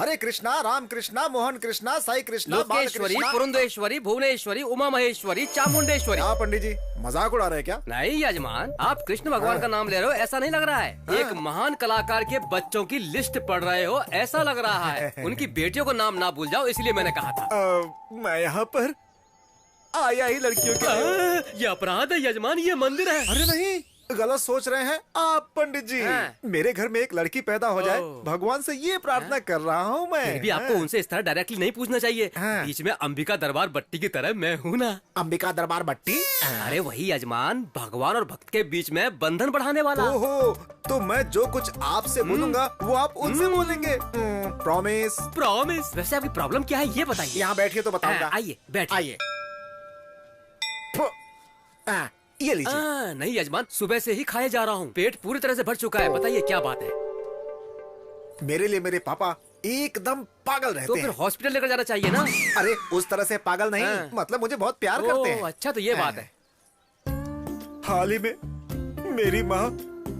हरे कृष्णा, राम कृष्णा, मोहन कृष्णा, साई कृष्णा, लोकेश्वरी, पुरंदेश्वरी, भुवनेश्वरी, उमा महेश्वरी, चामुंडेश्वरी। क्या पंडित जी मजाक उड़ा रहे हैं क्या? नहीं यजमान, आप कृष्ण भगवान का नाम ले रहे हो ऐसा नहीं लग रहा है। एक महान कलाकार के बच्चों की लिस्ट पढ़ रहे हो ऐसा लग रहा है। उनकी बेटियों को नाम ना भूल जाओ, इसलिए मैंने कहा था। मैं यहाँ पर आया ही लड़कियों के। ये अपराध है यजमान, ये मंदिर है। अरे नहीं, गलत सोच रहे हैं आप पंडित जी। मेरे घर में एक लड़की पैदा हो जाए, भगवान से ये प्रार्थना कर रहा हूँ मैं। फिर भी आपको उनसे इस तरह डायरेक्टली नहीं पूछना चाहिए। बीच में अंबिका दरबार बट्टी की तरह मैं हूँ ना। अंबिका दरबार बट्टी? अरे वही यजमान, भगवान और भक्त के बीच में बंधन बढ़ाने वाला। ओहो, तो मैं जो कुछ आपसे बोलूंगा वो आप उनसे बोलेंगे। प्रॉमिस? प्रॉमिस। वैसे आपकी प्रॉब्लम क्या है ये बताइए। यहाँ बैठिए तो बताऊंगा। आइए बैठिए। आइए। ये लीजिए। नहीं यजमान, सुबह से ही खाए जा रहा हूँ, पेट पूरी तरह से भर चुका है। बताइए क्या बात है। मेरे लिए मेरे पापा एकदम पागल रहते हैं। तो फिर हॉस्पिटल लेकर जाना चाहिए ना। अरे उस तरह से पागल नहीं, मतलब मुझे बहुत प्यार करते हैं। अच्छा तो ये बात है। हाल ही में मेरी माँ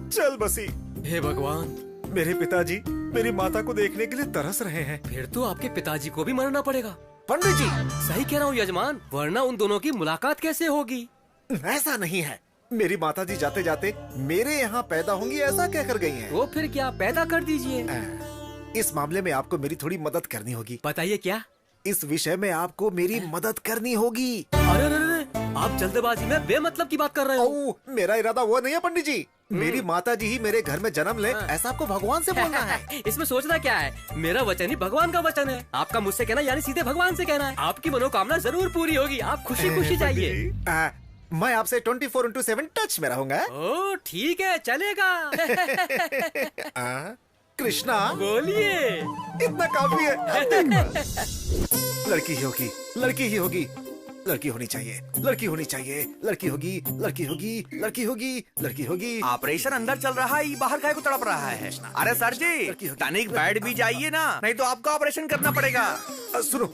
चल बसी। हे भगवान। मेरे पिताजी मेरी माता को देखने के लिए तरस रहे हैं। फिर तो आपके पिताजी को भी मरना पड़ेगा। पंडित जी सही कह रहा हूँ यजमान, वरना उन दोनों की मुलाकात कैसे होगी। ऐसा नहीं है, मेरी माताजी जाते जाते मेरे यहाँ पैदा होंगी ऐसा कहकर गई हैं। तो फिर क्या, पैदा कर दीजिए। इस मामले में आपको मेरी थोड़ी मदद करनी होगी। बताइए क्या। इस विषय में आपको मेरी मदद करनी होगी। अरे अरे, आप जल्दबाजी में बेमतलब की बात कर रहे हो। मेरा इरादा वो नहीं है पंडित जी। मेरी माताजी ही मेरे घर में जन्म ले ऐसा आपको भगवान से बोलना है। इसमें सोचना क्या है, मेरा वचन ही भगवान का वचन है। आपका मुझसे कहना यानी सीधे भगवान से कहना है। आपकी मनोकामना जरूर पूरी होगी, आप खुशी खुशी जाइए। मैं आपसे 24/7 टच में रहूंगा। ओ ठीक है, चलेगा। कृष्णा बोलिए। इतना काफी है। लड़की ही होगी, लड़की ही होगी, लड़की होनी चाहिए, लड़की होनी चाहिए, लड़की होगी, लड़की होगी, लड़की होगी, लड़की होगी। ऑपरेशन अंदर चल रहा है, बाहर काहे को तड़प रहा है। अरे सर जी, तनिक बैठ भी जाइए ना, नहीं तो आपका ऑपरेशन करना पड़ेगा। सुनो,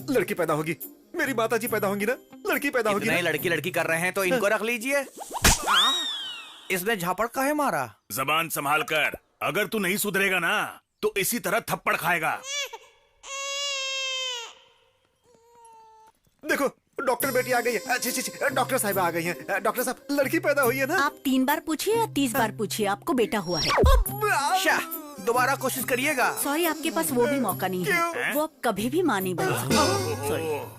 लड़की पैदा होगी, मेरी माताजी पैदा होंगी ना, लड़की पैदा होगी। नहीं, लड़की लड़की कर रहे हैं तो इनको रख लीजिए। इसने झापड़ काहे मारा? जबान संभाल कर, अगर तू नहीं सुधरेगा ना तो इसी तरह थप्पड़ खाएगा। देखो डॉक्टर बेटी आ गई है। अच्छी डॉक्टर साहब आ गई हैं। डॉक्टर साहब, लड़की पैदा हुई है ना? आप 3 बार पूछिए या 30 बार पूछिए, आपको बेटा हुआ है। शाह, दोबारा कोशिश करिएगा। सॉरी, आपके पास वो भी मौका नहीं है। वो अब कभी भी मां नहीं बन सकती। सॉरी।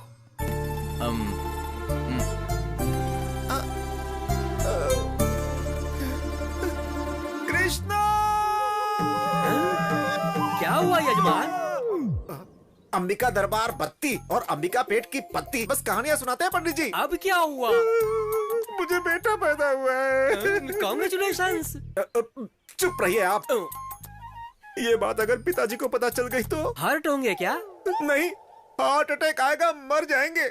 कृष्णा! क्या हुआ यजमान? अंबिका दरबार बत्ती और अंबिका पेट की पत्ती, बस कहानियाँ सुनाते हैं पंडित जी। अब क्या हुआ? मुझे बेटा पैदा हुआ है। कांग्रेचुलेशंस। चुप रहिए आप। ये बात अगर पिताजी को पता चल गई तो? हर्ट होंगे क्या? नहीं, हार्ट अटैक आएगा, मर जाएंगे।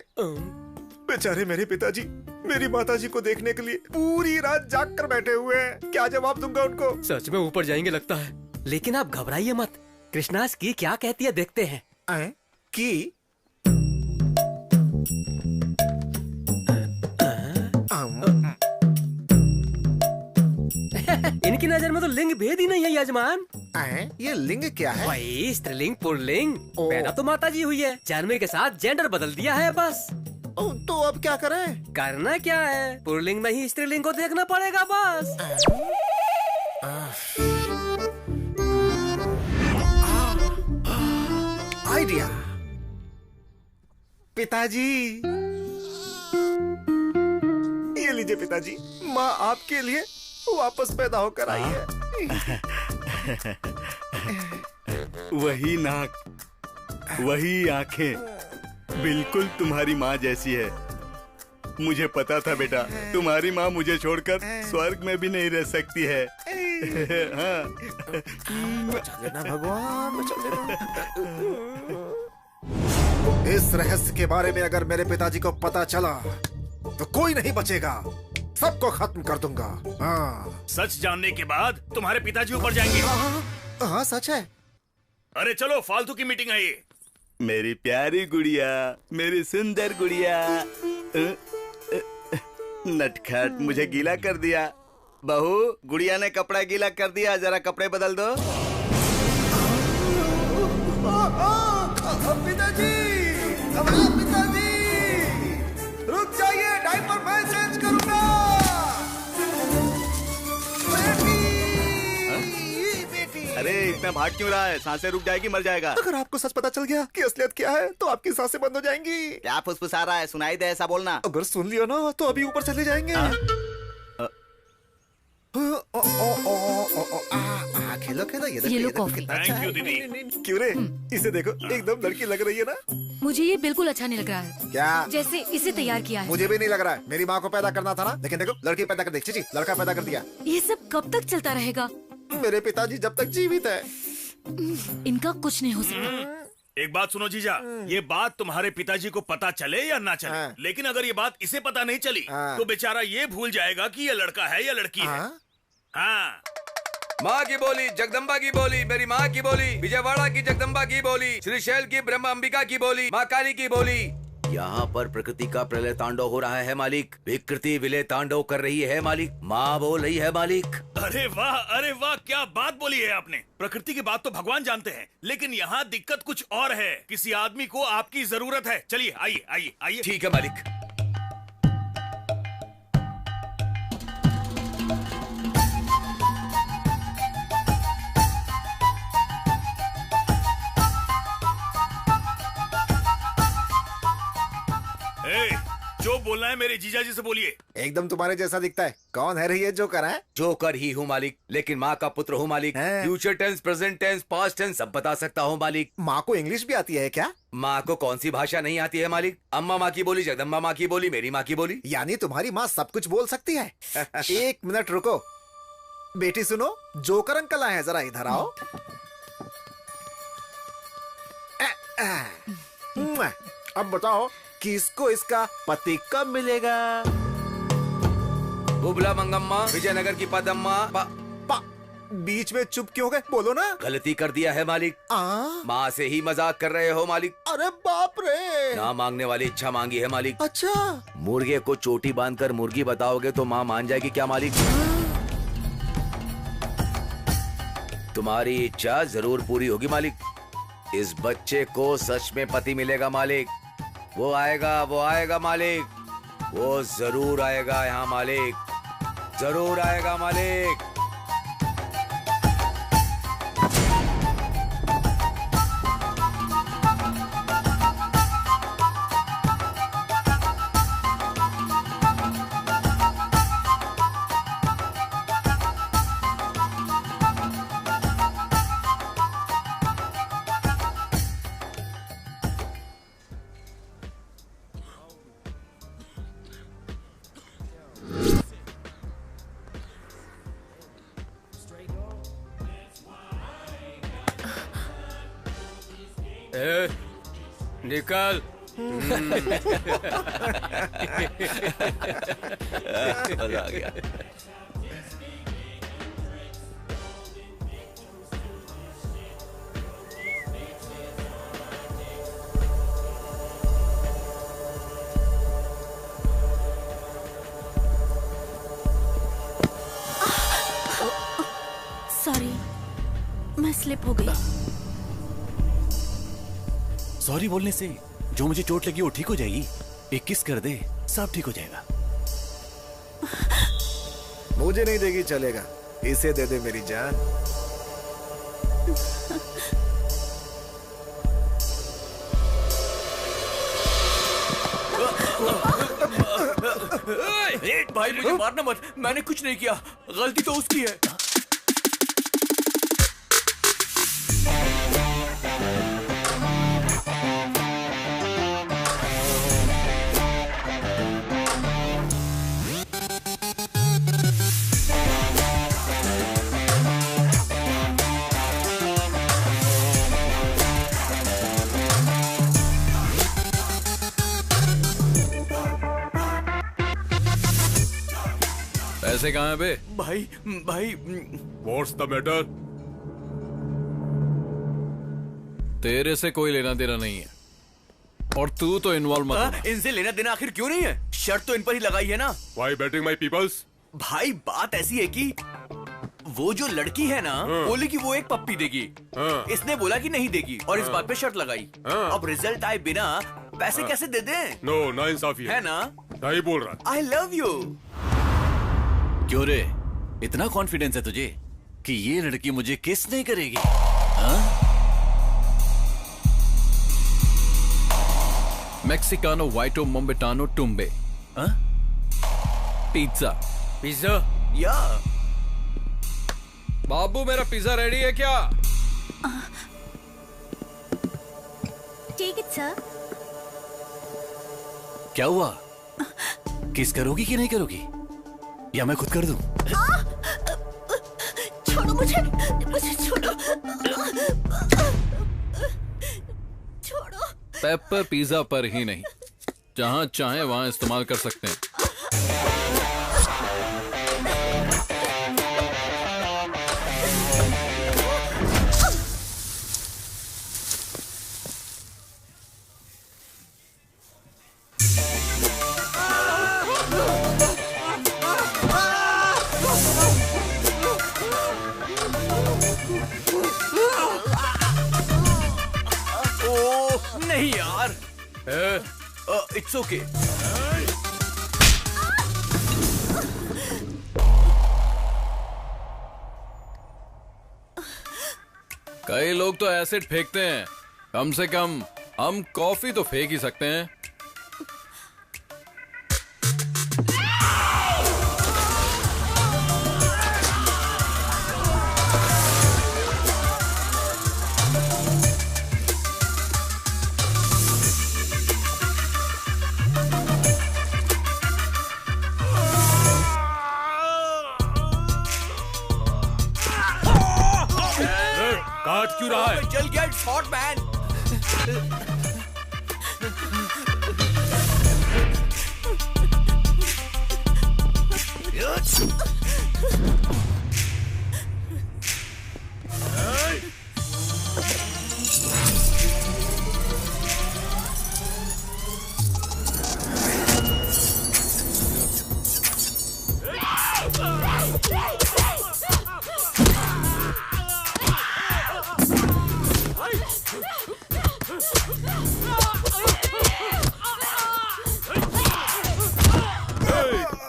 बेचारे मेरे पिताजी मेरी माताजी को देखने के लिए पूरी रात जाग कर बैठे हुए हैं। क्या जवाब दूंगा उनको? सच में ऊपर जाएंगे लगता है। लेकिन आप घबराइए मत, कृष्णास की क्या कहती है देखते हैं। की? इनकी नजर में तो लिंग भेद ही नहीं है यजमान। ये लिंग क्या है? वही स्त्रीलिंग पुल्लिंग। पैदा तो माताजी हुई है, जन्म के साथ जेंडर बदल दिया है बस। तो अब क्या करें? करना क्या है, पुल्लिंग में ही स्त्रीलिंग को देखना पड़ेगा बस। आइडिया। पिताजी, ये लीजिए पिताजी, माँ आपके लिए वापस पैदा होकर आई है। वही नाक, वही आंखें, बिल्कुल तुम्हारी माँ जैसी है। मुझे पता था बेटा, तुम्हारी माँ मुझे छोड़कर स्वर्ग में भी नहीं रह सकती है। हाँ। बचा लेना भगवान, बचा लेना। इस रहस्य के बारे में अगर मेरे पिताजी को पता चला तो कोई नहीं बचेगा, सबको खत्म कर दूंगा। हाँ। सच जानने के बाद तुम्हारे पिताजी ऊपर जाएंगे। हाँ सच है। अरे चलो, फालतू की मीटिंग है ये। मेरी प्यारी गुड़िया, मेरी सुंदर गुड़िया। नटखट, मुझे गीला कर दिया। बहू, गुड़िया ने कपड़ा गीला कर दिया, जरा कपड़े बदल दो। पिताजी, पिताजी, रुक जाइए, डायपर मैं चेंज करूंगा। बेटी, अरे इतना भाग क्यों रहा है? सांसें रुक जाएगी, मर जाएगा। अगर आपको सच पता चल गया कि असलियत क्या है तो आपकी सांसें बंद हो जाएंगी। क्या फुसफुसा रहा है? सुनाई दे ऐसा बोलना। अगर सुन लिया ना तो अभी ऊपर चले जाएंगे। खेलो खेलो, ये लो कॉफी। थैंक यू दीदी। क्यों रे, इसे देखो, एकदम लड़की लग रही है ना। मुझे ये बिल्कुल अच्छा नहीं लग रहा है, क्या? जैसे इसे तैयार किया है। मुझे भी नहीं लग रहा है। मेरी माँ को पैदा करना था ना, लेकिन देखो लड़की पैदा कर दी। चीची, लड़का पैदा कर दिया। ये सब कब तक चलता रहेगा? मेरे पिताजी जब तक जीवित है। इनका कुछ नहीं हो सकता। एक बात सुनो जीजा, ये बात तुम्हारे पिताजी को पता चले या ना चले, हाँ। लेकिन अगर ये बात इसे पता नहीं चली हाँ। तो बेचारा ये भूल जाएगा कि ये लड़का है या लड़की है। हाँ? हाँ। माँ की बोली, जगदम्बा की बोली, मेरी माँ की बोली, विजयवाड़ा की जगदम्बा की बोली, श्रीशैल की ब्रह्म अंबिका की बोली, माँ काली की बोली। यहाँ पर प्रकृति का प्रलय तांडव हो रहा है मालिक। विकृति विलय तांडव कर रही है मालिक। माँ बोल रही है मालिक। अरे वाह, क्या बात बोली है आपने। प्रकृति की बात तो भगवान जानते हैं, लेकिन यहाँ दिक्कत कुछ और है। किसी आदमी को आपकी जरूरत है। चलिए, आइए आइए आइए। ठीक है मालिक। जो बोलना है मेरे जीजा जी से बोलिए। एकदम तुम्हारे जैसा दिखता है। कौन है रे ये जोकर है? जोकर ही हूँ मालिक, लेकिन माँ का पुत्र हूँ मालिक। हैं? Future tense, present tense, past tense सब बता सकता हूँ मालिक। माँ को इंग्लिश भी आती है क्या? माँ को कौन सी भाषा नहीं आती है मालिक? अम्मा माँ की बोली, जगदम्बा माँ की बोली, मेरी माँ की बोली। यानी तुम्हारी माँ सब कुछ बोल सकती है। एक मिनट रुको बेटी, सुनो, जोकर अंकल आए हैं, जरा इधर आओ। अब बताओ किसको इसका पति कब मिलेगा? बुबला मंगम्मा, विजयनगर की पदम्मा। बीच में चुप क्यों गए? बोलो ना। गलती कर दिया है मालिक। माँ से ही मजाक कर रहे हो मालिक। अरे बाप रे। ना मांगने वाली इच्छा मांगी है मालिक। अच्छा, मुर्गे को चोटी बांधकर मुर्गी बताओगे तो माँ मान जाएगी क्या मालिक? तुम्हारी इच्छा जरूर पूरी होगी मालिक। इस बच्चे को सच में पति मिलेगा मालिक। वो आएगा मालिक। वो जरूर आएगा यहाँ मालिक, जरूर आएगा मालिक। निकल। मजा आ गया। सॉरी, मैं स्लिप हो गई। सॉरी बोलने से जो मुझे चोट लगी वो ठीक हो जाएगी। एक किस कर दे, सब ठीक हो जाएगा। मुझे नहीं देगी चलेगा, इसे दे दे मेरी जान। भाई मुझे मारना मत, मैंने कुछ नहीं किया, गलती तो उसकी है। पैसे कहाँ हैं बे? भाई What's the matter? तेरे से कोई लेना देना नहीं है और तू तो इन्वॉल्व मत होना। इनसे लेना देना आखिर क्यों नहीं है? शर्त तो इन पर ही लगाई है ना। Why betting my peoples? भाई बात ऐसी है कि वो जो लड़की है ना, बोली कि वो एक पप्पी देगी। इसने बोला कि नहीं देगी और इस बात पे शर्त लगाई। अब रिजल्ट आए बिना पैसे कैसे दे दें? नो, नाइंसाफी है ना? नहीं बोल रहा। I love you. क्यों रे, इतना कॉन्फिडेंस है तुझे कि ये लड़की मुझे किस नहीं करेगी? हाँ? मेक्सिकानो वाइटो मोम्बेटानो टुम्बे। पिज्जा। पिज्जा? या बाबू, मेरा पिज्जा रेडी है क्या? Take it sir. क्या हुआ? किस करोगी कि नहीं करोगी, या मैं खुद कर दूं? छोड़ो मुझे, मुझे छोड़ो, छोड़ो। पेपर पिज्जा पर ही नहीं, जहां चाहे वहां इस्तेमाल कर सकते हैं। नहीं यार, इट्स ओके। कई लोग तो एसिड फेंकते हैं, कम से कम हम कॉफी तो फेंक ही सकते हैं। काट क्यों रहा है? चल गया, इट्स हॉट मैन।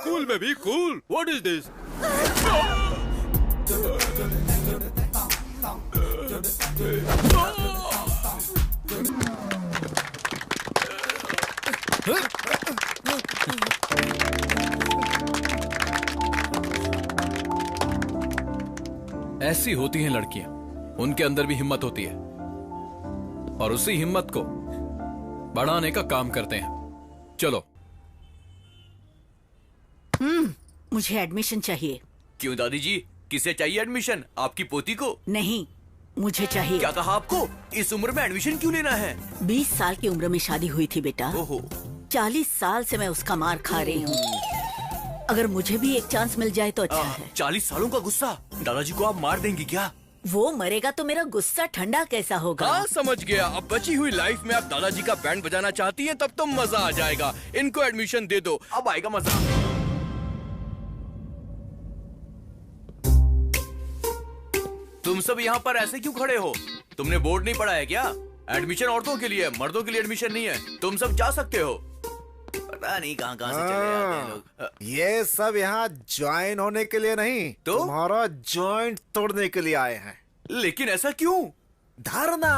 कूल में भी कूल। What is this? ऐसी होती हैं लड़कियां, उनके अंदर भी हिम्मत होती है और उसी हिम्मत को बढ़ाने का काम करते हैं। चलो। मुझे एडमिशन चाहिए। क्यों दादी जी, किसे चाहिए एडमिशन? आपकी पोती को? नहीं, मुझे चाहिए। क्या कहा आपको? इस उम्र में एडमिशन क्यों लेना है? 20 साल की उम्र में शादी हुई थी बेटा। ओहो। 40 साल से मैं उसका मार खा रही हूँ। अगर मुझे भी एक चांस मिल जाए तो अच्छा है। 40 सालों का गुस्सा? दादाजी को आप मार देंगी क्या? वो मरेगा तो मेरा गुस्सा ठंडा कैसा होगा? हाँ समझ गया। अब बची हुई लाइफ में आप दादाजी का बैंड बजाना चाहती हैं, तब तो मजा आ जाएगा। इनको एडमिशन दे दो, अब आएगा मजा। तुम सब यहाँ पर ऐसे क्यों खड़े हो? तुमने बोर्ड नहीं पढ़ा है क्या? एडमिशन औरतों के लिए, मर्दों के लिए एडमिशन नहीं है। तुम सब जा सकते हो। पता नहीं कहाँ कहाँ से चले आते हैं लोग। ये सब यहाँ ज्वाइन होने के लिए नहीं, तो तुम्हारा जॉइंट तोड़ने के लिए आए हैं। लेकिन ऐसा क्यों? धरना।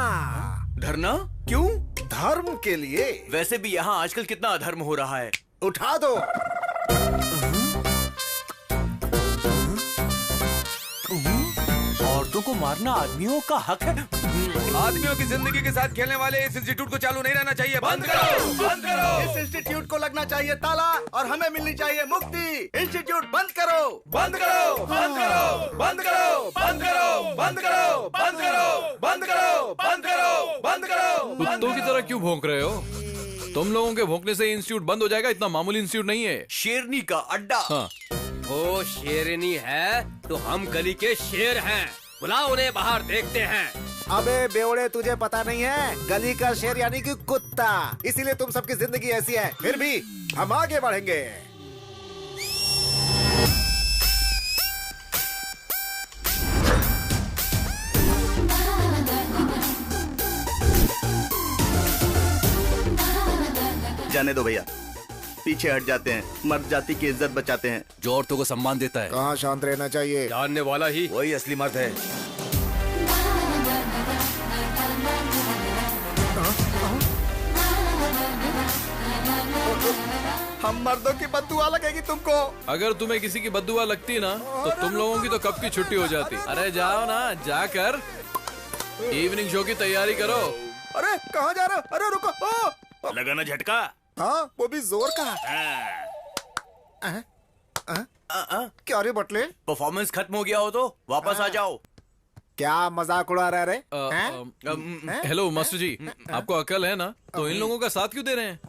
धरना क्यों? धर्म के लिए। वैसे भी यहाँ आजकल कितना अधर्म हो रहा है। उठा दो। औरतों को मारना आदमियों का हक है। आदमियों की जिंदगी के साथ खेलने वाले इस इंस्टीट्यूट को चालू नहीं रहना चाहिए। बंद करो, बंद करो। इस इंस्टीट्यूट को लगना चाहिए ताला और हमें मिलनी चाहिए मुक्ति। इंस्टीट्यूट बंद करो, बंद करो, बंद करो, बंद करो, बंद करो, बंद करो, बंद करो, बंद करो, बंद करो, बंद करो। कुत्तों की तरह क्यों भौंक रहे हो? तुम लोगों के भौंकने से इंस्टीट्यूट बंद हो जाएगा? इतना मामूली इंस्टीट्यूट नहीं है। शेरनी का अड्डा। हाँ। वो शेरनी है तो हम गली के शेर हैं। बुलाओ उन्हें बाहर, देखते हैं। अबे बेवड़े, तुझे पता नहीं है, गली का शेर यानी कि कुत्ता। इसीलिए तुम सबकी जिंदगी ऐसी है। फिर भी हम आगे बढ़ेंगे। जाने दो भैया, पीछे हट जाते हैं, मर्द जाति की इज्जत बचाते हैं। जो औरतों को सम्मान देता है। कहाँ शांत रहना चाहिए? जानने वाला ही वही असली मर्द है। हम मर्दों की बद्दुआ लगेगी तुमको। अगर तुम्हें किसी की बद्दुआ लगती ना तो तुम लोगों की तो कब की छुट्टी हो जाती। अरे जाओ ना, जाकर इवनिंग शो की तैयारी करो। अरे कहाँ जा रहे हो? अरे रुको। लगा ना झटका? हाँ, वो भी जोर का। क्या रे बटले? परफॉर्मेंस खत्म हो गया हो तो वापस आ जाओ। क्या मजाक उड़ा रहे? हेलो मास्टर जी, आपको अकल है ना? तो इन लोगों का साथ क्यों दे रहे हैं?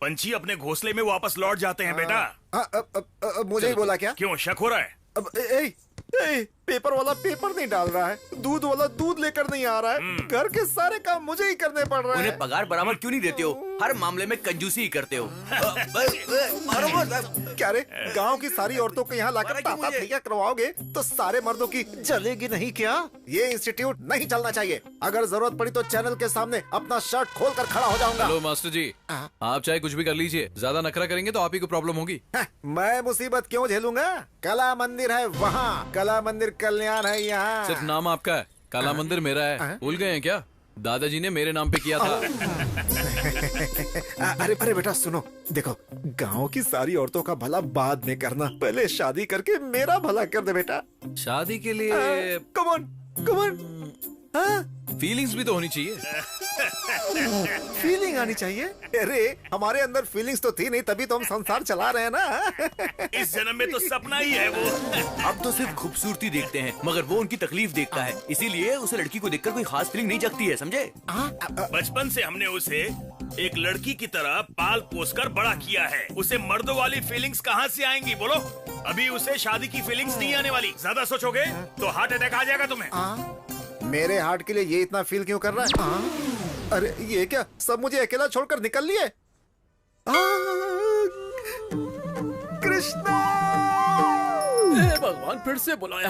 पंछी अपने घोंसले में वापस लौट जाते हैं बेटा। मुझे ही बोला क्या? क्यों शक हो रहा है? पेपर वाला पेपर नहीं डाल रहा है, दूध वाला दूध लेकर नहीं आ रहा है, घर के सारे काम मुझे ही करने पड़ रहे हैं। उन्हें पगार बराबर क्यों नहीं देते हो? हर मामले में कंजूसी ही करते हो। क्या रे, गांव की सारी औरतों को यहाँ लाकर ताता थैया करवाओगे तो सारे मर्दों की जलेगी नहीं क्या? ये इंस्टीट्यूट नहीं चलना चाहिए। अगर जरूरत पड़ी तो चैनल के सामने अपना शर्ट खोल कर खड़ा हो जाऊंगा। हेलो मास्टर जी, आप चाहे कुछ भी कर लीजिए, ज्यादा नखरा करेंगे तो आप ही को प्रॉब्लम होगी। मैं मुसीबत क्यों झेलूंगा? कला मंदिर है वहाँ, कला मंदिर कल्याण है यहाँ। सिर्फ नाम आपका है, काला मंदिर मेरा है। भूल गए हैं क्या? दादाजी ने मेरे नाम पे किया था। अरे बेटा सुनो, देखो गांव की सारी औरतों का भला बाद में करना, पहले शादी करके मेरा भला कर दे बेटा। शादी के लिए कमन फीलिंग्स भी तो होनी चाहिए। फीलिंग आनी चाहिए? अरे हमारे अंदर फीलिंग्स तो थी नहीं, तभी तो हम संसार चला रहे हैं ना। इस जन्म में तो सपना ही है वो। अब तो सिर्फ खूबसूरती देखते हैं, मगर वो उनकी तकलीफ देखता है, इसीलिए उसे लड़की को देखकर कोई खास फीलिंग नहीं जगती है, समझे? बचपन से हमने उसे एक लड़की की तरह पाल पोस कर बड़ा किया है। उसे मर्दों वाली फीलिंग्स कहाँ से आएंगी बोलो? अभी उसे शादी की फीलिंग्स नहीं आने वाली। ज्यादा सोचोगे तो हार्ट अटैक आ जाएगा तुम्हें। मेरे हार्ट के लिए ये इतना फील क्यों कर रहा है? अरे ये क्या, सब मुझे अकेला छोड़कर निकल लिए? कृष्णा! भगवान फिर से बुलाया।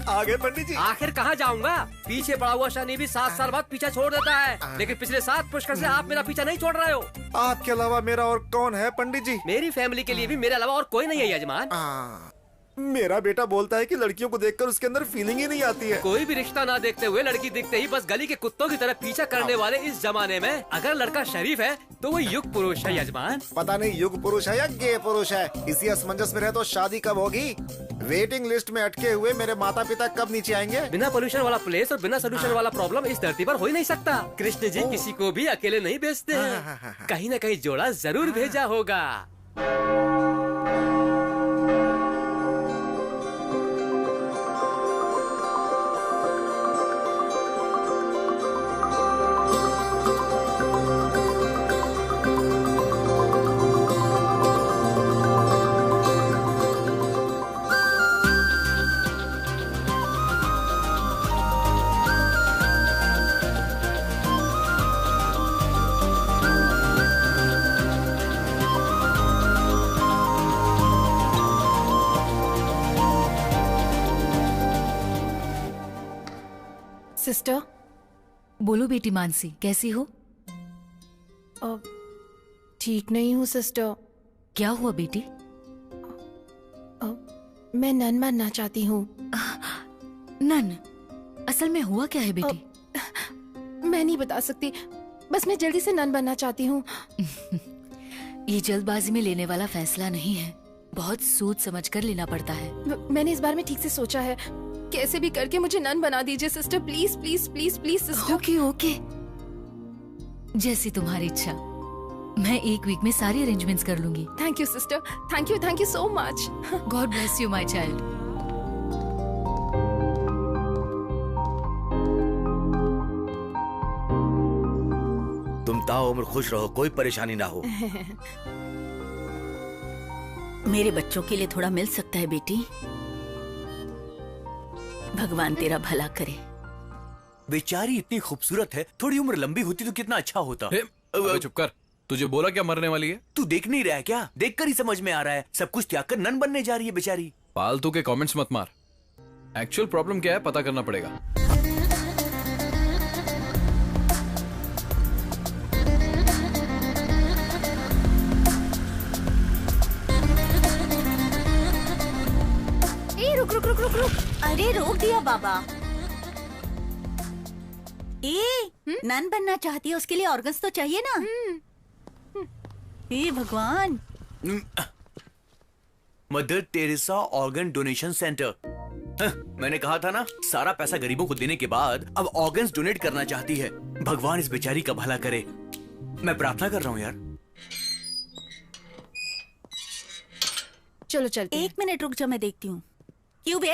आगे पंडित जी। आखिर कहाँ जाऊंगा? पीछे पड़ा हुआ शनि भी 7 साल बाद पीछा छोड़ देता है, लेकिन पिछले 7 पुष्कर से आप मेरा पीछा नहीं छोड़ रहे हो। आपके अलावा मेरा और कौन है पंडित जी? मेरी फैमिली के लिए भी मेरे अलावा और कोई नहीं है यजमान। मेरा बेटा बोलता है कि लड़कियों को देखकर उसके अंदर फीलिंग ही नहीं आती है। कोई भी रिश्ता ना देखते हुए लड़की दिखते ही बस गली के कुत्तों की तरह पीछा करने वाले इस जमाने में अगर लड़का शरीफ है तो वो युग पुरुष है यजमान। पता नहीं युग पुरुष है या गे पुरुष है। इसी असमंजस में रहे तो शादी कब होगी? वेटिंग लिस्ट में अटके हुए मेरे माता पिता कब नीचे आएंगे? बिना पोल्यूशन वाला प्लेस और बिना सोल्यूशन वाला प्रॉब्लम इस धरती पर हो ही नहीं सकता। कृष्ण जी किसी को भी अकेले नहीं भेजते हैं, कहीं न कहीं जोड़ा जरूर भेजा होगा। सिस्टर। बोलो बेटी मानसी, कैसी हो? ठीक नहीं हूँ सिस्टर। क्या हुआ बेटी? मैं नन बनना चाहती हूँ। नन? असल में हुआ क्या है बेटी? मैं नहीं बता सकती, बस मैं जल्दी से नन बनना चाहती हूँ। ये जल्दबाजी में लेने वाला फैसला नहीं है, बहुत सोच समझ कर लेना पड़ता है। मैंने इस बारे में ठीक से सोचा है, कैसे भी करके मुझे नन बना दीजिए sister, please please please please sister. Okay okay, जैसी तुम्हारी इच्छा। मैं 1 वीक में सारी अरेंजमेंट्स कर लूंगी। Thank you sister, thank you so much. God bless you my child. तुम ताउम्र खुश रहो, कोई परेशानी ना हो। मेरे बच्चों के लिए थोड़ा मिल सकता है बेटी? भगवान तेरा भला करे। बेचारी इतनी खूबसूरत है, थोड़ी उम्र लंबी होती तो कितना अच्छा होता। चुप कर, तुझे बोला क्या मरने वाली है? तू देख नहीं रहा है क्या? देखकर ही समझ में आ रहा है, सब कुछ त्याग कर नन बनने जा रही है बेचारी। फालतू के कमेंट्स मत मार, एक्चुअल प्रॉब्लम क्या है पता करना पड़ेगा। रुक रुक रुक रुक रुक। अरे रोक दिया बाबा। नन बनना चाहती है, उसके लिए ऑर्गन्स तो चाहिए ना। हे भगवान। Mother Teresa organ donation centre. मैंने कहा था ना, सारा पैसा गरीबों को देने के बाद अब ऑर्गन्स डोनेट करना चाहती है। भगवान इस बेचारी का भला करे। मैं प्रार्थना कर रहा हूँ यार। चलो चलते हैं। 1 मिनट रुक जा, मैं देखती हूँ। क्यों बे?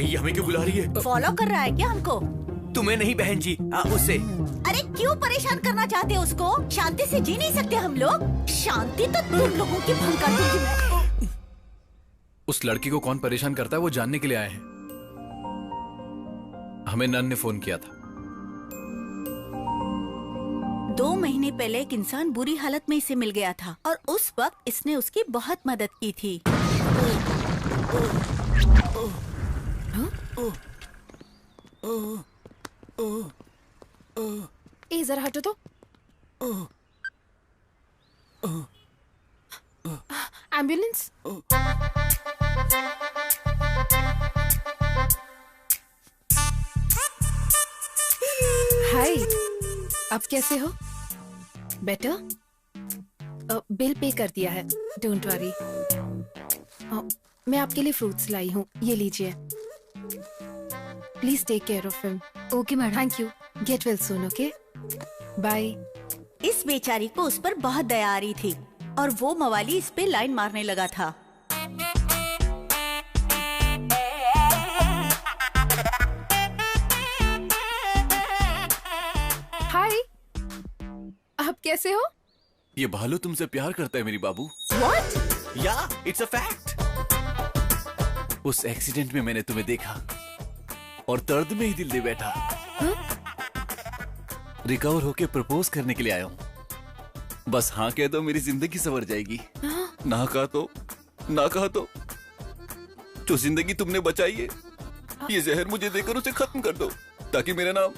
ये हमें क्यों बुला रही है? फॉलो कर रहा है क्या हमको? तुम्हें नहीं बहन जी, उससे। अरे क्यों परेशान करना चाहते हो उसको? शांति से जी नहीं सकते हम लोग? शांति तो तुम लोगों की भंग कर दूंगी मैं। उस लड़की को कौन परेशान करता है वो जानने के लिए आए हैं। हमें नन ने फोन किया था। 2 महीने पहले एक इंसान बुरी हालत में इसे मिल गया था और उस वक्त इसने उसकी बहुत मदद की थी। ए जरा हटो तो। एम्बुलेंस। हाय, अब कैसे हो? बेटर? बिल पे कर दिया है, डोंट वरी। मैं आपके लिए फ्रूट्स लाई हूँ, ये लीजिए। Please take care of him. Okay madam. Thank you. Get well soon. Okay, bye. इस बेचारी को उस पर बहुत दया आ रही थी और वो मवाली इस पे लाइन मारने लगा था। हाय, आप कैसे हो? ये भालू तुमसे प्यार करता है मेरी बाबू। What? या इट्स अ फैक्ट। उस एक्सीडेंट में मैंने तुम्हें देखा और दर्द में ही दिल दे बैठा। रिकवर होके प्रपोज करने के लिए आया हूँ। बस हाँ कह दो, मेरी जिंदगी संवर जाएगी। ना कहा तो जो जिंदगी तुमने बचाई है, ये जहर मुझे देकर उसे खत्म कर दो, ताकि मेरा नाम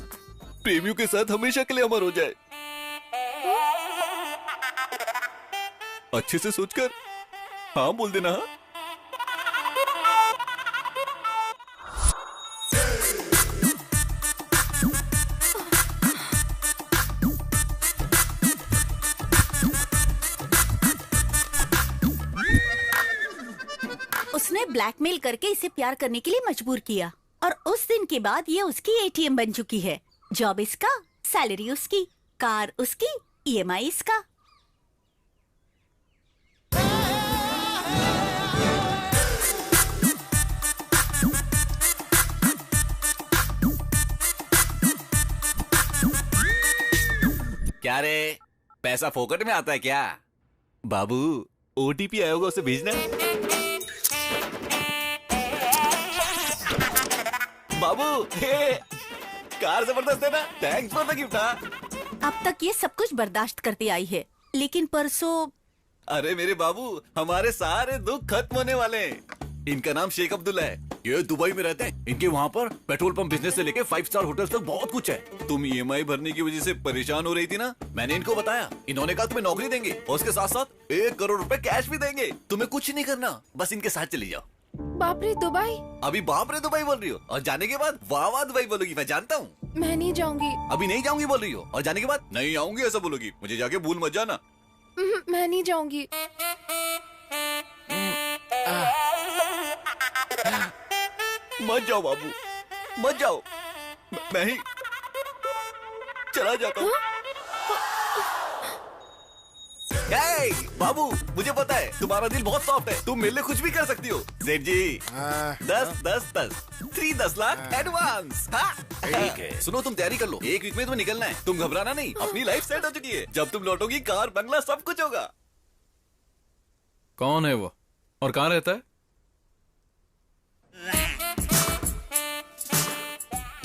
प्रेमियों के साथ हमेशा के लिए अमर हो जाए। अच्छे से सोचकर हाँ बोल देना। हाँ, उसने ब्लैकमेल करके इसे प्यार करने के लिए मजबूर किया और उस दिन के बाद ये उसकी एटीएम बन चुकी है। जॉब इसका, सैलरी उसकी, कार उसकी, ईएमआई इसका। क्या रे, पैसा फोकट में आता है क्या? बाबू ओटीपी आया होगा, उसे भेजना। बाबू हे, कार जबरदस्त है ना? Thanks for the gift. अब तक ये सब कुछ बर्दाश्त करती आई है, लेकिन परसों। अरे मेरे बाबू, हमारे सारे दुख खत्म होने वाले हैं। इनका नाम शेख अब्दुल्ला है, ये दुबई में रहते हैं। इनके वहाँ पर पेट्रोल पंप बिजनेस से लेके 5 स्टार होटल्स तक बहुत कुछ है। तुम ईएमआई भरने की वजह से परेशान हो रही थी ना, मैंने इनको बताया। इन्होंने कहा तुम्हें नौकरी देंगे और उसके साथ साथ 1 करोड़ रुपए कैश भी देंगे। तुम्हें कुछ नहीं करना, बस इनके साथ चली जाओ। बाप रे दुबई? अभी बाप रे दुबई बोल रही हो और जाने के बाद वाह वाह दुबई बोलोगी, मैं जानता हूँ। मैं नहीं जाऊंगी। अभी नहीं जाऊंगी बोल रही हो और जाने के बाद नहीं आऊंगी ऐसा बोलोगी। मुझे जाके भूल मत जाना। मैं नहीं जाऊंगी। मत जाओ बाबू, मत जाओ, मैं ही चला जाता हूँ। बाबू मुझे पता है तुम्हारा दिल बहुत सॉफ्ट है, तुम मेरे लिए कुछ भी कर सकती हो। सेठ जी 10 लाख एडवांस। ठीक है, सुनो तुम तैयारी कर लो, 1 वीक में तुम्हें निकलना है। तुम घबराना नहीं, अपनी लाइफ सेट हो चुकी है। जब तुम लौटोगी कार बंगला सब कुछ होगा। कौन है वो और कहाँ रहता है?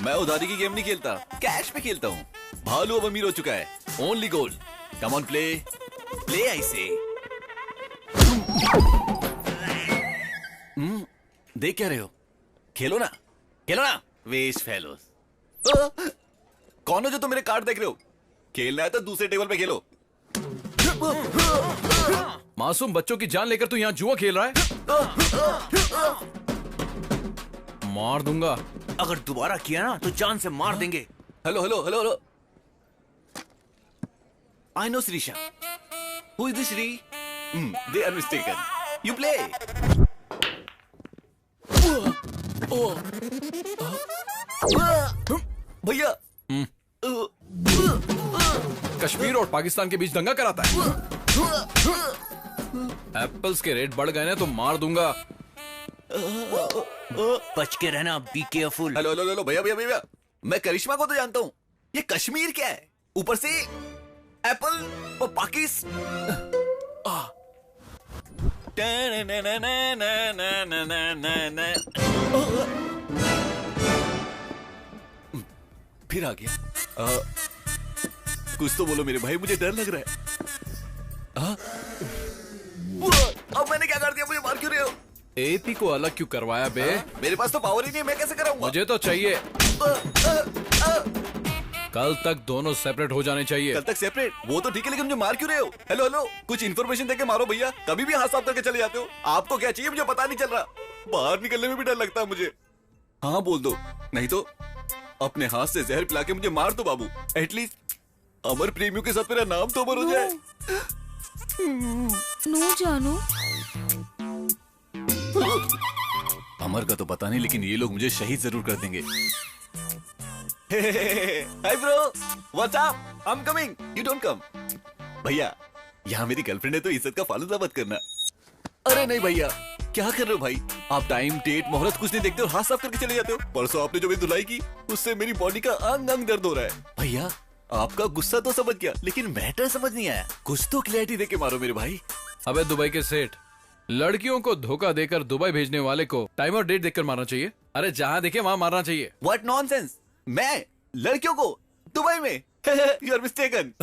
मैं उधारी की गेम नहीं खेलता, कैश पे खेलता हूँ। भालू अब अमीर हो चुका है, only gold. Come on play I से। देख क्या रहे हो, खेलो ना वेस्ट फेलोस। कौन हो जो तुम मेरे कार्ड देख रहे हो? खेलना है तो दूसरे टेबल पे खेलो। मासूम बच्चों की जान लेकर तू यहाँ जुआ खेल रहा है? मार दूंगा। अगर दोबारा किया ना तो जान से मार देंगे। Hello hello hello hello. I know Srisha. Who is this Sri? They are mistaken. You play. भैया। कश्मीर और पाकिस्तान के बीच दंगा कराता है। एप्पल्स के रेट बढ़ गए ना तो मार दूंगा। बच के रहना, be careful. Hello hello hello भैया भैया भैया, मैं करिश्मा को तो जानता हूँ, ये कश्मीर क्या है? ऊपर से एप्पल और फिर आ गया। कुछ तो बोलो मेरे भाई, मुझे डर लग रहा है। अब मैंने क्या कर दिया? मुझे मार क्यों रहे हो? एपी को अलग क्यों करवाया बे? मेरे पास तो पावर ही नहीं है, मैं कैसे कराऊंगा? मुझे तो चाहिए। कल तक दोनों सेपरेट हो जाने चाहिए। कल तक सेपरेट? वो तो ठीक है, लेकिन मुझे मार क्यों रहे हो? हेलो हेलो, कुछ इन्फॉर्मेशन देके मारो भैया। कभी भी हाथ साफ करके चले जाते हो। आपको क्या चाहिए मुझे पता नहीं चल रहा। बाहर निकलने में भी डर लगता है मुझे। हाँ बोल दो, नहीं तो अपने हाथ से जहर पिला के मुझे मार दो बाबू। एटलीस्ट अमर प्रेमियों के साथ मेरा नाम तो अमर हो जाए। नो जानू। अमर का तो पता नहीं, लेकिन ये लोग मुझे शहीद जरूर कर देंगे। Hi bro, what's up? I am coming, you don't come. भैया, यहाँ मेरी गर्लफ्रेंड है तो इज्जत का फालूदा मत करना। अरे नहीं भैया, क्या कर रहे हो भाई? आप टाइम, डेट, मुहूर्त कुछ नहीं देखते हो, हाथ साफ करके चले जाते हो। परसों आपने जो मेरी धुलाई की, उससे मेरी बॉडी का अंग अंग दर्द हो रहा है। भैया, आपका गुस्सा तो समझ गया, लेकिन मैटर समझ नहीं आया। कुछ तो क्लैरिटी देके मारो मेरे भाई। अबे दुबई के सेठ, लड़कियों को धोखा देकर दुबई भेजने वाले को टाइम और डेट देखकर मारना चाहिए। अरे जहाँ देखे वहाँ मारना चाहिए। What nonsense? मैं लड़कियों को दुबई में? You are mistaken.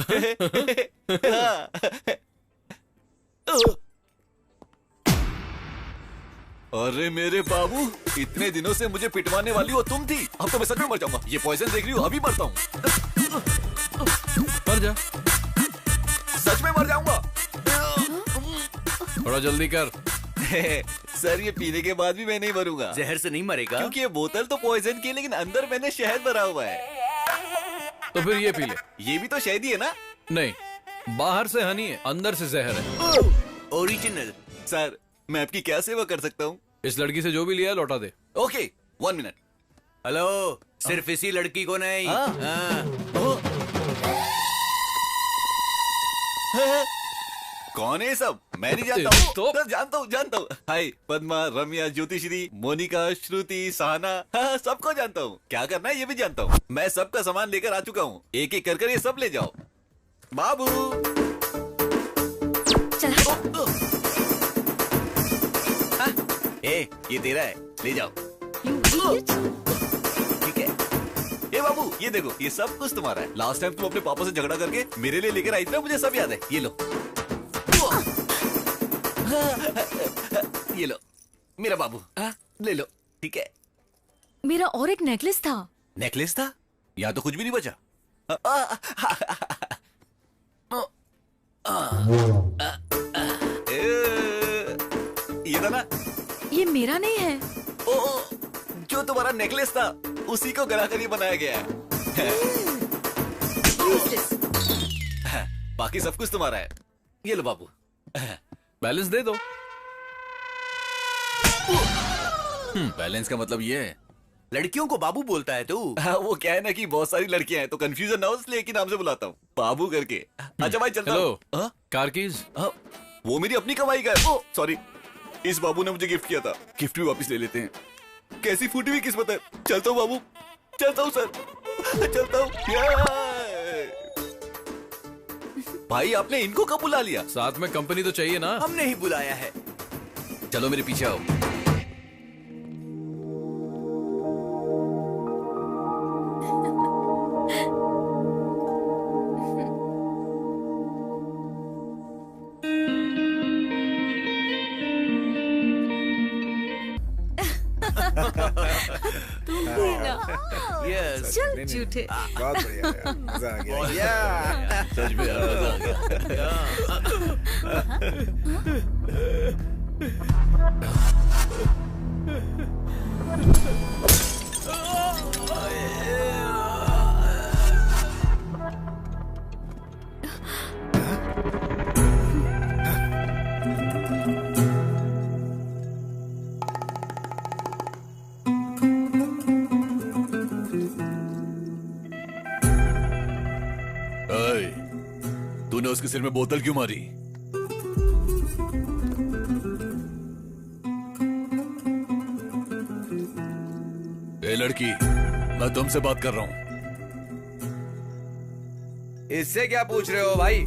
अरे मेरे बाबू, इतने दिनों से मुझे पिटवाने वाली वो तुम थी। अब तो मैं सच में मर जाऊंगा। ये पॉइजन देख रही हूँ, अभी मरता हूँ। मर जा। सच में मर जाऊंगा। थोड़ा जल्दी कर। सर, ये पीने के बाद भी मैं नहीं मरूंगा। जहर से नहीं मरेगा? क्योंकि ये बोतल तो पॉइजन की है, लेकिन अंदर मैंने शहद भरा हुआ है। तो फिर ये पी ले। ये भी तो शहद ही है ना? नहीं, बाहर से हनी है, अंदर से जहर है। ओरिजिनल। सर, मैं आपकी क्या सेवा कर सकता हूँ? इस लड़की से जो भी लिया लौटा दे। Okay, 1 minute. हेलो, सिर्फ इसी लड़की को नहीं। कौन है ये सब? मैं नहीं जानता हूँ। तो जानता हूँ। हाय पद्मा, रम्या, ज्योतिश्री, मोनिका, श्रुति, सहना, हाँ, सबको जानता हूँ। क्या करना है ये भी जानता हूँ। मैं सबका सामान लेकर आ चुका हूँ। एक एक कर ये सब ले जाओ। बाबू ये तेरा है, ले जाओ। ठीक है। ए बाबू, ये देखो, ये सब कुछ तुम्हारा है। लास्ट टाइम तुम अपने पापा से झगड़ा करके मेरे लिए लेकर आई थी ना, मुझे सब याद है। ये लो। ये लो मेरा बाबू, ले लो। ठीक है। मेरा और एक नेकलेस था। नेकलेस था? यहाँ तो कुछ भी नहीं बचा। ये था ना? ये मेरा नहीं है। जो तुम्हारा नेकलेस था, उसी को गला कर ये बनाया गया है। बाकी सब कुछ तुम्हारा है। ये लो बाबू। बैलेंस दे दो। बैलेंस का मतलब ये है? लड़कियों को बाबू बोलता है तू? वो क्या है ना कि बहुत सारी लड़कियां हैं, तो कंफ्यूजन ना हो इसलिए एक ही नाम से बुलाता हूँ, बाबू करके। अच्छा भाई, चलता हूँ। Car keys? वो मेरी अपनी कमाई का है। सॉरी, इस बाबू ने मुझे गिफ्ट किया था। गिफ्ट भी वापस ले लेते हैं। कैसी फूटी हुई किस्मत है। चलता हूँ बाबू, चलता हूँ सर, चलता हूँ। भाई, आपने इनको कब बुला लिया? साथ में कंपनी तो चाहिए ना। हमने ही बुलाया है। चलो मेरे पीछे आओ। तुम भी ना। यस। चल झूठे। बहुत बढ़िया यार, मजा आ गया। सच में यार, मजा आ गया। उसके सिर में बोतल क्यों मारी? ए लड़की, मैं तुमसे बात कर रहा हूँ। इससे क्या पूछ रहे हो भाई?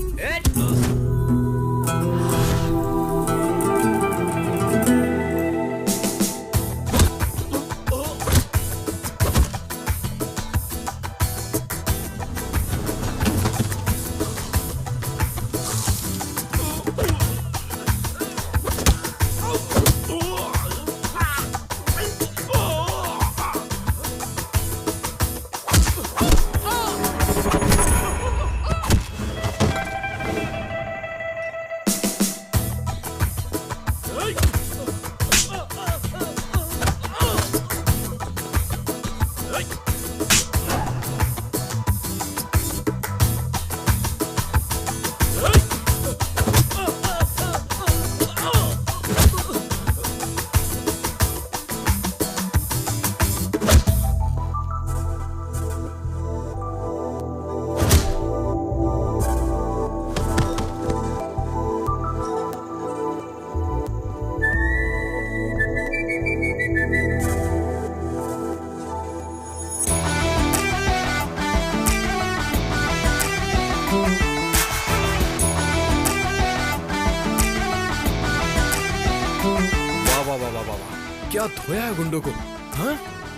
क्या धोया है गुंडों को? हाँ?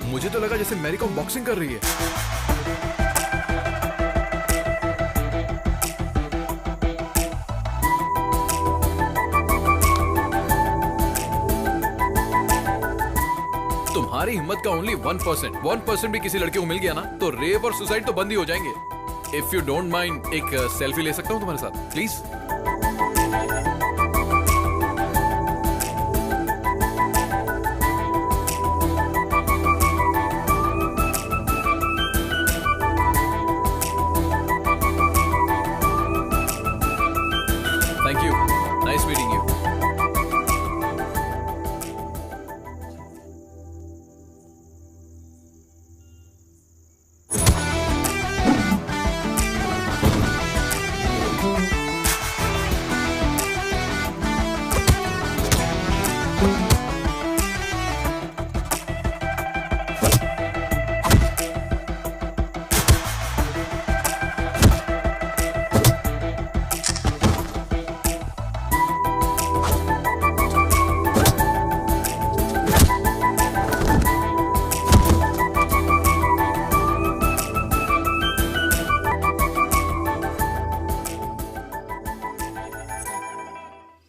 मुझे तो लगा जैसे मैरी कॉम बॉक्सिंग कर रही है। तुम्हारी हिम्मत का ओनली 1%। 1% भी किसी लड़के को मिल गया ना तो रेप और सुसाइड तो बंद ही हो जाएंगे। इफ यू डोंट माइंड एक सेल्फी ले सकता हूँ तुम्हारे साथ प्लीज?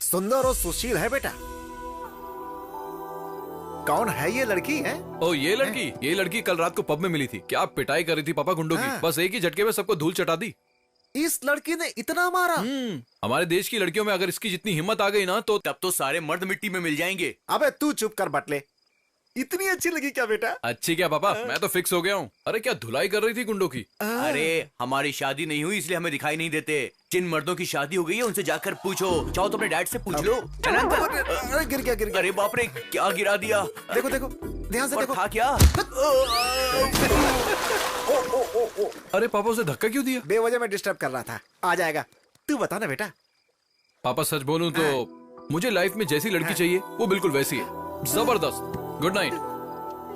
सुंदर और सुशील है बेटा। कौन है ये लड़की है? ओ ये लड़की कल रात को पब में मिली थी। क्या पिटाई कर रही थी पापा गुंडों की। बस एक ही झटके में सबको धूल चटा दी। इस लड़की ने इतना मारा? हमारे देश की लड़कियों में अगर इसकी जितनी हिम्मत आ गई ना तो तब तो सारे मर्द मिट्टी में मिल जाएंगे। अबे तू चुप कर बटले। इतनी अच्छी लगी क्या बेटा? अच्छी क्या पापा, मैं तो फिक्स हो गया हूँ। अरे क्या धुलाई कर रही थी गुंडों की। अरे हमारी शादी नहीं हुई इसलिए हमें दिखाई नहीं देते। जिन मर्दों की शादी हो गई है उनसे जाकर पूछो। चाहो तो अपने डैड से पूछ लो। अरे गिर गया। अरे बाप रे क्या गिरा दिया। देखो ध्यान से देखो। था क्या? अरे पापा उसे धक्का क्यों दिया? बेवजह में डिस्टर्ब कर रहा था। आ जाएगा। तू बता ना बेटा। पापा सच बोलूं तो मुझे लाइफ में जैसी लड़की चाहिए वो बिल्कुल वैसी है। जबरदस्त। Good night.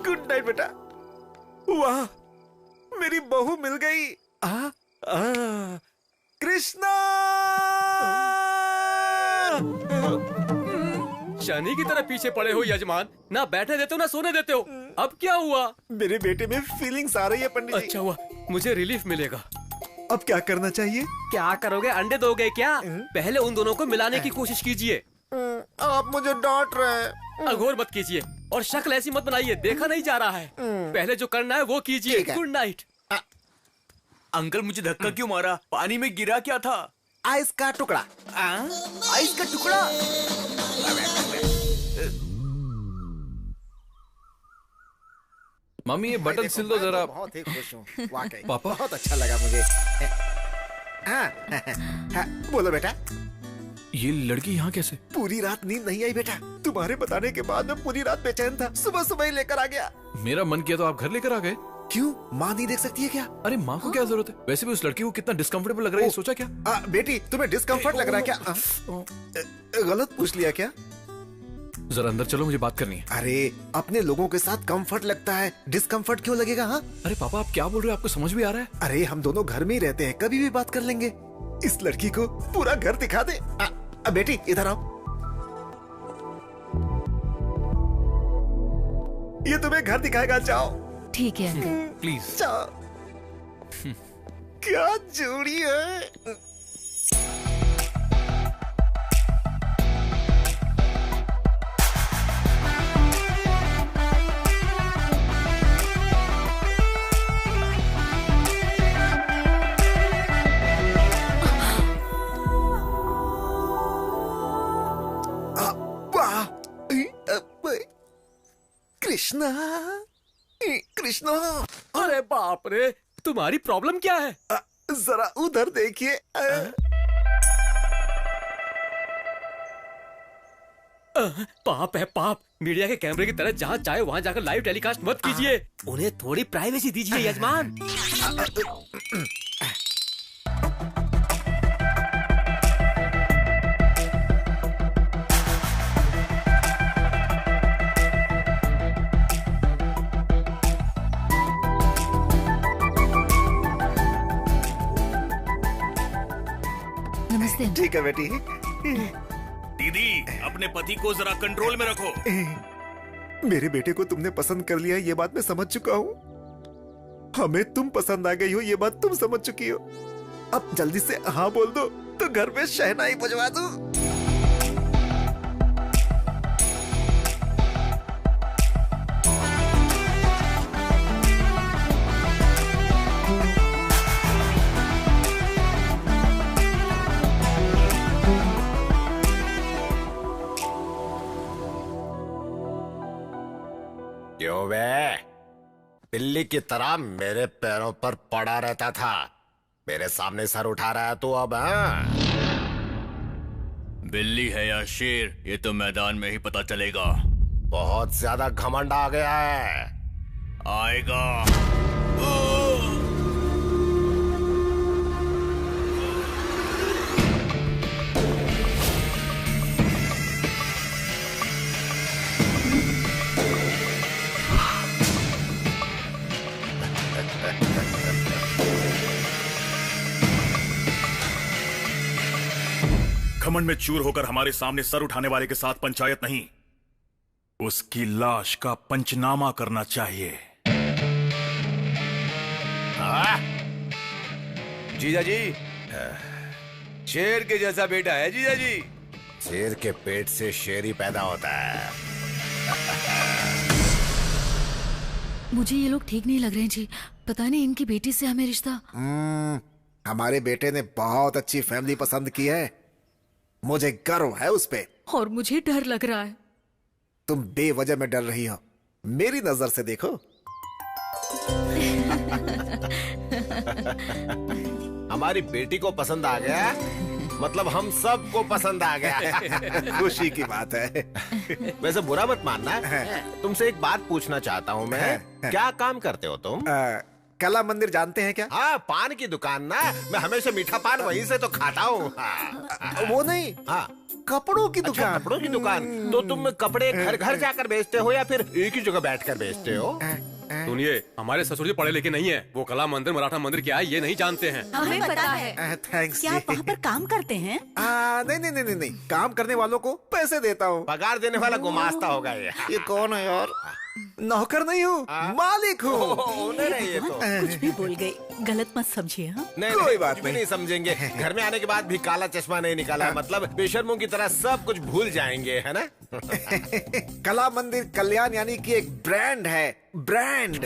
गुड नाइट बेटा। वाह मेरी बहू मिल गई। कृष्णा शनि की तरह पीछे पड़े हो यजमान। ना बैठने देते हो ना सोने देते हो। अब क्या हुआ? मेरे बेटे में फीलिंग्स आ रही है पंडित जी। अच्छा हुआ, मुझे रिलीफ मिलेगा। अब क्या करना चाहिए? क्या करोगे? अंडे दोगे क्या? पहले उन दोनों को मिलाने की कोशिश कीजिए। आप मुझे डांट रहे हैं। अघोर मत कीजिए और शक्ल ऐसी मत बनाइए, देखा नहीं जा रहा है। पहले जो करना है वो कीजिए। Good night. अंकल मुझे धक्का क्यों मारा? पानी में गिरा क्या था? आइस का टुकड़ा। आइस का टुकड़ा? मम्मी ये बटन सिल दो जरा। बहुत ही खुश हूँ वाकई। पापा बहुत अच्छा लगा मुझे। हाँ, बोलो बेटा। ये लड़की यहाँ कैसे? पूरी रात नींद नहीं आई बेटा। तुम्हारे बताने के बाद मैं पूरी रात बेचैन था। सुबह सुबह ही लेकर आ गया। मेरा मन किया तो आप घर लेकर आ गए। क्यों, माँ नहीं देख सकती है क्या? अरे माँ को क्या जरूरत है? वैसे भी उस लड़की को कितना डिस्कम्फर्टेबल लग रहा है, सोचा क्या? बेटी तुम्हें डिस्कम्फर्ट लग रहा है क्या? गलत पूछ लिया क्या? जरा अंदर चलो, मुझे बात करनी है। अरे अपने लोगों के साथ कंफर्ट लगता है, डिस्कम्फर्ट क्यों लगेगा? हाँ अरे पापा आप क्या बोल रहे हो, आपको समझ भी आ रहा है? अरे हम दोनों घर में ही रहते हैं, कभी भी बात कर लेंगे। इस लड़की को पूरा घर दिखा दे। बेटी इधर आओ, ये तुम्हें घर दिखाएगा, जाओ। ठीक है अंकल। प्लीज जाओ। क्या जोड़ी है। कृष्णा, कृष्णा। अरे बाप रे, तुम्हारी प्रॉब्लम क्या है? जरा उधर देखिए। पाप है पाप। मीडिया के कैमरे की तरह जहाँ चाहे वहाँ जाकर लाइव टेलीकास्ट मत कीजिए। उन्हें थोड़ी प्राइवेसी दीजिए यजमान। ठीक है बेटी। दीदी अपने पति को जरा कंट्रोल में रखो। मेरे बेटे को तुमने पसंद कर लिया, ये बात मैं समझ चुका हूँ। हमें तुम पसंद आ गई हो, ये बात तुम समझ चुकी हो। अब जल्दी से हाँ बोल दो तो घर में शहनाई बजवा दो। क्यों बे, बिल्ली की तरह मेरे पैरों पर पड़ा रहता था, मेरे सामने सर उठा रहा है तो अब? बिल्ली है या शेर ये तो मैदान में ही पता चलेगा। बहुत ज्यादा घमंड आ गया है। आएगा। घमंड में चूर होकर हमारे सामने सर उठाने वाले के साथ पंचायत नहीं, उसकी लाश का पंचनामा करना चाहिए। जीजा जी, शेर के जैसा बेटा है जीजा जी। शेर के पेट से शेर ही पैदा होता है। मुझे ये लोग ठीक नहीं लग रहे हैं जी। पता नहीं इनकी बेटी से हमें रिश्ता। हमारे बेटे ने बहुत अच्छी फैमिली पसंद की है, मुझे गर्व है उस पे। और मुझे डर लग रहा है। तुम बेवजह में डर रही हो, मेरी नजर से देखो। हमारी बेटी को पसंद आ गया, मतलब हम सबको पसंद आ गया। खुशी की बात है। वैसे बुरा मत मानना, तुमसे एक बात पूछना चाहता हूँ मैं। क्या काम करते हो तुम? कला मंदिर जानते हैं क्या? हाँ, पान की दुकान ना। मैं हमेशा मीठा पान वहीं से तो खाता हूँ। वो नहीं, हाँ कपड़ों की दुकान। अच्छा, कपड़ों की दुकान। तो तुम कपड़े घर घर जाकर बेचते हो या फिर एक ही जगह बैठकर बेचते हो? सुनिए, हमारे ससुर जी पढ़े लिखे नहीं है, वो कला मंदिर मराठा मंदिर क्या है ये नहीं जानते हैं। हमें पता है। थैंक्स। क्या आप वहाँ पर काम करते हैं? नहीं, काम करने वालों को पैसे देता हूँ। पगार देने वाला गुमास्ता होगा ये कौन है यार? नौकर नहीं हूँ, मालिक हूँ। कुछ भी बोल गई, गलत मत समझिए। हाँ? कोई बात नहीं समझेंगे। घर में आने के बाद भी काला चश्मा नहीं निकाला, मतलब बेशर्मों की तरह सब कुछ भूल जाएंगे, है ना? कला मंदिर कल्याण यानी कि एक ब्रांड है। ब्रांड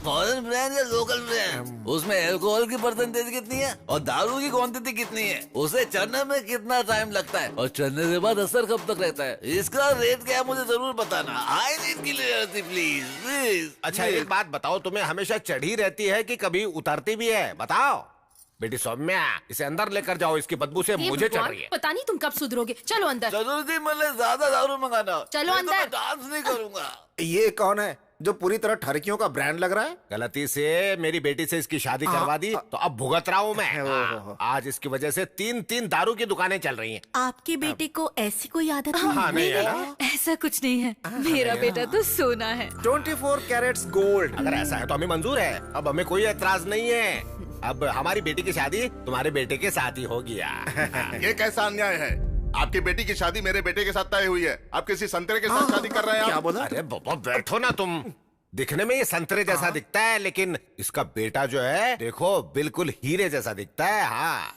फॉरेन ब्रांड या लोकल ब्रांड? उसमें अल्कोहल की परसेंटेज कितनी है और दारू की क्वांटिटी कितनी है, उसे चढ़ने में कितना टाइम लगता है और चढ़ने के बाद असर कब तक रहता है, इसका रेट क्या है मुझे जरूर बताना। I need clarity please please. अच्छा एक बात बताओ, तुम्हें हमेशा चढ़ी रहती है कि कभी उतरती भी है? बताओ बेटी सौम्या, इसे अंदर लेकर जाओ, इसकी बदबू से मुझे चढ़ रही है। पता नहीं तुम कब सुधरोगे। चलो अंदर। जरूर थी, मतलब ज्यादा दारू मंगाना। चलो अंदर। डांस नहीं करूंगा। ये कौन है? जो पूरी तरह ठरकियों का ब्रांड लग रहा है? गलती से मेरी बेटी से इसकी शादी करवा दी तो अब भुगत रहा हूँ मैं। आज इसकी वजह से 3 दारू की दुकानें चल रही हैं। आपके बेटे को ऐसी कोई आदत हाँ, नहीं है ना? ऐसा कुछ नहीं है, मेरा बेटा तो सोना है। 24 कैरेट्स गोल्ड। अगर ऐसा है तो हमें मंजूर है, अब हमें कोई एतराज नहीं है। अब हमारी बेटी की शादी तुम्हारे बेटे के साथ ही हो गया। ये कैसा अन्याय है? आपकी बेटी की शादी मेरे बेटे के साथ तय हुई है, आप किसी संतरे के साथ शादी कर रहे हैं। क्या बोला? अरे बाबा बैठो ना तुम। दिखने में ये संतरे जैसा दिखता है, लेकिन इसका बेटा जो है देखो बिल्कुल हीरे जैसा दिखता है। हाँ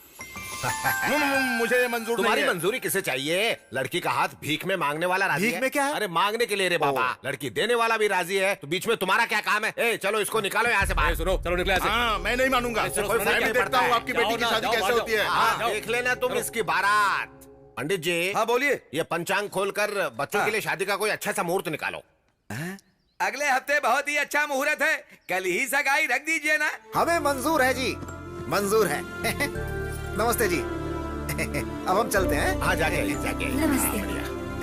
मुझे ये मंजूर तुम्हारी नहीं है। मंजूरी किसे चाहिए? लड़की का हाथ भीख में मांगने वाला राजी है। भीख में क्या है? अरे मांगने के लिए रे बाबा, लड़की देने वाला भी राजी है, तो बीच में तुम्हारा क्या काम है? ए चलो इसको निकालो यहाँ से बाहर। सुनो, चलो निकले यहाँ से। हाँ, मैं नहीं मानूंगा। कोई मैं फर्क भी नहीं देखता पड़ता हूँ है। आपकी बेटी की शादी कैसे होती है। हाँ, देख लेना तुम इसकी बारात। पंडित जी। हाँ बोलिए। ये पंचांग खोलकर बच्चों के लिए शादी का कोई अच्छा सा मुहूर्त निकालो। अगले हफ्ते बहुत ही अच्छा मुहूर्त है, कल ही सगाई रख दीजिए ना। हमें मंजूर है जी, मंजूर है। नमस्ते जी। अब हम चलते हैं। हाँ जाके नमस्ते।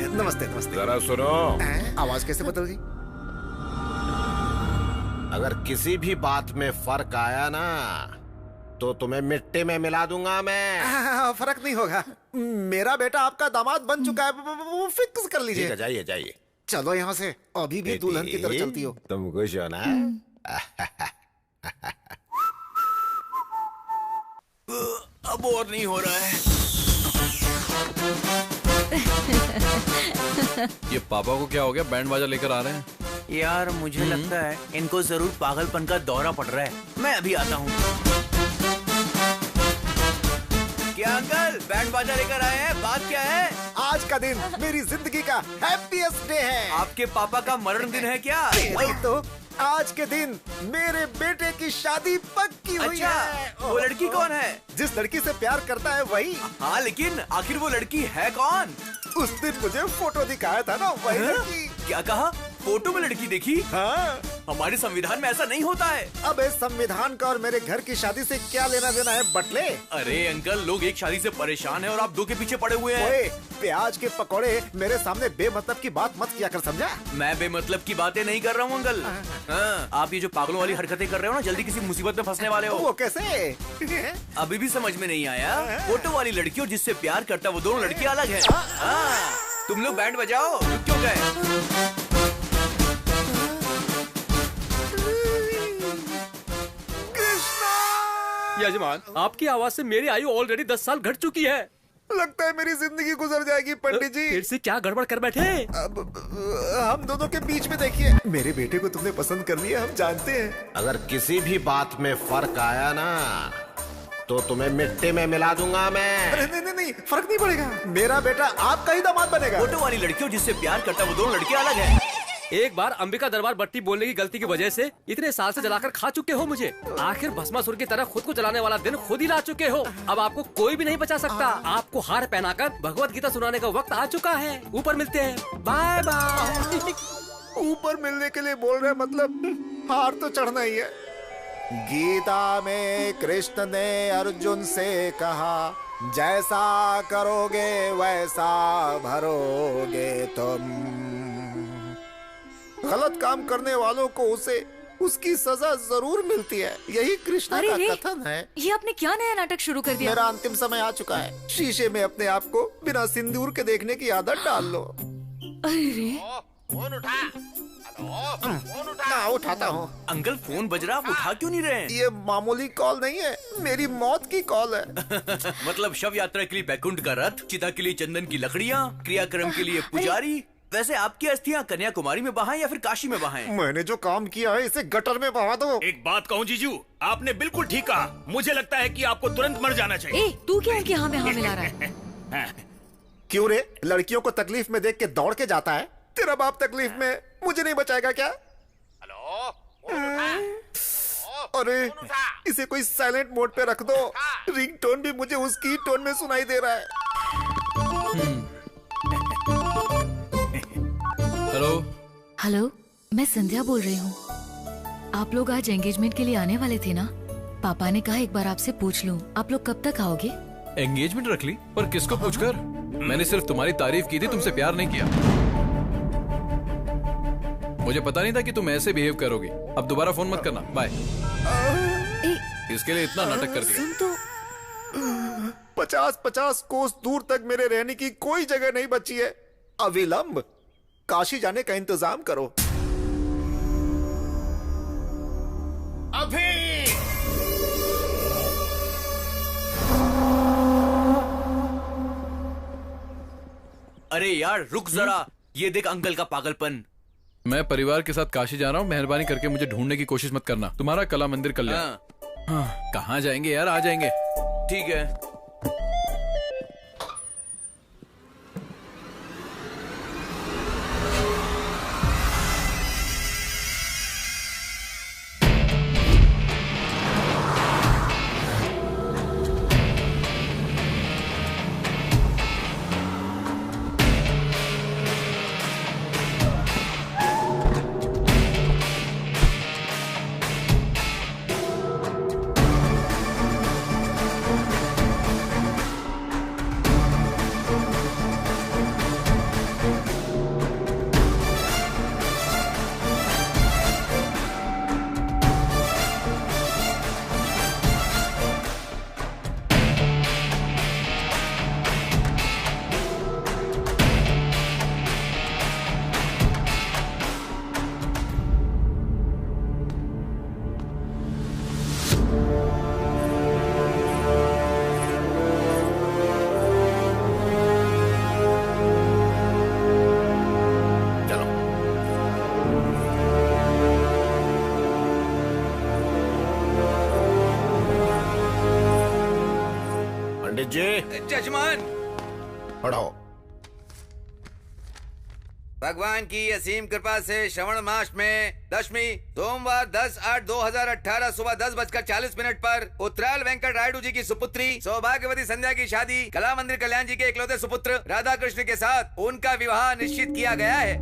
नमस्ते नमस्ते। जरा सुनो, आवाज कैसे बदल गई? अगर किसी भी बात में फर्क आया ना तो तुम्हें मिट्टी में मिला दूंगा मैं। फर्क नहीं होगा, मेरा बेटा आपका दामाद बन चुका है, वो फिक्स कर लीजिए। जाइए जाइए। चलो यहाँ से, अभी भी दुल्हन की तरह चलती हो। तुम खुश हो ना? अब और नहीं हो रहा है। ये पापा को क्या हो गया, बैंड बाजा लेकर आ रहे हैं? यार मुझे लगता है इनको जरूर पागलपन का दौरा पड़ रहा है। मैं अभी आता हूँ। क्या अंकल बैंड बाजा लेकर आए हैं? बात क्या है? आज का दिन मेरी जिंदगी का हैप्पीएस्ट डे है। आपके पापा का मरण दिन है क्या? वही तो, आज के दिन मेरे बेटे की शादी पक्की हुई अच्छा, है। वो लड़की कौन है? जिस लड़की से प्यार करता है वही। हाँ लेकिन आखिर वो लड़की है कौन? उस दिन मुझे फोटो दिखाया था ना, वही लड़की। क्या कहा? फोटो में लड़की देखी? हाँ। हमारे संविधान में ऐसा नहीं होता है। अब इस संविधान का और मेरे घर की शादी से क्या लेना देना है बटले? अरे अंकल, लोग एक शादी से परेशान हैं और आप दो के पीछे पड़े हुए हैं। ओए, प्याज के पकौड़े मेरे सामने बेमतलब की बात मत किया कर, समझा? मैं बेमतलब की बातें नहीं कर रहा हूँ अंकल। हाँ, आप ये जो पागलों वाली हरकतें कर रहे हो ना, जल्दी किसी मुसीबत में फंसने वाले हो। वो कैसे? अभी भी समझ में नहीं आया? फोटो वाली लड़की और जिससे प्यार करता है वो दोनों लड़कियाँ अलग है। हाँ, तुम लोग बैंड बजाओ, क्यों गए? यजमान, आपकी आवाज से मेरी आयु ऑलरेडी 10 साल घट चुकी है। लगता है मेरी जिंदगी गुजर जाएगी पंडित जी। फिर से क्या गड़बड़ कर बैठे? अब हम दोनों के बीच में देखिए, मेरे बेटे को तुमने पसंद कर लिया, हम जानते हैं। अगर किसी भी बात में फर्क आया ना तो तुम्हें मिट्टी में मिला दूंगा मैं। अरे नहीं नहीं नहीं, फर्क नहीं पड़ेगा, मेरा बेटा आपका ही दामाद बनेगा। फोटो वाली लड़की और जिससे प्यार करता है वो दोनों लड़कियाँ अलग है। एक बार अंबिका दरबार बत्ती बोलने की गलती की वजह से इतने साल से जलाकर खा चुके हो मुझे। आखिर भस्मासुर की तरह खुद को जलाने वाला दिन खुद ही ला चुके हो। अब आपको कोई भी नहीं बचा सकता। आपको हार पहनाकर भगवत गीता सुनाने का वक्त आ चुका है। ऊपर मिलते हैं, बाय बाय। ऊपर मिलने के लिए बोल रहे, मतलब हार तो चढ़ना ही है। गीता में कृष्ण ने अर्जुन से कहा, जैसा करोगे वैसा भरोगे तुम। गलत काम करने वालों को उसे उसकी सजा जरूर मिलती है, यही कृष्ण का कथन है। ये आपने क्या नया नाटक शुरू कर दिया? मेरा अंतिम समय आ चुका है। शीशे में अपने आप को बिना सिंदूर के देखने की आदत डाल लो। अरे फोन उठा। फोन उठा। उठाता हूँ। अंकल फोन बज रहा, आप उठा क्यों नहीं रहे? ये मामूली कॉल नहीं है, मेरी मौत की कॉल है। मतलब शव यात्रा के लिए बैकुंठ का रथ, चिता के लिए चंदन की लकड़ियाँ, क्रियाक्रम के लिए पुजारी। वैसे आपकी अस्थियां कन्याकुमारी में बहाएं या फिर काशी में बहाएं? मैंने जो काम किया है इसे गटर में बहा दो। एक बात कहूँ जीजू, आपने बिल्कुल ठीक कहा। मुझे लगता है कि आपको तुरंत मर जाना चाहिए। ए, तू क्या उनके हाँ में हाँ मिला रहा है? क्यों रे, लड़कियों को तकलीफ में देख के दौड़ के जाता है? तेरा बाप तकलीफ में मुझे नहीं बचाएगा क्या? हेलो, अरे इसे कोई साइलेंट मोड पे रख दो, रिंगटोन भी मुझे उसकी टोन में सुनाई दे रहा है। हेलो हेलो, मैं संध्या बोल रही हूँ। आप लोग आज एंगेजमेंट के लिए आने वाले थे ना? पापा ने कहा एक बार आपसे पूछ लूं, आप लोग कब तक आओगे? एंगेजमेंट रख ली, पर किसको पूछकर? मैंने सिर्फ तुम्हारी तारीफ की थी, तुमसे प्यार नहीं किया। मुझे पता नहीं था कि तुम ऐसे बिहेव करोगी। अब दोबारा फोन मत करना, बाय। इसके लिए इतना नाटक कर दिया। सुन तो 50-50 कोस दूर तक मेरे रहने की कोई जगह नहीं बची है। अविलंब काशी जाने का इंतजाम करो। अभी अरे यार रुक जरा, ये देख अंकल का पागलपन। मैं परिवार के साथ काशी जा रहा हूँ, मेहरबानी करके मुझे ढूंढने की कोशिश मत करना। तुम्हारा कला मंदिर कल्याण। हाँ, कहाँ जाएंगे यार, आ जाएंगे। ठीक है। जजमान पढ़ो। भगवान की असीम कृपा से श्रवण मास में दशमी सोमवार 10/8/2018 सुबह 10:40 पर उत्तराल वेंकट रायडू जी की सुपुत्री सौभाग्यवती संध्या की शादी कला मंदिर कल्याण जी के इकलौते सुपुत्र राधा कृष्ण के साथ उनका विवाह निश्चित किया गया है।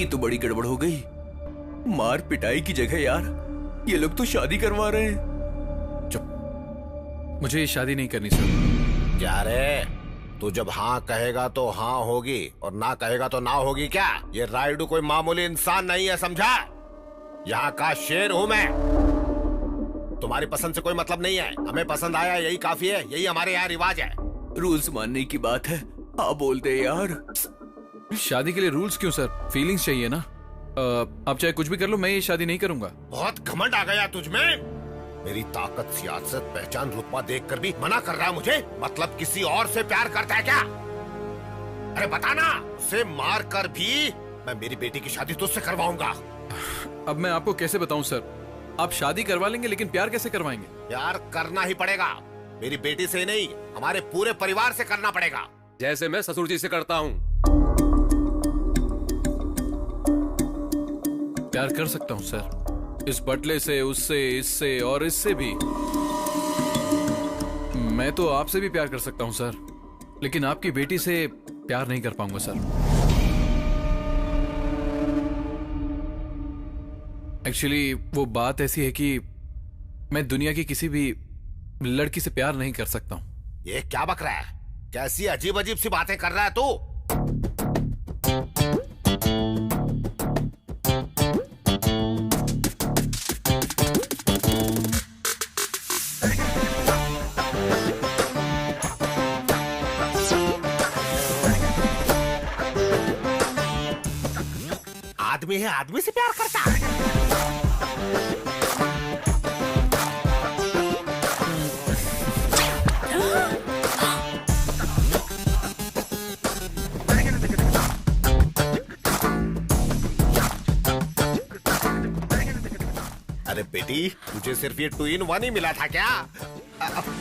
ये तो बड़ी गड़बड़ हो गई। मार पिटाई की जगह यार ये लोग तो शादी करवा रहे हैं। मुझे ये शादी नहीं करनी सर। क्या रे, तू जब हाँ कहेगा तो हाँ होगी और ना कहेगा तो ना होगी क्या? ये रायडू कोई मामूली इंसान नहीं है, समझा? यहाँ का शेर हूँ मैं। तुम्हारी पसंद से कोई मतलब नहीं है, हमें पसंद आया यही काफी है, यही हमारे यहाँ रिवाज है। रूल्स मानने की बात है, हाँ बोल दे यार। शादी के लिए रूल्स क्यों सर? फीलिंग्स चाहिए ना। आप चाहे कुछ भी कर लो, मैं ये शादी नहीं करूंगा। बहुत घमंड आ गया तुझमें। मेरी ताकत, सियासत, पहचान, रुतबा देखकर भी मना कर रहा है मुझे? मतलब किसी और से प्यार करता है क्या? अरे बताना, उसे मार कर भी मैं मेरी बेटी की शादी तुझसे करवाऊंगा। अब मैं आपको कैसे बताऊं सर? आप शादी करवा लेंगे लेकिन प्यार कैसे करवाएंगे? प्यार करना ही पड़ेगा। मेरी बेटी से नहीं, हमारे पूरे परिवार से करना पड़ेगा। जैसे मैं ससुर जी से करता हूँ। प्यार कर सकता हूँ सर, इस बटले से, उससे, इससे और इससे भी। मैं तो आपसे भी प्यार कर सकता हूँ सर, लेकिन आपकी बेटी से प्यार नहीं कर पाऊंगा सर। एक्चुअली वो बात ऐसी है कि मैं दुनिया की किसी भी लड़की से प्यार नहीं कर सकता हूँ। ये क्या बक रहा है? कैसी अजीब अजीब सी बातें कर रहा है तू? आदमी है, आदमी से प्यार करता है। अरे बेटी, तुझे सिर्फ ये 2 in 1 ही मिला था क्या?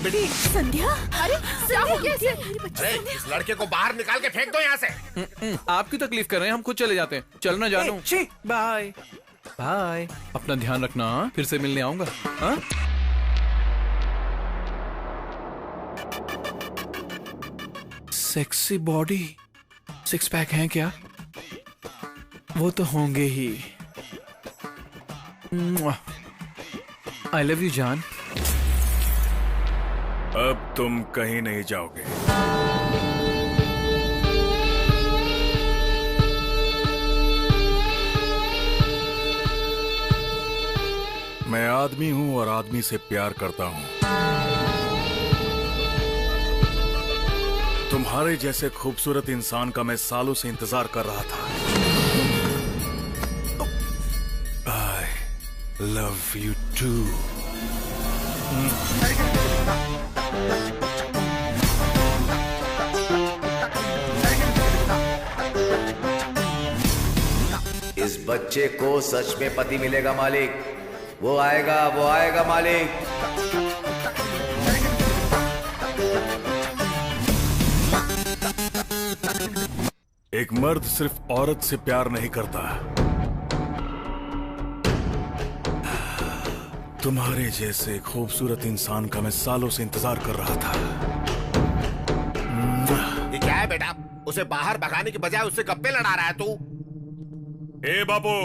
बेटी संध्या, अरे क्या हो गया इसे? अरे इस लड़के को बाहर निकाल के फेंक दो यहाँ से। आपकी तकलीफ कर रहे हैं, हम खुद चले जाते हैं। चलना जानू। बाय बाय, अपना ध्यान रखना। हाँ, फिर से मिलने आऊंगा। हाँ? सेक्सी बॉडी, 6 पैक हैं क्या? वो तो होंगे ही। आई लव यू जान। अब तुम कहीं नहीं जाओगे। आदमी हूँ और आदमी से प्यार करता हूँ। तुम्हारे जैसे खूबसूरत इंसान का मैं सालों से इंतजार कर रहा था। I love you too. इस बच्चे को सच में पति मिलेगा मालिक। वो आएगा मालिक। एक मर्द सिर्फ औरत से प्यार नहीं करता। तुम्हारे जैसे खूबसूरत इंसान का मैं सालों से इंतजार कर रहा था। ये क्या है बेटा? उसे बाहर भगाने की बजाय उससे गप्पे लड़ा रहा है तू। ए बाबू,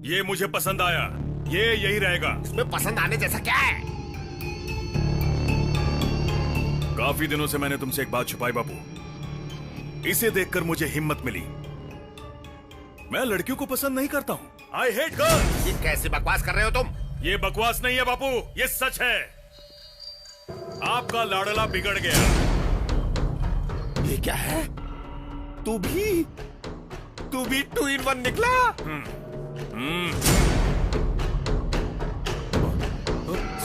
ये मुझे पसंद आया। ये यही रहेगा। इसमें पसंद आने जैसा क्या है? काफी दिनों से मैंने तुमसे एक बात छुपाई बाबू। इसे देखकर मुझे हिम्मत मिली। मैं लड़कियों को पसंद नहीं करता हूँ। I hate girls. ये कैसी बकवास कर रहे हो तुम? ये बकवास नहीं है बापू, ये सच है। आपका लाडला बिगड़ गया। ये क्या है? तू भी 2 in 1 निकला?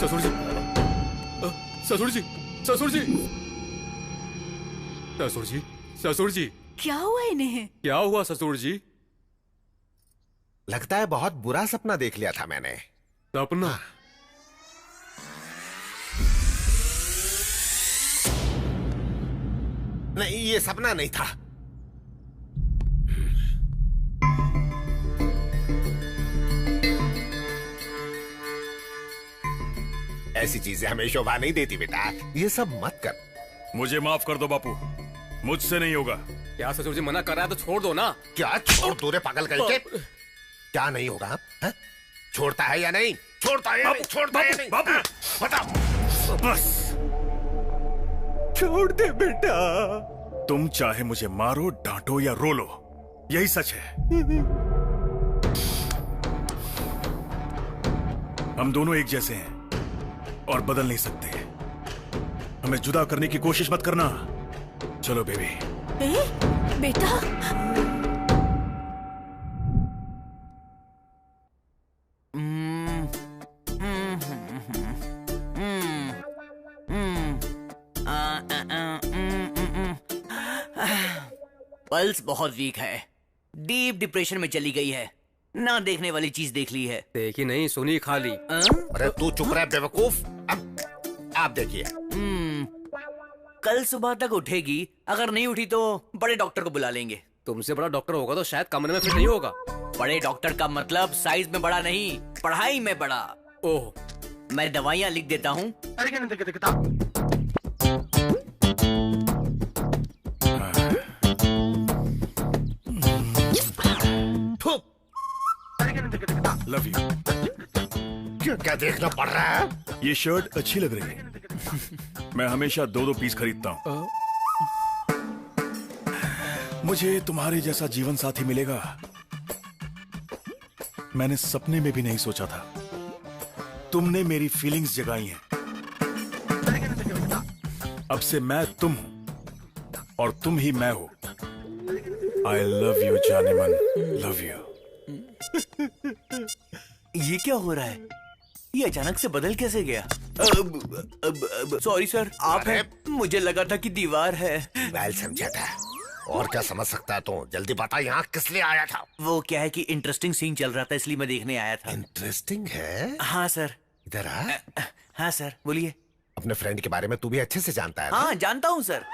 ससुर जी, ससुर जी, ससुर जी, ससुर जी, ससुर जी। क्या हुआ इन्हें? क्या हुआ ससुर जी? लगता है बहुत बुरा सपना देख लिया था मैंने। सपना? नहीं, ये सपना नहीं था। ऐसी चीजें हमें शोभा नहीं देती बेटा। ये सब मत कर। मुझे माफ कर दो बापू, मुझसे नहीं होगा। क्या ससुर जी मना कर रहा है तो छोड़ दो ना। क्या छोड़ दो रे पागल कहीं के? क्या नहीं होगा? है? छोड़ता है या नहीं? छोड़ता है या नहीं? छोड़ता है या नहीं? बापू, बताओ। बस छोड़ दे बेटा। तुम चाहे मुझे मारो, डांटो या रो लो, यही सच है। हम दोनों एक जैसे हैं और बदल नहीं सकते। हमें जुदा करने की कोशिश मत करना। चलो बेबी। बेटा, पल्स बहुत वीक है। डीप डिप्रेशन में चली गई है। ना देखने वाली चीज देख ली है। देखी नहीं, सुनी खाली। अरे तू चुप रह बेवकूफ। अब आप देखिए। कल सुबह तक उठेगी। अगर नहीं उठी तो बड़े डॉक्टर को बुला लेंगे। तुमसे बड़ा डॉक्टर होगा तो शायद कमरे में फिट नहीं होगा। बड़े डॉक्टर का मतलब साइज में बड़ा नहीं, पढ़ाई में बड़ा। ओह, मैं दवाइयाँ लिख देता हूँ। Love you. क्या देखना पड़ रहा है? ये शर्ट अच्छी लग रही है। मैं हमेशा 2-2 पीस खरीदता हूँ। मुझे तुम्हारे जैसा जीवन साथी मिलेगा, मैंने सपने में भी नहीं सोचा था। तुमने मेरी फीलिंग्स जगाई हैं। अब से मैं तुम हूं और तुम ही मैं हो। आई लव यू जाने मन, लव यू। ये क्या हो रहा है? ये अचानक से बदल कैसे गया? सॉरी सर, आप हैं? मुझे लगा था कि दीवार है। वेल समझा था। और क्या समझ सकता है तू? जल्दी बता, यहाँ किस लिए आया था? वो क्या है कि इंटरेस्टिंग सीन चल रहा था, इसलिए मैं देखने आया था। इंटरेस्टिंग है? हाँ सर। इधर आ। हाँ सर, बोलिए। अपने फ्रेंड के बारे में तू भी अच्छे से जानता है ना? हाँ, जानता हूँ सर।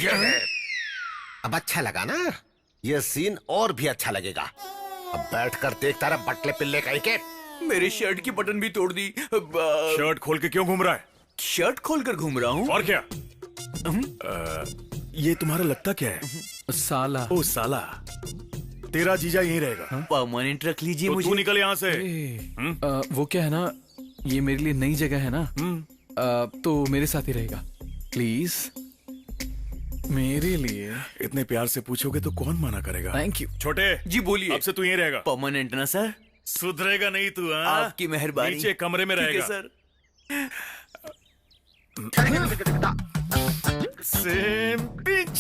ये है। अब अच्छा लगा ना? ये सीन और भी अच्छा लगेगा। अब बैठकर देखता रहा बटले पिल्ले कहीं के। मेरे शर्ट की बटन भी तोड़ दी। शर्ट खोल के क्यों घूम रहा है? शर्ट खोलकर घूम रहा हूँ। और क्या? ये तुम्हारा लगता क्या है? साला। ओ साला, तेरा जीजा यहीं रहेगा। परमानेंट रख लीजिए तो मुझे। तू निकल यहाँ से। वो क्या है ना, ये मेरे लिए नई जगह है ना, तो मेरे साथ ही रहेगा प्लीज। मेरे लिए इतने प्यार से पूछोगे तो कौन मना करेगा? Thank you. छोटे जी बोलिए। अब से तू यहीं रहेगा। परमानेंट ना सर? सुधरेगा नहीं तू? हाँ, आपकी मेहरबानी। नीचे कमरे में ठीक है, रहेगा सर। Same pitch.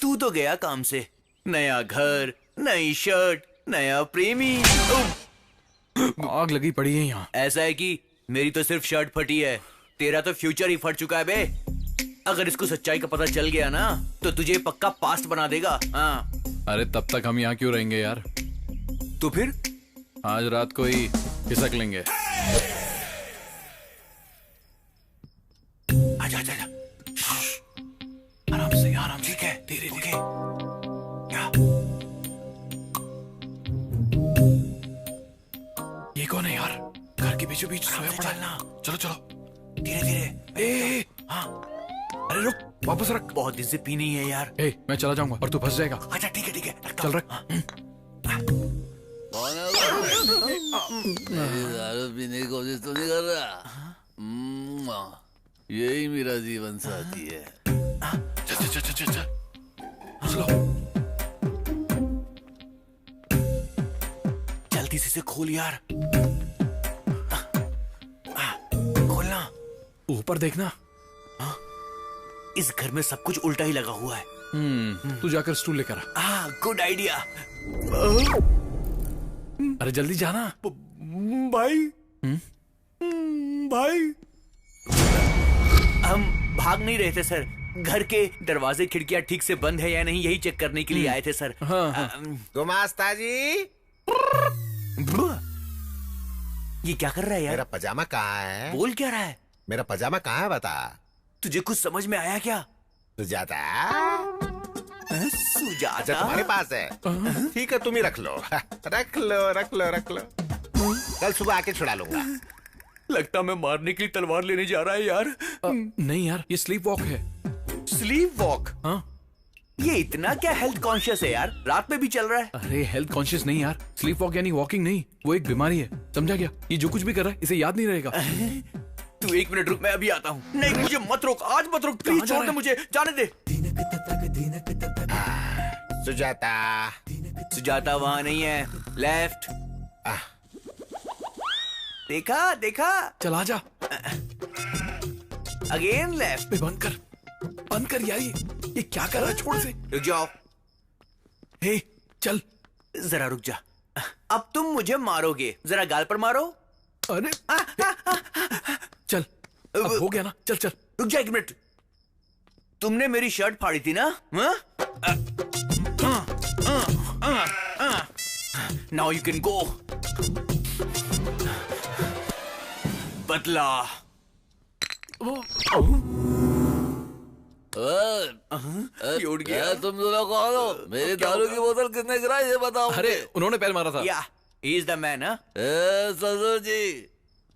तू तो गया काम से। नया घर, नई शर्ट, नया प्रेमी। आग लगी पड़ी है यहाँ। ऐसा है कि मेरी तो सिर्फ शर्ट फटी है, तेरा तो फ्यूचर ही फट चुका है बे। अगर इसको सच्चाई का पता चल गया ना तो तुझे पक्का पास्ट बना देगा। हाँ। अरे तब तक हम यहाँ क्यों रहेंगे यार? तो फिर आज रात को ही खिसक लेंगे। आजा आजा आजा। आराम से आराम। ठीक है, धीरे धीरे। क्या? ये कौन है यार? घर के बीचों बीच सोया पड़ा है। चलो चलो धीरे धीरे। हाँ। अरे रुक, वापस रख। बहुत दिन से पी नहीं है यार। मैं चला जाऊंगा और तू फंस जाएगा। अच्छा ठीक है ठीक है, चल रख। मेरी दारू पीने की कोशिश तो नहीं कर रहा? यही मेरा जीवन साथी है। चल चल चल चल चल। चलो। जल्दी से खोल यार। खोलना। ऊपर देखना। इस घर में सब कुछ उल्टा ही लगा हुआ है। तू जाकर स्टूल लेकर आ। Good idea. अरे जल्दी जाना। भाई। भाई। हम भाग नहीं रहे थे सर, घर के दरवाजे खिड़कियां ठीक से बंद है या नहीं यही चेक करने के लिए आए थे सर। गुमास्ता जी, ये क्या कर रहा है यार? मेरा पजामा कहाँ है? बोल क्या रहा है? मेरा पजामा कहाँ है बता। तुझे कुछ समझ में आया क्या? सुजाता। सुजाता? अच्छा तुम्हारे पास है? ठीक है, तुम ही रख लो। रख लो रख लो रख लो, कल सुबह आके छुड़ा लूंगा। लगता मैं मारने के लिए तलवार लेने जा रहा है यार। नहीं यार, ये स्लीप वॉक है। Sleep walk? हाँ। ये इतना क्या हेल्थ कॉन्शियस है यार? रात में भी चल रहा है। अरे हेल्थ कॉन्शियस नहीं यार, स्लीप वॉक यानी वॉकिंग नहीं, वो एक बीमारी है, समझा क्या? ये जो कुछ भी कर रहा है इसे याद नहीं रहेगा। तू एक मिनट रुक, मैं अभी आता हूँ। नहीं मुझे मत रोक, आज मत रोक, प्लीज छोड़ दे मुझे, जाने दे। सुजाता। सुजाता वहाँ नहीं है, लेफ्ट। देखा देखा? चला जा। Again left. बंद कर यार, ये क्या कर रहा है? छोड़ से। रुक जाओ। हे चल। जरा रुक जा। अब तुम मुझे मारोगे, जरा गाल पर मारो। अरे चल, अब हो गया ना, चल चल। रुक जा एक मिनट। तुमने मेरी शर्ट फाड़ी थी ना? Now you can go. बदला। उठ गया। तुम दोनों कौन हो? मेरी दारू की बोतल किसने गिराई ये बताओ। अरे उन्होंने पैर मारा था। या ही इज द मैन। ससुर जी,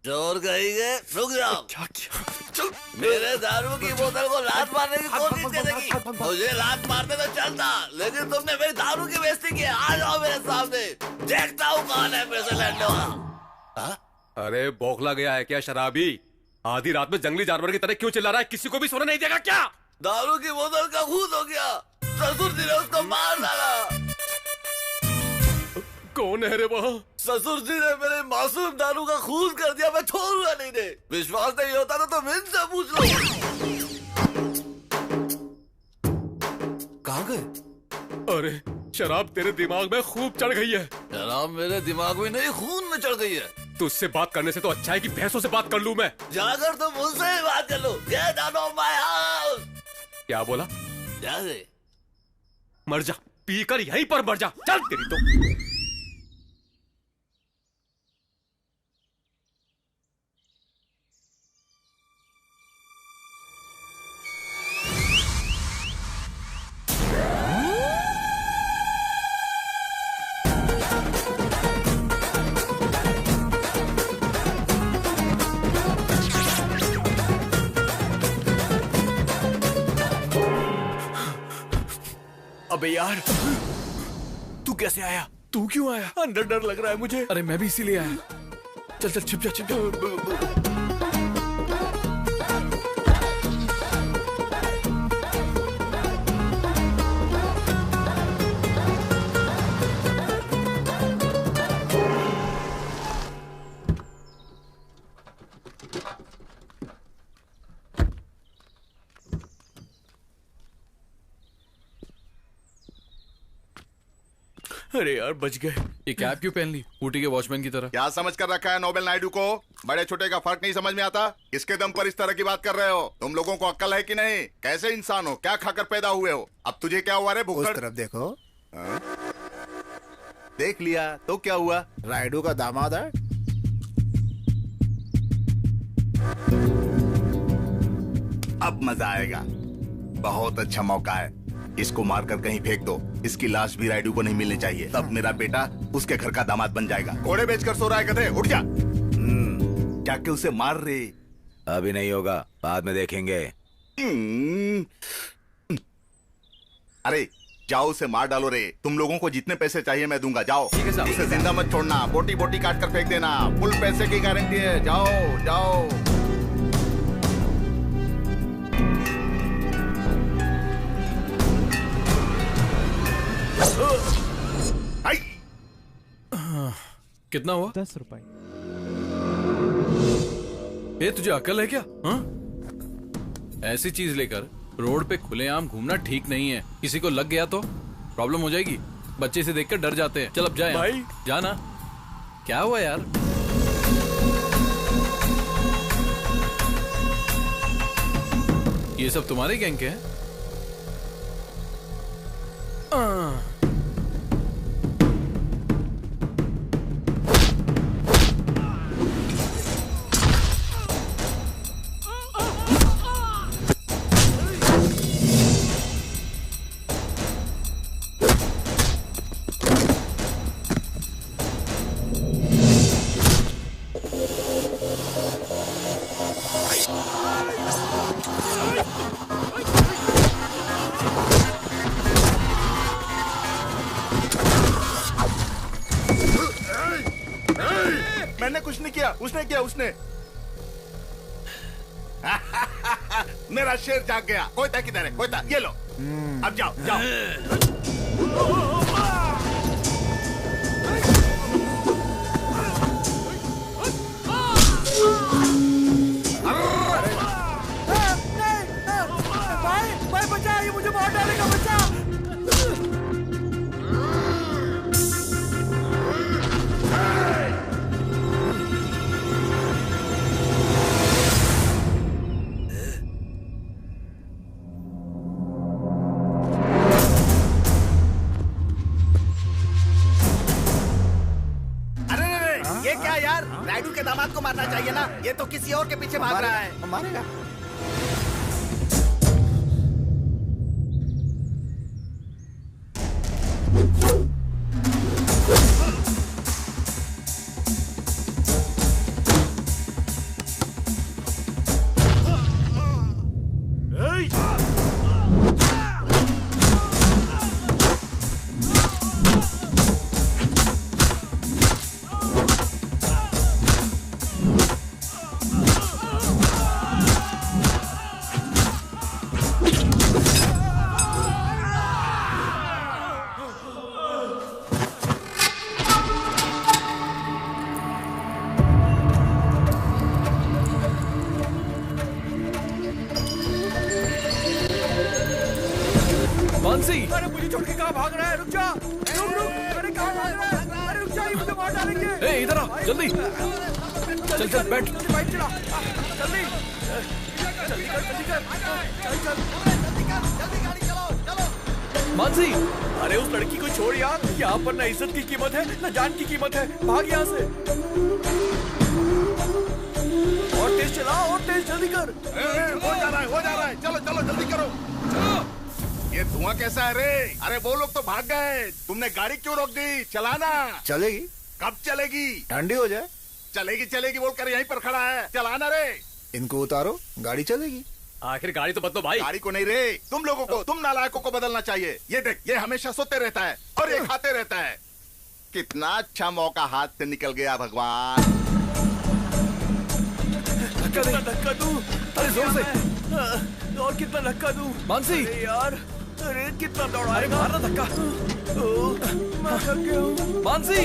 चोर कहेंगे। रुक जाओ। क्या चल। मेरे दारू की बोतल को लात मारने की कोशिश करेगी। मुझे लात मारते तो चलता, लेकिन तुमने मेरी दारू की बेइज्जती की। आ जाओ मेरे सामने, देखता हूँ कौन है फिर से लड़ने वाला। अरे बौखला गया है क्या शराबी? आधी रात में जंगली जानवर की तरह क्यों चिल्ला रहा है? किसी को भी सोने नहीं देगा क्या? दारू की बोतल का खून हो गया, ससुर जी ने उसको मार डाला। कौन है रे वहाँ? ससुर जी ने मेरे मासूम दारू का खून कर दिया, मैं छोड़ूंगा नहीं दे। विश्वास नहीं होता तो तुम इनसे पूछ लो। कहाँ गए? अरे शराब तेरे दिमाग में खूब चढ़ गई है। शराब मेरे दिमाग में नहीं, खून में चढ़ गई है। तुझसे बात करने से तो अच्छा है कि भैंसों से बात कर लूं मैं। जाकर तुम मुझसे ही बात कर लो। Get out of my house। क्या बोला? जा दे। मर जा, पीकर यहीं पर मर जा। चल तेरी तो। अबे यार, तू कैसे आया? तू क्यों आया? अंदर डर लग रहा है मुझे। अरे मैं भी इसीलिए आया। चल चल छिप जा छिप जा। अरे यार बच गए। ये कैप क्यों पहन ली ऊटी के वॉचमैन की तरह? क्या समझ कर रखा है नोबेल नायडू को? बड़े छोटे का फर्क नहीं समझ में आता? किसके दम पर इस तरह की बात कर रहे हो? तुम लोगों को अक्ल है कि नहीं? कैसे इंसान हो? क्या खाकर पैदा हुए हो? अब तुझे क्या हुआ रे भुक्कड़? उस तरफ देखो। देख लिया तो क्या हुआ? रायडू का दामाद है। अब मजा आएगा। बहुत अच्छा मौका है, इसको मारकर कहीं फेंक दो। इसकी लाश भी रायडू को नहीं मिलनी चाहिए, तब मेरा बेटा उसके घर का दामाद बन जाएगा। घोड़े बेचकर सो रहा है गधे, उठ जा। जाके उसे मार रे। अभी नहीं होगा, बाद में देखेंगे। अरे जाओ उसे मार डालो रे। तुम लोगों को जितने पैसे चाहिए मैं दूंगा, जाओ। ठीक है साहब। उसे जिंदा मत छोड़ना, बोटी बोटी काट कर फेंक देना। फुल पैसे की गारंटी है, जाओ जाओ। कितना हुआ? 10 रुपए। ये तुझे अकल है क्या? हाँ? ऐसी चीज लेकर रोड पे खुलेआम घूमना ठीक नहीं है। किसी को लग गया तो प्रॉब्लम हो जाएगी। बच्चे से देखकर डर जाते हैं। चल अब जाए भाई। जाना। क्या हुआ यार? ये सब तुम्हारे गैंग के हैं? मैंने कुछ नहीं किया, उसने किया, उसने। मेरा शेर जाग गया। कोयता किधर है? कोयता ये लो। अब जाओ जाओ। भाई बचा, ये मुझे मार डालेगा, बचा। ये क्या यार? रायडू के दामाद को मारना चाहिए ना। ये तो किसी और के पीछे भाग रहा है। मारेगा। अरे मुझे छोड़ के कहाँ भाग रहा है? रुक जा, रुक रुक। अरे कहाँ भाग रहा है? अरे रुक जा, ये मुझे मार डालेंगे। ए, इधर आ, जल्दी। चल चल बैठ। बाइक चला, जल्दी जल्दी कर, जल्दी कर। चल चल, जल्दी गाड़ी चलाओ, चलो। मानसी, अरे उस लड़की को छोड़ यार। यहाँ पर ना इज्जत की कीमत है ना जान की कीमत है। भाग यहाँ से। और तेज चला, और तेज, जल्दी कर। हो जा रहा है, हो जा रहा है। चलो चलो जल्दी करो। ये धुआं कैसा है रे? अरे वो लोग तो भाग गए, तुमने गाड़ी क्यों रोक दी? चलाना। चलेगी। कब चलेगी? ठंडी हो जाए। चलेगी चलेगी बोलकर यहीं पर खड़ा है। चलाना रे। इनको उतारो, गाड़ी चलेगी। आखिर गाड़ी तो बदलो भाई। गाड़ी को नहीं रे, तुम लोगों को, तुम नालायकों को बदलना चाहिए। ये देख, ये हमेशा सोते रहता है और ये खाते रहता है। कितना अच्छा मौका हाथ से निकल गया भगवान। धक्का दूं। अरे जोर से। और कितना धक्का दूं? मानसी। अरे यार, अरे कितना दौड़ाएगा? मारना धक्का। मैं थक गया हूँ। मानसी।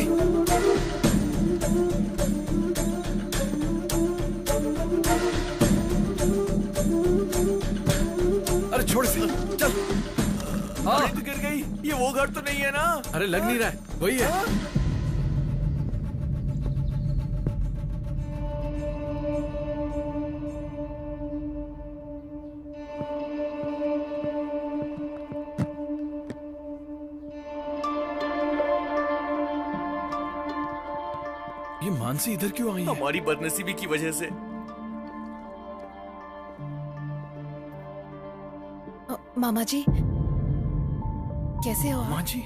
अरे छोड़ से, चल। हाँ तो गिर गई। ये वो घर तो नहीं है ना? अरे लग नहीं रहा है, वही है। ये मानसी इधर क्यों आई है? हमारी बदनसीबी की वजह से। मामा जी कैसे हो? माँ जी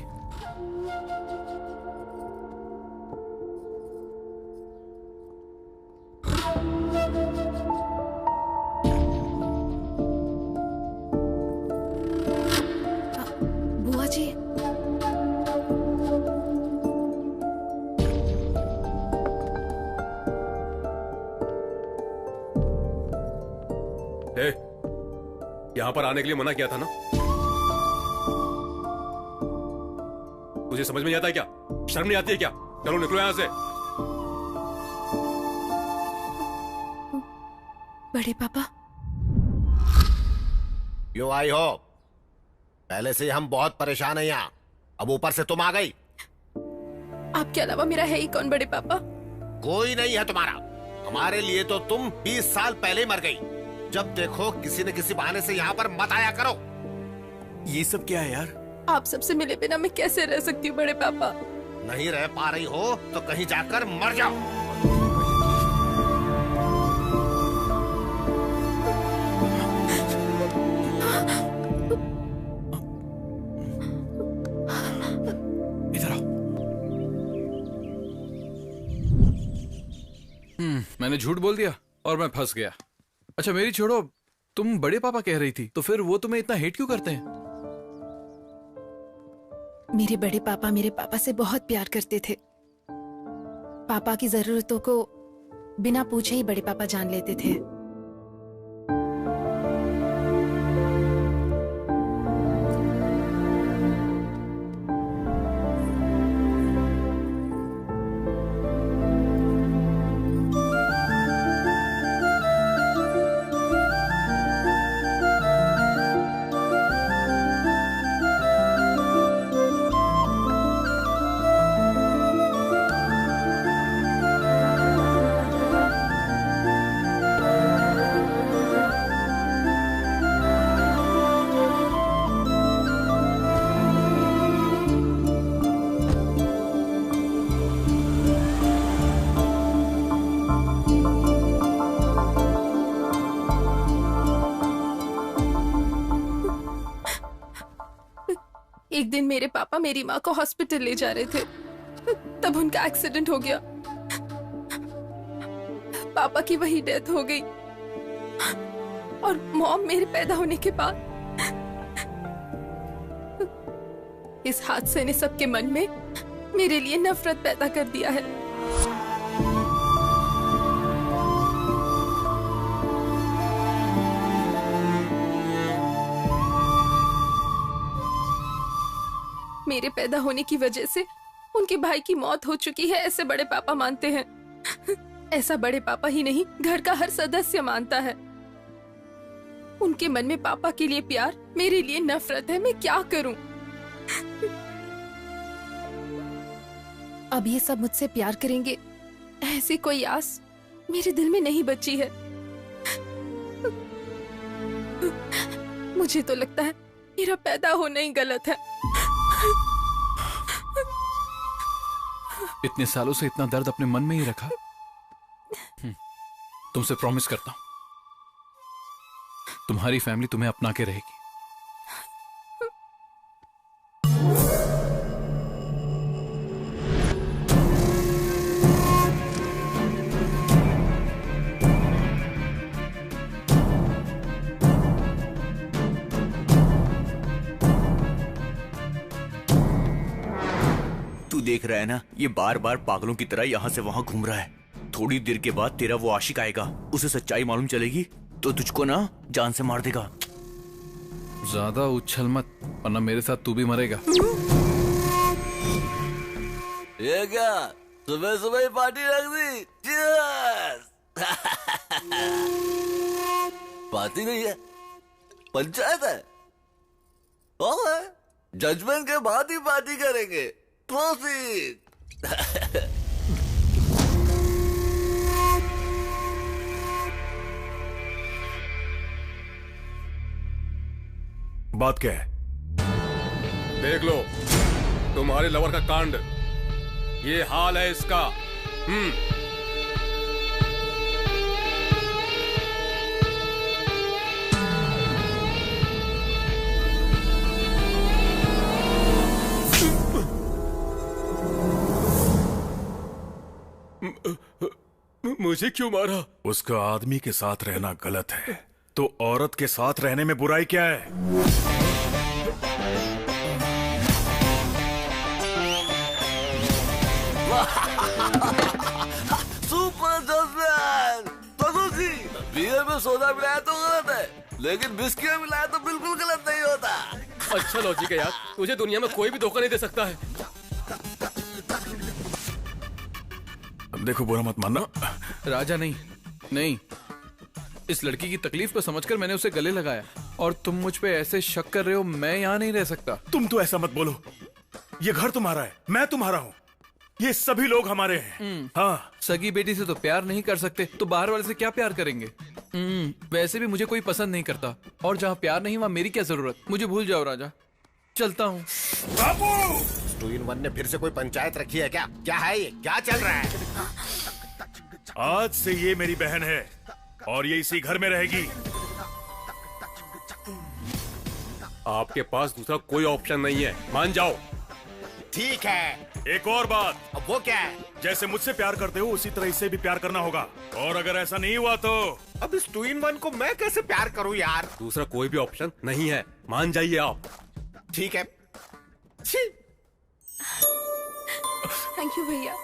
बुआ जी यहाँ पर आने के लिए मना किया था ना? तुझे समझ में नहीं आता है क्या? शर्म नहीं आती है क्या? चलो निकलो यहाँ से। बड़े पापा क्यों आई हो? पहले से हम बहुत परेशान हैं यहाँ, अब ऊपर से तुम आ गई। आपके अलावा मेरा है ही कौन बड़े पापा? कोई नहीं है तुम्हारा। हमारे लिए तो तुम 20 साल पहले मर गई। जब देखो किसी न किसी बहाने से यहाँ पर मत आया करो। ये सब क्या है यार? आप सबसे मिले बिना मैं कैसे रह सकती हूँ बड़े पापा? नहीं रह पा रही हो तो कहीं जाकर मर जाओ। इधर आओ। मैंने झूठ बोल दिया और मैं फंस गया। अच्छा मेरी छोड़ो, तुम बड़े पापा कह रही थी, तो फिर वो तुम्हें इतना हेट क्यों करते हैं? मेरे बड़े पापा मेरे पापा से बहुत प्यार करते थे। पापा की जरूरतों को बिना पूछे ही बड़े पापा जान लेते थे। एक दिन मेरे पापा मेरी माँ को हॉस्पिटल ले जा रहे थे, तब उनका एक्सीडेंट हो गया। पापा की वही डेथ हो गई और मॉम मेरे पैदा होने के बाद। इस हादसे ने सबके मन में मेरे लिए नफरत पैदा कर दिया है। मेरे पैदा होने की वजह से उनके भाई की मौत हो चुकी है, ऐसे बड़े पापा मानते हैं। ऐसा बड़े पापा ही नहीं, घर का हर सदस्य मानता है। उनके मन में पापा के लिए प्यार, मेरे लिए नफरत है। मैं क्या करूं? अब ये सब मुझसे प्यार करेंगे, ऐसी कोई आस मेरे दिल में नहीं बची है। मुझे तो लगता है मेरा पैदा होना ही गलत है। इतने सालों से इतना दर्द अपने मन में ही रखा। तुमसे प्रॉमिस करता हूं, तुम्हारी फैमिली तुम्हें अपना के रहेगी। देख रहा है ना, ये बार बार पागलों की तरह यहाँ से वहाँ घूम रहा है। थोड़ी देर के बाद तेरा वो आशिक आएगा, उसे सच्चाई मालूम चलेगी तो तुझको ना जान से मार देगा। ज्यादा उछल मत, वरना मेरे साथ तू भी मरेगा। ये क्या सुबह सुबह ही पार्टी रख दी? पार्टी नहीं है, पंचायत है। जजमेंट के बाद ही पार्टी करेंगे। प्रोसीड। बात क्या है? देख लो तुम्हारे लवर का कांड, ये हाल है इसका। मुझे क्यों मारा? उसका आदमी के साथ रहना गलत है, तो औरत के साथ रहने में बुराई क्या है? Super judgement. जी बियर में सोडा मिलाया तो गलत है, लेकिन बिस्किट में मिलाया तो बिल्कुल गलत नहीं होता। अच्छा लॉजिक है यार, तुझे दुनिया में कोई भी धोखा नहीं दे सकता है। देखो बुरा मत मानना। राजा नहीं, इस लड़की की तकलीफ को समझकर मैंने उसे गले लगाया, और तुम मुझ पे ऐसे शक कर रहे हो। मैं यहाँ नहीं रह सकता। तुम तो ऐसा मत बोलो, ये घर तुम्हारा है, मैं तुम्हारा हूँ, ये सभी लोग हमारे हैं। हाँ, सगी बेटी से तो प्यार नहीं कर सकते, तो बाहर वाले से क्या प्यार करेंगे? वैसे भी मुझे कोई पसंद नहीं करता, और जहाँ प्यार नहीं वहाँ मेरी क्या जरूरत। मुझे भूल जाओ राजा, चलता हूँ। 2-in-1 ने फिर से कोई पंचायत रखी है क्या? क्या है ये? क्या चल रहा है? आज से ये मेरी बहन है और ये इसी घर में रहेगी। आपके पास दूसरा कोई ऑप्शन नहीं है, मान जाओ। ठीक है। एक और बात। अब वो क्या है? जैसे मुझसे प्यार करते हो उसी तरह इससे भी प्यार करना होगा, और अगर ऐसा नहीं हुआ तो अब इस 2-in-1 को मैं कैसे प्यार करूं यार? दूसरा कोई भी ऑप्शन नहीं है, मान जाइए आप। ठीक है। थैंक यू भैया।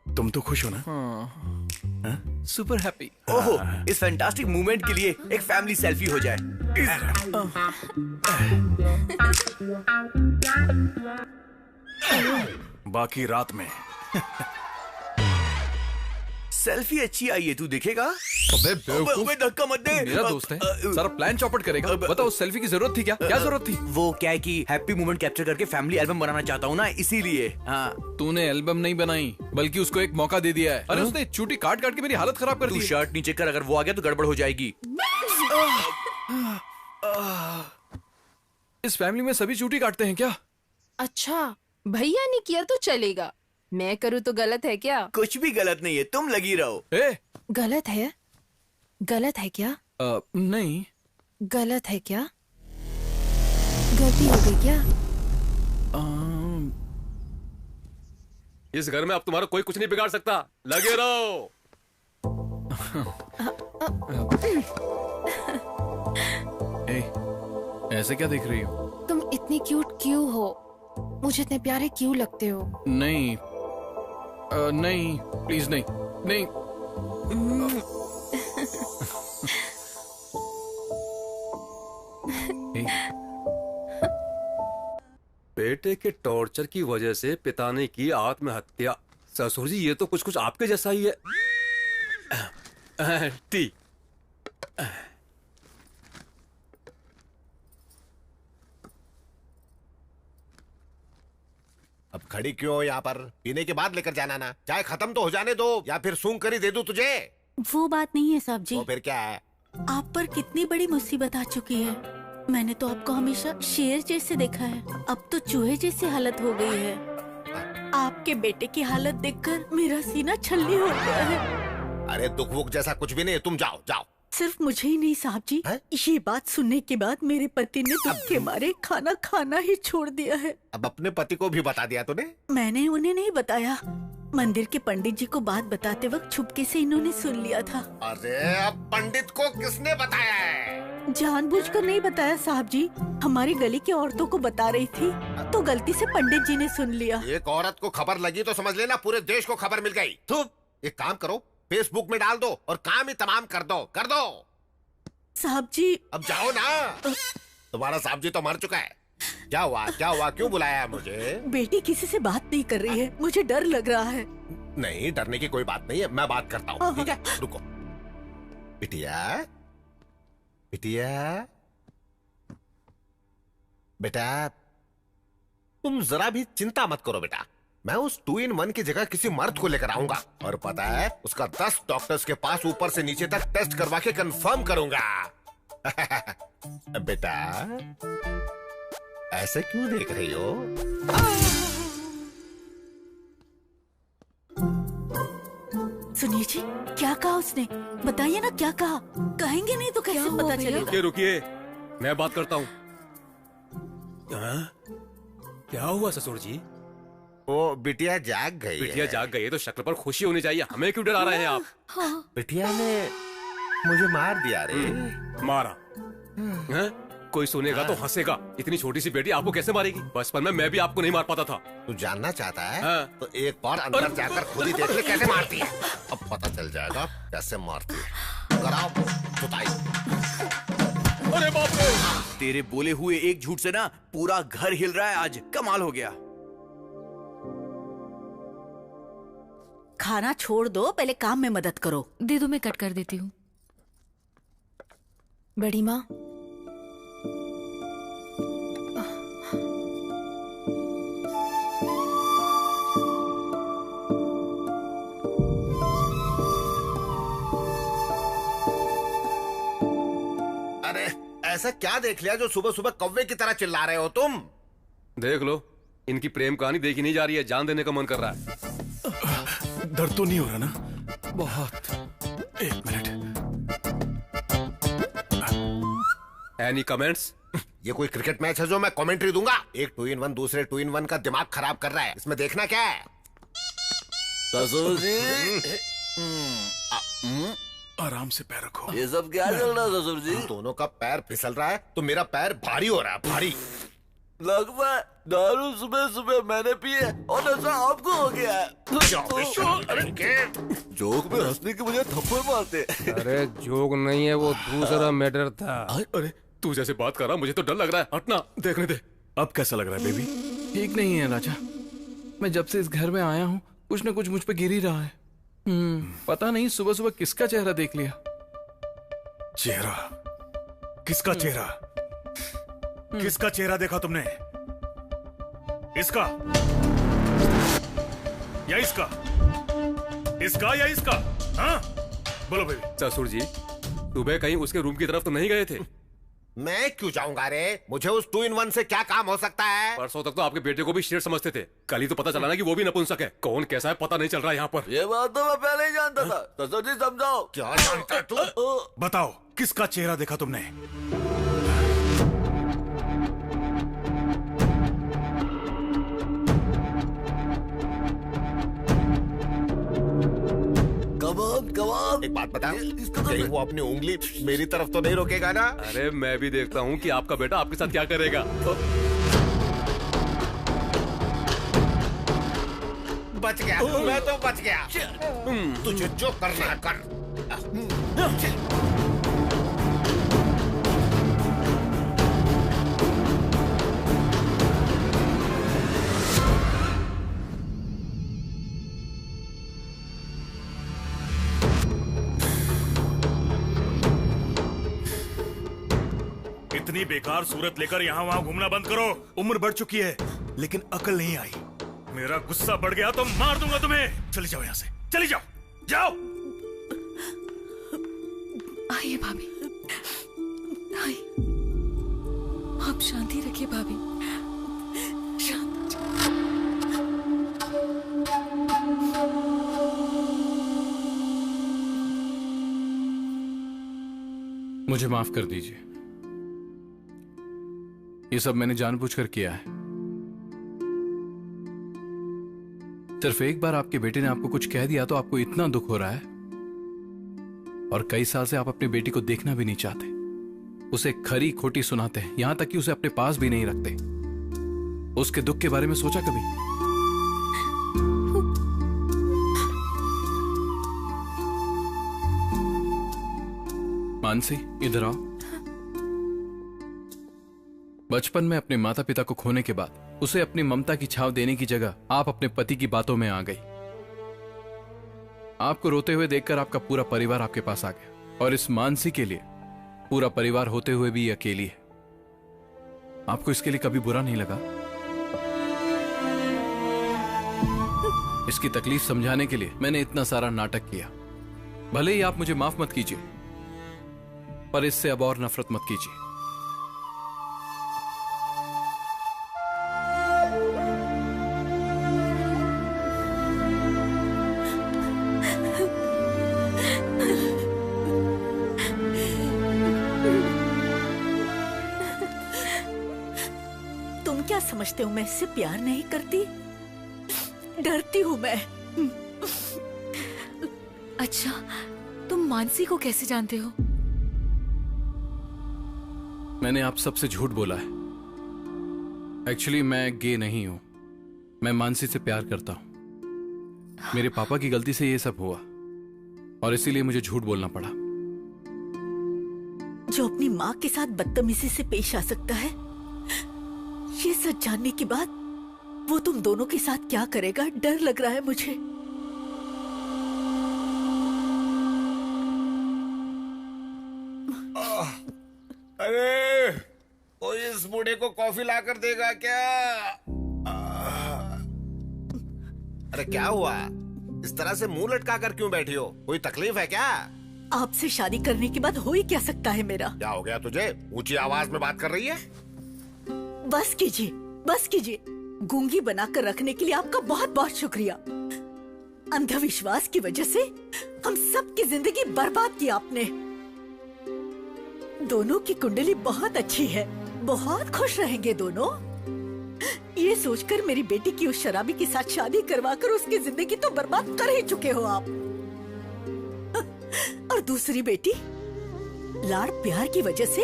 तुम तो खुश हो ना? Super happy. ओहो, इस फैंटास्टिक मूवमेंट के लिए एक फैमिली सेल्फी हो जाए। बाकी रात में। सेल्फी अच्छी आई है, तू देखेगा? अबे बेवकूफ, धक्का मत दे। मेरा दोस्त है, सारा प्लान चौपट करेगा। बताओ सेल्फी की जरूरत थी क्या? क्या जरूरत थी? वो क्या है कि हैप्पी मोमेंट कैप्चर करके फैमिली एल्बम बनाना चाहता हूँ ना, इसीलिए। हाँ, तूने एल्बम नहीं बनाई, बल्कि उसको एक मौका दे दिया है। अरे उसने चूटी काट काट के मेरी हालत खराब कर दी। तू शर्ट नीचे कर, अगर वो आ गया तो गड़बड़ हो जाएगी। इस फैमिली में सभी चूटी काटते हैं क्या? अच्छा, भैया ने किया तो चलेगा, मैं करूँ तो गलत है क्या? कुछ भी गलत नहीं है, तुम लगी रहो। गलत है? गलत है क्या? नहीं। गलत है क्या? गलती हो गई क्या? इस घर में अब तुम्हारा कोई कुछ नहीं बिगाड़ सकता, लगे रहो। ऐसे क्या देख रही हो? तुम इतनी क्यूट क्यों हो? मुझे इतने प्यारे क्यों लगते हो? नहीं नहीं, प्लीज नहीं, नहीं। बेटे के टॉर्चर की वजह से पिता ने की आत्महत्या। ससुर जी, ये तो कुछ कुछ आपके जैसा ही है। टी। अब खड़ी क्यों हो यहाँ पर? पीने के बाद लेकर जाना ना, चाय खत्म तो हो जाने दो, या फिर सूंघ कर ही दे दूं तुझे? वो बात नहीं है साहब जी। तो फिर क्या है? आप पर कितनी बड़ी मुसीबत आ चुकी है। मैंने तो आपको हमेशा शेर जैसे देखा है, अब तो चूहे जैसी हालत हो गई है। आपके बेटे की हालत देखकर मेरा सीना छलनी हो गया है। अरे दुख वुख जैसा कुछ भी नहीं, तुम जाओ जाओ। सिर्फ मुझे ही नहीं साहब जी, ये बात सुनने के बाद मेरे पति ने दुख के मारे खाना खाना ही छोड़ दिया है। अब अपने पति को भी बता दिया तूने? मैंने उन्हें नहीं बताया, मंदिर के पंडित जी को बात बताते वक्त छुपके से इन्होंने सुन लिया था। अरे अब पंडित को किसने बताया है? जानबूझकर नहीं बताया साहब जी, हमारी गली की औरतों को बता रही थी तो गलती से पंडित जी ने सुन लिया। एक औरत को खबर लगी तो समझ लेना पूरे देश को खबर मिल गई। एक काम करो, फेसबुक में डाल दो और काम ही तमाम कर दो साहब जी। अब जाओ ना, तुम्हारा साहब जी तो मर चुका है। क्या हुआ क्यों बुलाया है मुझे? बेटी किसी से बात नहीं कर रही है, मुझे डर लग रहा है। नहीं, डरने की कोई बात नहीं है, मैं बात करता हूँ। ठीक है, रुको। बिटिया, बेटा तुम जरा भी चिंता मत करो बेटा। मैं उस 2-in-1 की जगह किसी मर्द को लेकर आऊंगा और पता है उसका 10 डॉक्टर्स के पास ऊपर से नीचे तक टेस्ट करवा के कंफर्म करूंगा। बेटा ऐसे क्यों देख रही हो? सुनिए जी, क्या कहा उसने? बताइए ना क्या कहा। कहेंगे नहीं तो कैसे पता चलेगा? रुकिए रुकिए, मैं बात करता हूँ। क्या हुआ ससुर जी? वो बिटिया जाग गई। बिटिया जाग गई है तो शक्ल पर खुशी होनी चाहिए, हमें क्यों डरा रहे हैं आप? हाँ। बिटिया ने मुझे मार दिया रे। मारा? हैं? कोई सुनेगा तो हंसेगा। इतनी छोटी सी बेटी आपको कैसे मारेगी? बचपन में मैं भी आपको नहीं मार पाता था। तू जानना चाहता है? हाँ। तो एक बार अंदर जाकर खुद ही देख ले कैसे मारती है। अब पता चल जाएगा कैसे मारती है। कराओ सुताई। अरे बाप रे! तेरे बोले हुए एक झूठ से ना पूरा घर हिल रहा है आज। कमाल हो गया। खाना छोड़ दो, पहले काम में मदद करो। दे दो, मैं कट कर देती हूँ। बड़ी माँ, अरे ऐसा क्या देख लिया जो सुबह सुबह कौवे की तरह चिल्ला रहे हो तुम? देख लो, इनकी प्रेम कहानी देखी नहीं जा रही है, जान देने का मन कर रहा है। दर्द तो नहीं हो रहा ना? बहुत। एक मिनट। Any comments? ये कोई क्रिकेट मैच है जो मैं कमेंट्री दूंगा? एक 2-in-1 दूसरे 2-in-1 का दिमाग खराब कर रहा है। इसमें देखना क्या है? ससुर जी, आराम से पैर रखो। ये सब क्या चल रहा है ससुर जी? दोनों का पैर फिसल रहा है तो मेरा पैर भारी हो रहा है, भारी। लगता है दारू सुबह सुबह मैंने पी है और नशा आपको हो गया है। जोक में हंसने की मुझे थप्पड़ मारते। अरे जोक नहीं है, वो दूसरा मैटर था। अरे तू जैसे बात कर रहा, मुझे तो डर लग रहा है। हटना, देखने दे। अब कैसा लग रहा है बेबी? ठीक नहीं है राजा। मैं जब से इस घर में आया हूँ कुछ न कुछ मुझ पे गिर ही रहा है। पता नहीं सुबह सुबह किसका चेहरा देख लिया। चेहरा? किसका चेहरा? किसका चेहरा देखा तुमने? इसका या इसका? इसका या इसका? हाँ बोलो बेबी। ससुर जी, सुबह कहीं उसके रूम की तरफ तो नहीं गए थे? मैं क्यों जाऊंगा रे? मुझे उस 2-in-1 से क्या काम हो सकता है? परसों तक तो आपके बेटे को भी शेर समझते थे, कल ही तो पता चला ना कि वो भी नपुंसक है। कौन कैसा है पता नहीं चल रहा यहाँ पर। ये बात तो मैं पहले ही जानता था। ससुर जी समझाओ। क्या जानता है तू? बताओ किसका चेहरा देखा तुमने? कबाब। एक बात बता, कहीं वो अपनी उंगली मेरी तरफ तो नहीं रोकेगा ना? अरे मैं भी देखता हूँ कि आपका बेटा आपके साथ क्या करेगा। बच गया, मैं तो बच गया। तुझे जो करना है कर। इतनी बेकार सूरत लेकर यहाँ वहाँ घूमना बंद करो। उम्र बढ़ चुकी है लेकिन अकल नहीं आई। मेरा गुस्सा बढ़ गया तो मार दूंगा तुम्हें। चली जाओ यहाँ से, चली जाओ, जाओ। आइए भाभी, आइए। आप शांति रखिए भाभी, शांत। मुझे माफ कर दीजिए, ये सब मैंने जानबूझकर किया है। सिर्फ एक बार आपके बेटे ने आपको कुछ कह दिया तो आपको इतना दुख हो रहा है, और कई साल से आप अपनी बेटी को देखना भी नहीं चाहते। उसे खरी खोटी सुनाते हैं, यहां तक कि उसे अपने पास भी नहीं रखते। उसके दुख के बारे में सोचा कभी? मानसी, इधर आओ। बचपन में अपने माता पिता को खोने के बाद उसे अपनी ममता की छाव देने की जगह आप अपने पति की बातों में आ गई। आपको रोते हुए देखकर आपका पूरा परिवार आपके पास आ गया, और इस मानसी के लिए पूरा परिवार होते हुए भी ये अकेली है। आपको इसके लिए कभी बुरा नहीं लगा? इसकी तकलीफ समझाने के लिए मैंने इतना सारा नाटक किया। भले ही आप मुझे माफ मत कीजिए, पर इससे अब और नफरत मत कीजिए। तुम क्या समझते हो मैं इससे प्यार नहीं करती? डरती हूँ मैं। अच्छा, तुम मानसी को कैसे जानते हो? मैंने आप सबसे झूठ बोला है। एक्चुअली मैं गे नहीं हूं। मैं मानसी से प्यार करता हूं। मेरे पापा की गलती से ये सब हुआ और इसीलिए मुझे झूठ बोलना पड़ा। जो अपनी माँ के साथ बदतमीजी से पेश आ सकता है, ये सच जानने के बाद वो तुम दोनों के साथ क्या करेगा, डर लग रहा है मुझे। अरे कोई इस बूढ़े को कॉफी लाकर देगा क्या? अरे क्या हुआ? इस तरह से मुंह लटका कर क्यों बैठी हो? कोई तकलीफ है क्या? आपसे शादी करने के बाद हो ही क्या सकता है मेरा? क्या हो गया तुझे? ऊंची आवाज में बात कर रही है। बस कीजिए, बस कीजिए। गूंगी बनाकर रखने के लिए आपका बहुत बहुत शुक्रिया। अंधविश्वास की वजह से हम सबकी जिंदगी बर्बाद की आपने। दोनों की कुंडली बहुत अच्छी है, बहुत खुश रहेंगे दोनों। ये सोचकर मेरी बेटी की उस शराबी के साथ शादी करवाकर उसकी जिंदगी तो बर्बाद कर ही चुके हो आप। और दूसरी बेटी लाड़ प्यार की वजह से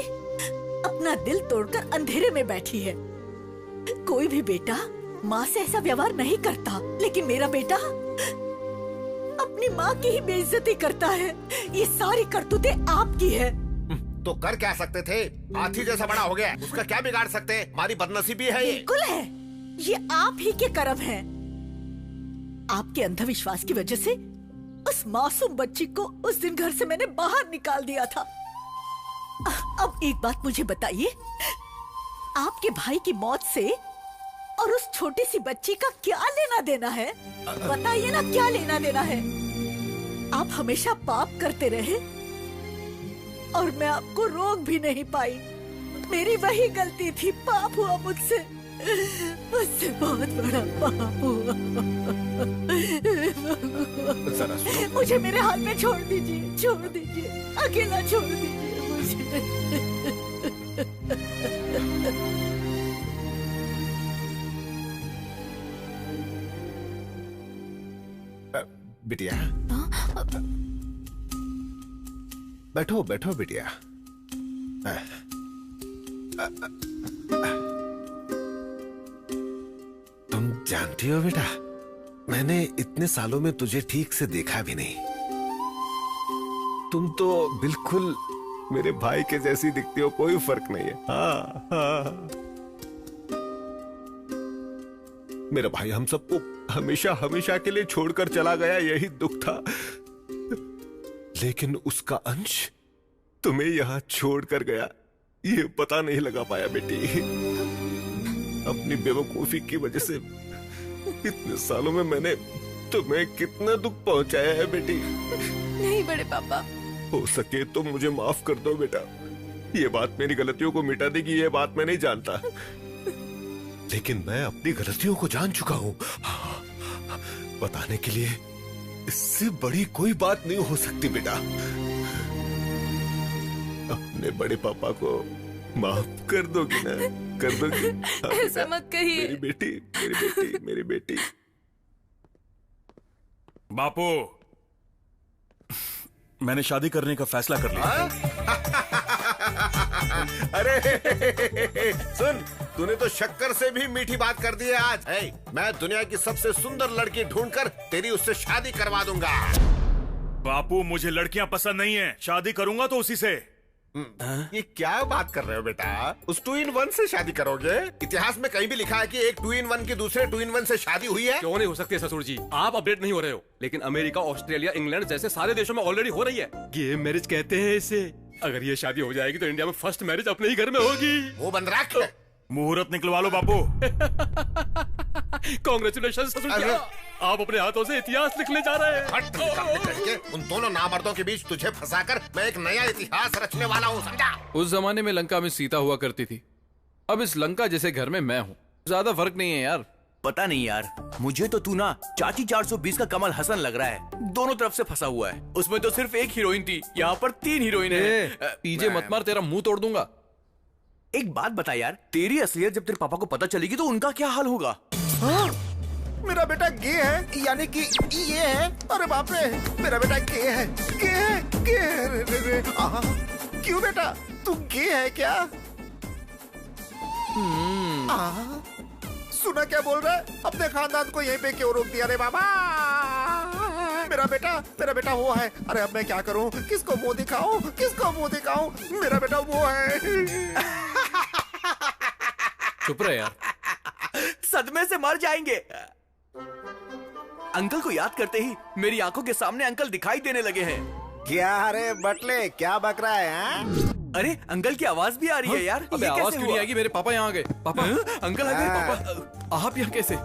अपना दिल तोड़कर अंधेरे में बैठी है। कोई भी बेटा माँ से ऐसा व्यवहार नहीं करता, लेकिन मेरा बेटा अपनी माँ की ही बेइज्जती करता है। ये सारी करतूतें आपकी है। तो कर क्या सकते थे? हाथी जैसा बड़ा हो गया, उसका क्या बिगाड़ सकते? हमारी बदनसीबी है ये। बिल्कुल है, ये आप ही के कर्म है। आपके अंधविश्वास की वजह से उस मासूम बच्ची को उस दिन घर से मैंने बाहर निकाल दिया था। अब एक बात मुझे बताइए, आपके भाई की मौत से और उस छोटी सी बच्ची का क्या लेना देना है? बताइए ना, क्या लेना देना है? आप हमेशा पाप करते रहे और मैं आपको रोक भी नहीं पाई। मेरी वही गलती थी, पाप हुआ मुझसे, मुझसे बहुत बड़ा पाप हुआ। मुझे मेरे हाथ में छोड़ दीजिए, छोड़ दीजिए, अकेला छोड़ दीजिए मुझे। बिटिया, बैठो बैठो बिटिया। तुम जानती हो बेटा, मैंने इतने सालों में तुझे ठीक से देखा भी नहीं। तुम तो बिल्कुल मेरे भाई के जैसी दिखती हो, कोई फर्क नहीं है। हाँ, हाँ। मेरा भाई हम सबको हमेशा हमेशा के लिए छोड़कर चला गया, यही दुख था। लेकिन उसका अंश तुम्हें यहाँ छोड़कर गया, ये पता नहीं लगा पाया बेटी। अपनी बेवकूफी की वजह से इतने सालों में मैंने तुम्हें कितना दुख पहुंचाया है बेटी। नहीं बड़े पापा, हो सके तो मुझे माफ कर दो बेटा। ये बात मेरी गलतियों को मिटा देगी, ये बात मैं नहीं जानता, लेकिन मैं अपनी गलतियों को जान चुका हूँ। बताने के लिए इससे बड़ी कोई बात नहीं हो सकती बेटा। अपने बड़े पापा को माफ कर दोगी ना? कर दोगी? ऐसा मत कहिए। मेरी बेटी, मेरी बेटी, मेरी बेटी। बापू, मैंने शादी करने का फैसला कर लिया। अरे सुन, तूने तो शक्कर से भी मीठी बात कर दी है आज। मैं दुनिया की सबसे सुंदर लड़की ढूंढकर तेरी उससे शादी करवा दूंगा। बापू, मुझे लड़कियां पसंद नहीं है, शादी करूंगा तो उसी से। ये क्या बात कर रहे हो बेटा? उस 2-in-1 से शादी करोगे? इतिहास में कहीं भी लिखा है कि एक 2-in-1 की दूसरे 2-in-1 से शादी हुई है? क्यों नहीं हो सकती ससुर जी? आप अपडेट नहीं हो रहे हो, लेकिन अमेरिका, ऑस्ट्रेलिया, इंग्लैंड जैसे सारे देशों में ऑलरेडी हो रही है। गे मैरिज कहते हैं इसे। अगर ये शादी हो जाएगी तो इंडिया में फर्स्ट मैरिज अपने ही घर में होगी। वो बंद रख। मुहूर्त निकलवा लो बापू। कांग्रेचुलेशन ससुर जी, आप अपने हाथों से इतिहास लिखने जा रहे हैं। उन दोनों नामर्दों के बीच तुझे फंसाकर मैं एक नया इतिहास रचने वाला हूँ, समझा? उस जमाने में लंका में सीता हुआ करती थी, अब इस लंका जैसे घर में मैं हूँ। ज्यादा फर्क नहीं है यार। पता नहीं यार, मुझे तो तू ना चाची 420 का कमल हसन लग रहा है। दोनों तरफ से फंसा हुआ है। उसमें तो सिर्फ एक हीरोइन थी, यहाँ पर 3 हीरोइन है। पीजे मत मार, तेरा मुंह तोड़ दूंगा। एक बात बता यार, तेरी असलियत जब तेरे पापा को पता चलेगी तो उनका क्या हाल होगा? मेरा बेटा गे है, यानी कि ये है। अरे बाप रे, मेरा बेटा गे है, गे है, गे है। क्यों बेटा, तू गे है क्या? सुना क्या बोल रहा है? अपने खानदान को यहीं पे क्यों रोक दिया रे बाबा? मेरा बेटा वो है। अरे अब मैं क्या करूं? किसको मुंह दिखाऊं? किसको मुंह दिखाऊं? मेरा बेटा वो है। चुप रहे यार। सदमे से मर जाएंगे। अंकल को याद करते ही मेरी आंखों के सामने अंकल दिखाई देने लगे हैं। क्या रे बटले, क्या बक रहा है? अरे अंकल की आवाज भी आ रही है यार। अबे आवाज क्यों नहीं आएगी? मेरे पापा यहाँ आ गए। पापा, अंकल आ गए। पापा, आप यहाँ कैसे?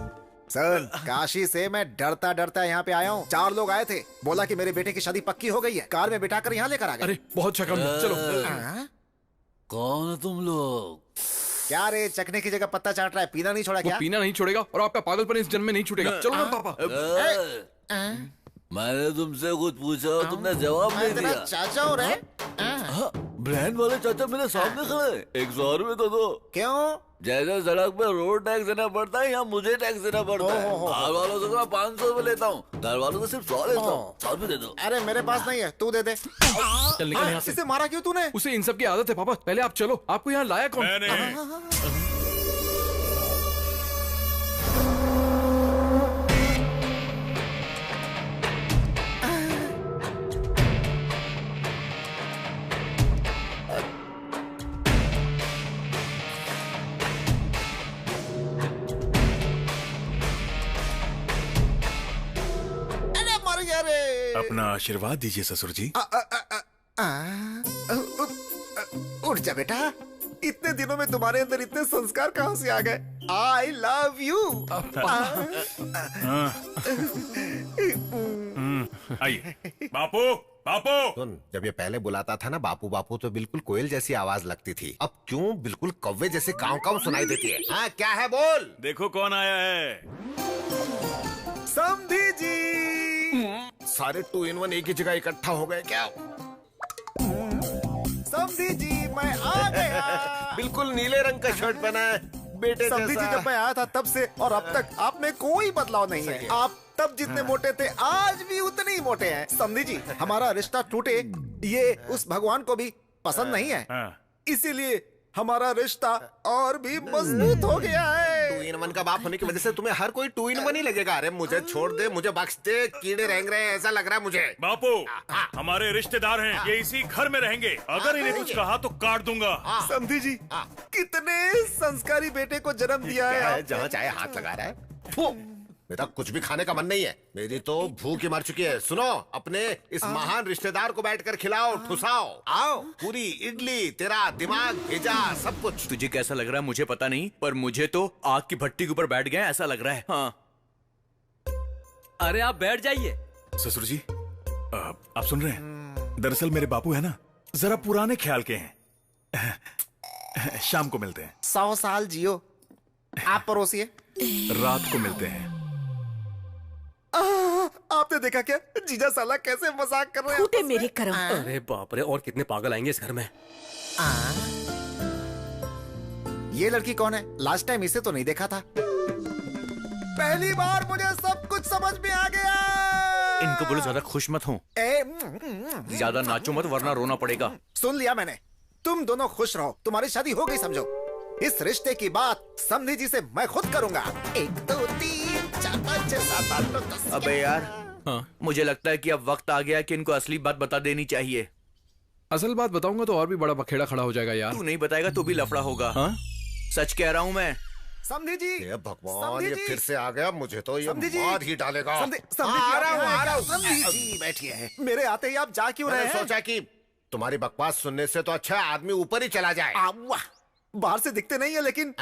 सर, काशी से मैं डरता डरता यहाँ पे आया हूँ। 4 लोग आए थे, बोला कि मेरे बेटे की शादी पक्की हो गई है, कार में बिठाकर यहाँ लेकर आ गए। अरे बहुत अच्छा काम, चलो। कौन है तुम लोग? क्या रे, चखने की जगह पत्ता चाट रहा है? पीना नहीं छोड़ा क्या? पीना नहीं छोड़ेगा और आपका पागलपन इस जन्म में नहीं छूटेगा। चलो ना पापा। मैंने तुमसे कुछ पूछा, तुमने जवाब नहीं दिया। चाचा हो रहे? ब्रांड वाले चाचा मेरे सामने खड़े। 100 रुपए तो दो। क्यों? जैसे सड़क पे रोड टैक्स देना पड़ता है, यहाँ मुझे टैक्स देना पड़ता है। घर वालों से 500 रुपए लेता हूँ, घर वालों से सिर्फ 100 लेता हूँ। 100 रुपए दे दो। अरे मेरे पास नहीं है, तू दे दे। चल निकल यहाँ से। इसे मारा क्यों तूने? उसे इन सब की आदत है पापा। पहले आप चलो, आपको यहाँ लाया कौन? अपना आशीर्वाद दीजिए ससुर जी। उठ जा बेटा, इतने दिनों में तुम्हारे अंदर इतने संस्कार कहाँ से आ गए? I love you. आइए। बापू, बापू। सुन, जब ये पहले बुलाता था ना बापू बापू, तो बिल्कुल कोयल जैसी आवाज लगती थी। अब क्यों बिल्कुल कौवे जैसे काव काव सुनाई देती है? हाँ, क्या है बोल? देखो कौन आया है। समधी जी। सारे 2 in 1 एक ही जगह इकट्ठा हो गए क्या? समधी जी, मैं आ गया। बिल्कुल नीले रंग का शर्ट पहना है बेटे समधी जी, जब मैं आया था तब से और अब तक आप में कोई बदलाव नहीं है। आप तब जितने मोटे थे आज भी उतने ही मोटे हैं। समधी जी, हमारा रिश्ता टूटे ये उस भगवान को भी पसंद नहीं है, इसीलिए हमारा रिश्ता और भी मजबूत हो गया है। 2 in 1 का बाप होने की वजह से तुम्हें हर कोई 2 in 1 ही लगेगा। अरे मुझे छोड़ दे, मुझे बख्श दे, कीड़े रेंग रहे हैं ऐसा लग रहा है मुझे। बापू, हमारे रिश्तेदार हैं, ये इसी घर में रहेंगे। अगर इन्हें कुछ कहा तो काट दूंगा। समधी जी, कितने संस्कारी बेटे को जन्म दिया है। जहाँ चाहे हाथ लगा रहा है। बेटा कुछ भी खाने का मन नहीं है, मेरी तो भूख ही मर चुकी है। सुनो, अपने इस महान रिश्तेदार को बैठकर खिलाओ, ठुसाओ। आओ, पूरी इडली, तेरा दिमाग भेजा, सब कुछ। तुझे कैसा लग रहा है मुझे पता नहीं, पर मुझे तो आग की भट्टी के ऊपर बैठ गए ऐसा लग रहा है। हाँ। अरे आप बैठ जाइए। ससुर जी, आप सुन रहे हैं? दरअसल मेरे बापू है ना, जरा पुराने ख्याल के हैं। शाम को मिलते हैं। 100 साल जियो। आप परोसिए। रात को मिलते हैं। आपने देखा क्या जीजा साला कैसे मजाक कर रहे हैं? फूटे मेरे कर्म। अरे बाप रे, और कितने पागल आएंगे इस घर में। ये लड़की कौन है? लास्ट टाइम इसे तो नहीं देखा था। पहली बार मुझे सब कुछ समझ में आ गया। इनको बोलो ज्यादा खुश मत हो, ज्यादा नाचो मत वरना रोना पड़ेगा। सुन लिया मैंने, तुम दोनों खुश रहो, तुम्हारी शादी हो गई समझो। इस रिश्ते की बात समधी जी से मैं खुद करूंगा। 1 2 3 4 5 6 7 8 9 10। अबे यार, मुझे लगता है कि अब वक्त आ गया कि इनको असली बात बता देनी चाहिए। असल बात बताऊंगा तो और भी बड़ा बखेड़ा खड़ा हो जाएगा यार। तू नहीं बताएगा तो भी लफड़ा होगा। सच कह रहा हूँ मैं। समधी जी, ये भगवान, ये फिर से आ गया। मुझे तो ये मार ही डालेगा। समधी जी बैठिए। मेरे आते ही आप जा क्यों रहे हैं? सोचा कि तुम्हारी बकवास सुनने से तो अच्छा आदमी ऊपर ही चला जाए। वाह, बाहर से दिखते नहीं है लेकिन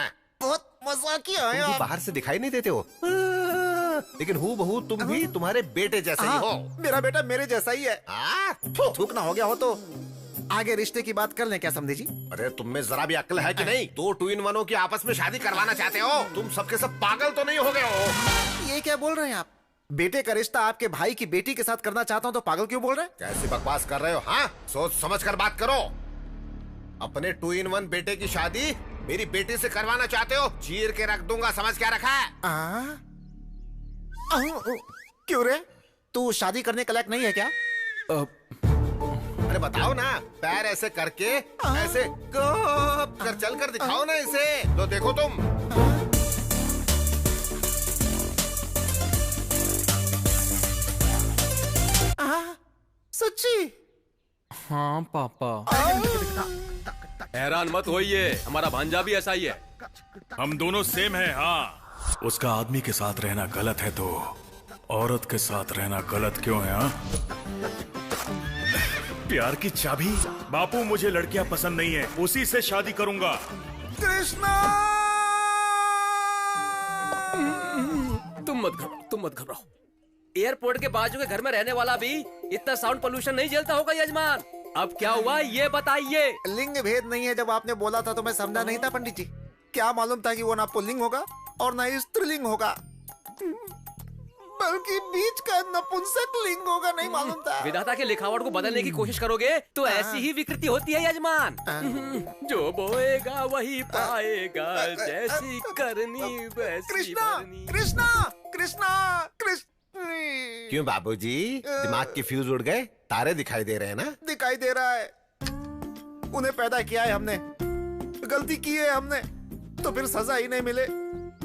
बहुत मजाकिया है आप। बाहर से दिखाई नहीं देते हो, लेकिन हूबहू तुम भी तुम्हारे बेटे जैसे ही हो। मेरा बेटा मेरे जैसा ही है। थूक ना हो गया हो तो आगे रिश्ते की बात कर लें क्या समझे जी? अरे तुम में जरा भी अक्ल है कि नहीं? 2 टू इन वनों की आपस में शादी करवाना चाहते हो? तुम सबके सब पागल तो नहीं हो गए हो? ये क्या बोल रहे हैं आप? बेटे का रिश्ता आपके भाई की बेटी के साथ करना चाहता हूँ तो पागल क्यों बोल रहे हैं? कैसी बकवास कर रहे हो? हाँ, सोच समझ कर बात करो। अपने 2 इन 1 बेटे की शादी मेरी बेटी से करवाना चाहते हो? चीर के रख दूंगा, समझ क्या रखा है? क्यों रे, तू शादी करने के लायक नहीं है क्या? अरे बताओ ना, पैर ऐसे करके ऐसे गोप कर चल कर दिखाओ ना इसे, तो देखो तुम। सच्ची? हाँ पापा। हैरान मत होइए, हमारा भांजा भी ऐसा ही है। हम दोनों सेम हैं। हाँ, उसका आदमी के साथ रहना गलत है तो औरत के साथ रहना गलत क्यों है? हाँ, प्यार की चाबी। बापू, मुझे लड़कियां पसंद नहीं है, उसी से शादी करूंगा। कृष्णा, तुम मत घबराओ। एयरपोर्ट के बाजू के घर में रहने वाला भी इतना साउंड पोल्यूशन नहीं झेलता होगा यजमान। अब क्या हुआ ये बताइए। लिंग भेद नहीं है, जब आपने बोला था तो मैं समझा नहीं था पंडित जी। क्या मालूम था कि वो ना पुल्लिंग होगा और ना ही स्त्रीलिंग होगा, बल्कि बीच का नपुंसक लिंग होगा, नहीं मालूम था। विधाता के लिखावट को बदलने की कोशिश करोगे तो ऐसी ही विकृति होती है यजमान। जो बोएगा वही पाएगा, जैसी करनी वैसी कृष्णा, कृष्णा, कृष्णा, कृष्ण। क्यों बाबूजी, दिमाग के फ्यूज उड़ गए? तारे दिखाई दे रहे हैं ना? दिखाई दे रहा है। उन्हें पैदा किया है हमने, गलती की है हमने, तो फिर सजा ही नहीं मिले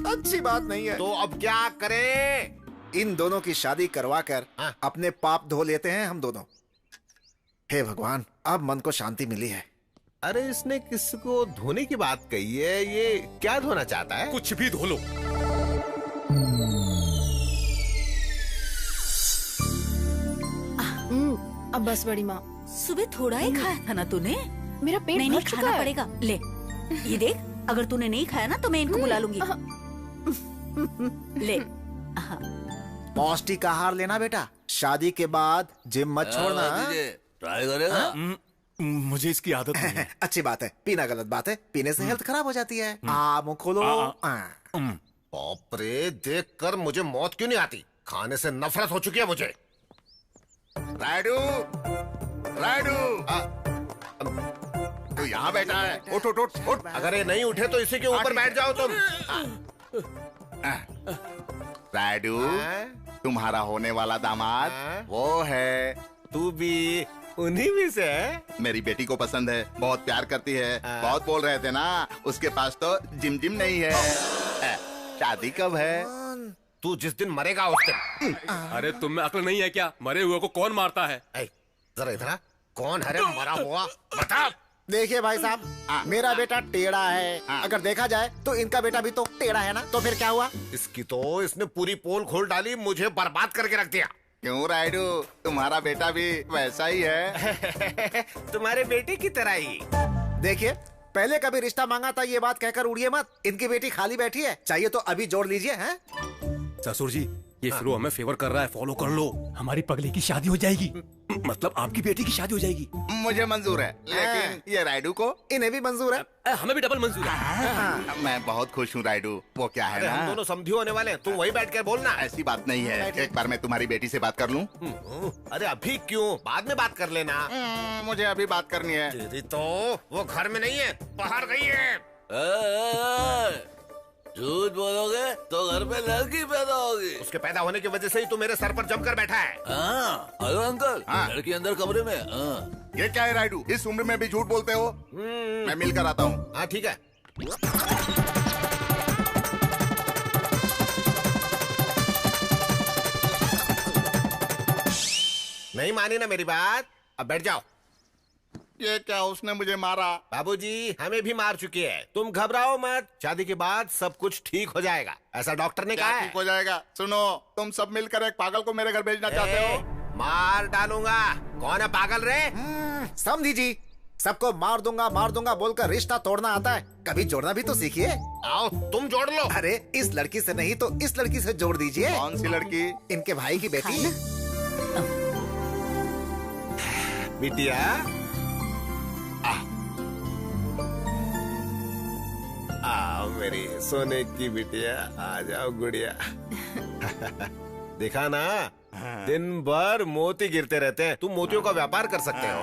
अच्छी बात नहीं है। तो अब क्या करें? इन दोनों की शादी करवा कर अपने पाप धो लेते हैं हम दोनों। हे भगवान, अब मन को शांति मिली है। अरे इसने किसको धोने की बात कही है? ये क्या धोना चाहता है? कुछ भी धो लो। अब बस बड़ी माँ। सुबह थोड़ा ही खाया था ना तूने? मेरा पेट नहीं, भर नहीं चुका खाना है। पड़ेगा। ले ये देख, अगर तूने नहीं खाया ना तो मैं इनको बुला लूंगी। ले पौष्टिक आहार लेना बेटा, शादी के बाद जिम मत छोड़ना। ट्राई करेगा? मुझे इसकी आदत नहीं है। अच्छी बात है, पीना गलत बात है, पीने से हेल्थ खराब हो जाती है। मुंह खोलो। बाप रे, देख कर मुझे मौत क्यों नहीं आती? खाने से नफरत हो चुकी है मुझे। राइडू, राइडू, तू यहाँ बैठा है? उठ उठ उठ उठ। अगर ये नहीं उठे तो इसी के ऊपर बैठ जाओ तुम। राइडू, तुम्हारा होने वाला दामाद वो है। तू भी उन्हीं में से है? मेरी बेटी को पसंद है, बहुत प्यार करती है। बहुत बोल रहे थे ना, उसके पास तो जिम जिम नहीं है। शादी कब है? तू जिस दिन मरेगा उस दिन। अरे तुम में अक्ल नहीं है क्या? मरे हुए को कौन मारता है? जरा इधर, कौन है रे मरा हुआ? बता। देखिए भाई साहब, मेरा बेटा टेढ़ा है। अगर देखा जाए तो इनका बेटा भी तो टेढ़ा है ना, तो फिर क्या हुआ? इसकी तो इसने पूरी पोल खोल डाली, मुझे बर्बाद करके रख दिया। क्यों राइडू, तुम्हारा बेटा भी वैसा ही है। तुम्हारे बेटे की तरह ही। देखिए, पहले कभी रिश्ता मांगा था, ये बात कहकर उड़िए मत। इनकी बेटी खाली बैठी है, चाहिए तो अभी जोड़ लीजिए। हैं? ससुर जी, ये फिर हमें फेवर कर रहा है, फॉलो कर लो। हमारी पगली की शादी हो जाएगी, मतलब आपकी बेटी की शादी हो जाएगी। मुझे मंजूर है, लेकिन ये राइडू को? इन्हें भी मंजूर है। हमें भी डबल मंजूर है। मैं बहुत खुश हूँ राइडू। वो क्या है ना, हम दोनों समझी होने वाले हैं, तू वही बैठ कर बोलना। ऐसी बात नहीं है, एक बार मैं तुम्हारी बेटी से बात कर लूँ? अरे अभी क्यों, बाद में बात कर लेना। मुझे अभी बात करनी है। तेरी तो वो घर में नहीं है, बाहर गई है। झूठ बोलोगे तो घर में लड़की पैदा होगी। उसके पैदा होने की वजह से ही तो मेरे सर पर जमकर बैठा है। हेलो अंकल, लड़की अंदर कमरे में। ये क्या है राइडू, इस उम्र में भी झूठ बोलते हो? मैं मिल कर आता हूँ। हाँ ठीक है। नहीं मानी ना मेरी बात, अब बैठ जाओ। ये क्या, उसने मुझे मारा? बाबूजी हमें भी मार चुकी है, तुम घबराओ मत, शादी के बाद सब कुछ ठीक हो जाएगा, ऐसा डॉक्टर ने कहा है। ठीक हो जाएगा? सुनो, तुम सब मिलकर एक पागल को मेरे घर भेजना चाहते हो? मार डालूंगा। कौन है पागल रे? समझी जी, सबको मार दूंगा बोलकर रिश्ता तोड़ना आता है, कभी जोड़ना भी तो सीखिए। आओ तुम जोड़ लो। अरे इस लड़की से नहीं तो इस लड़की से जोड़ दीजिए। कौन सी लड़की? इनके भाई की बेटी। बिटिया आओ मेरी सोने की बिटिया, आ जाओ गुड़िया। देखा ना, दिन भर मोती गिरते रहते हैं, तुम मोतियों का व्यापार कर सकते हो।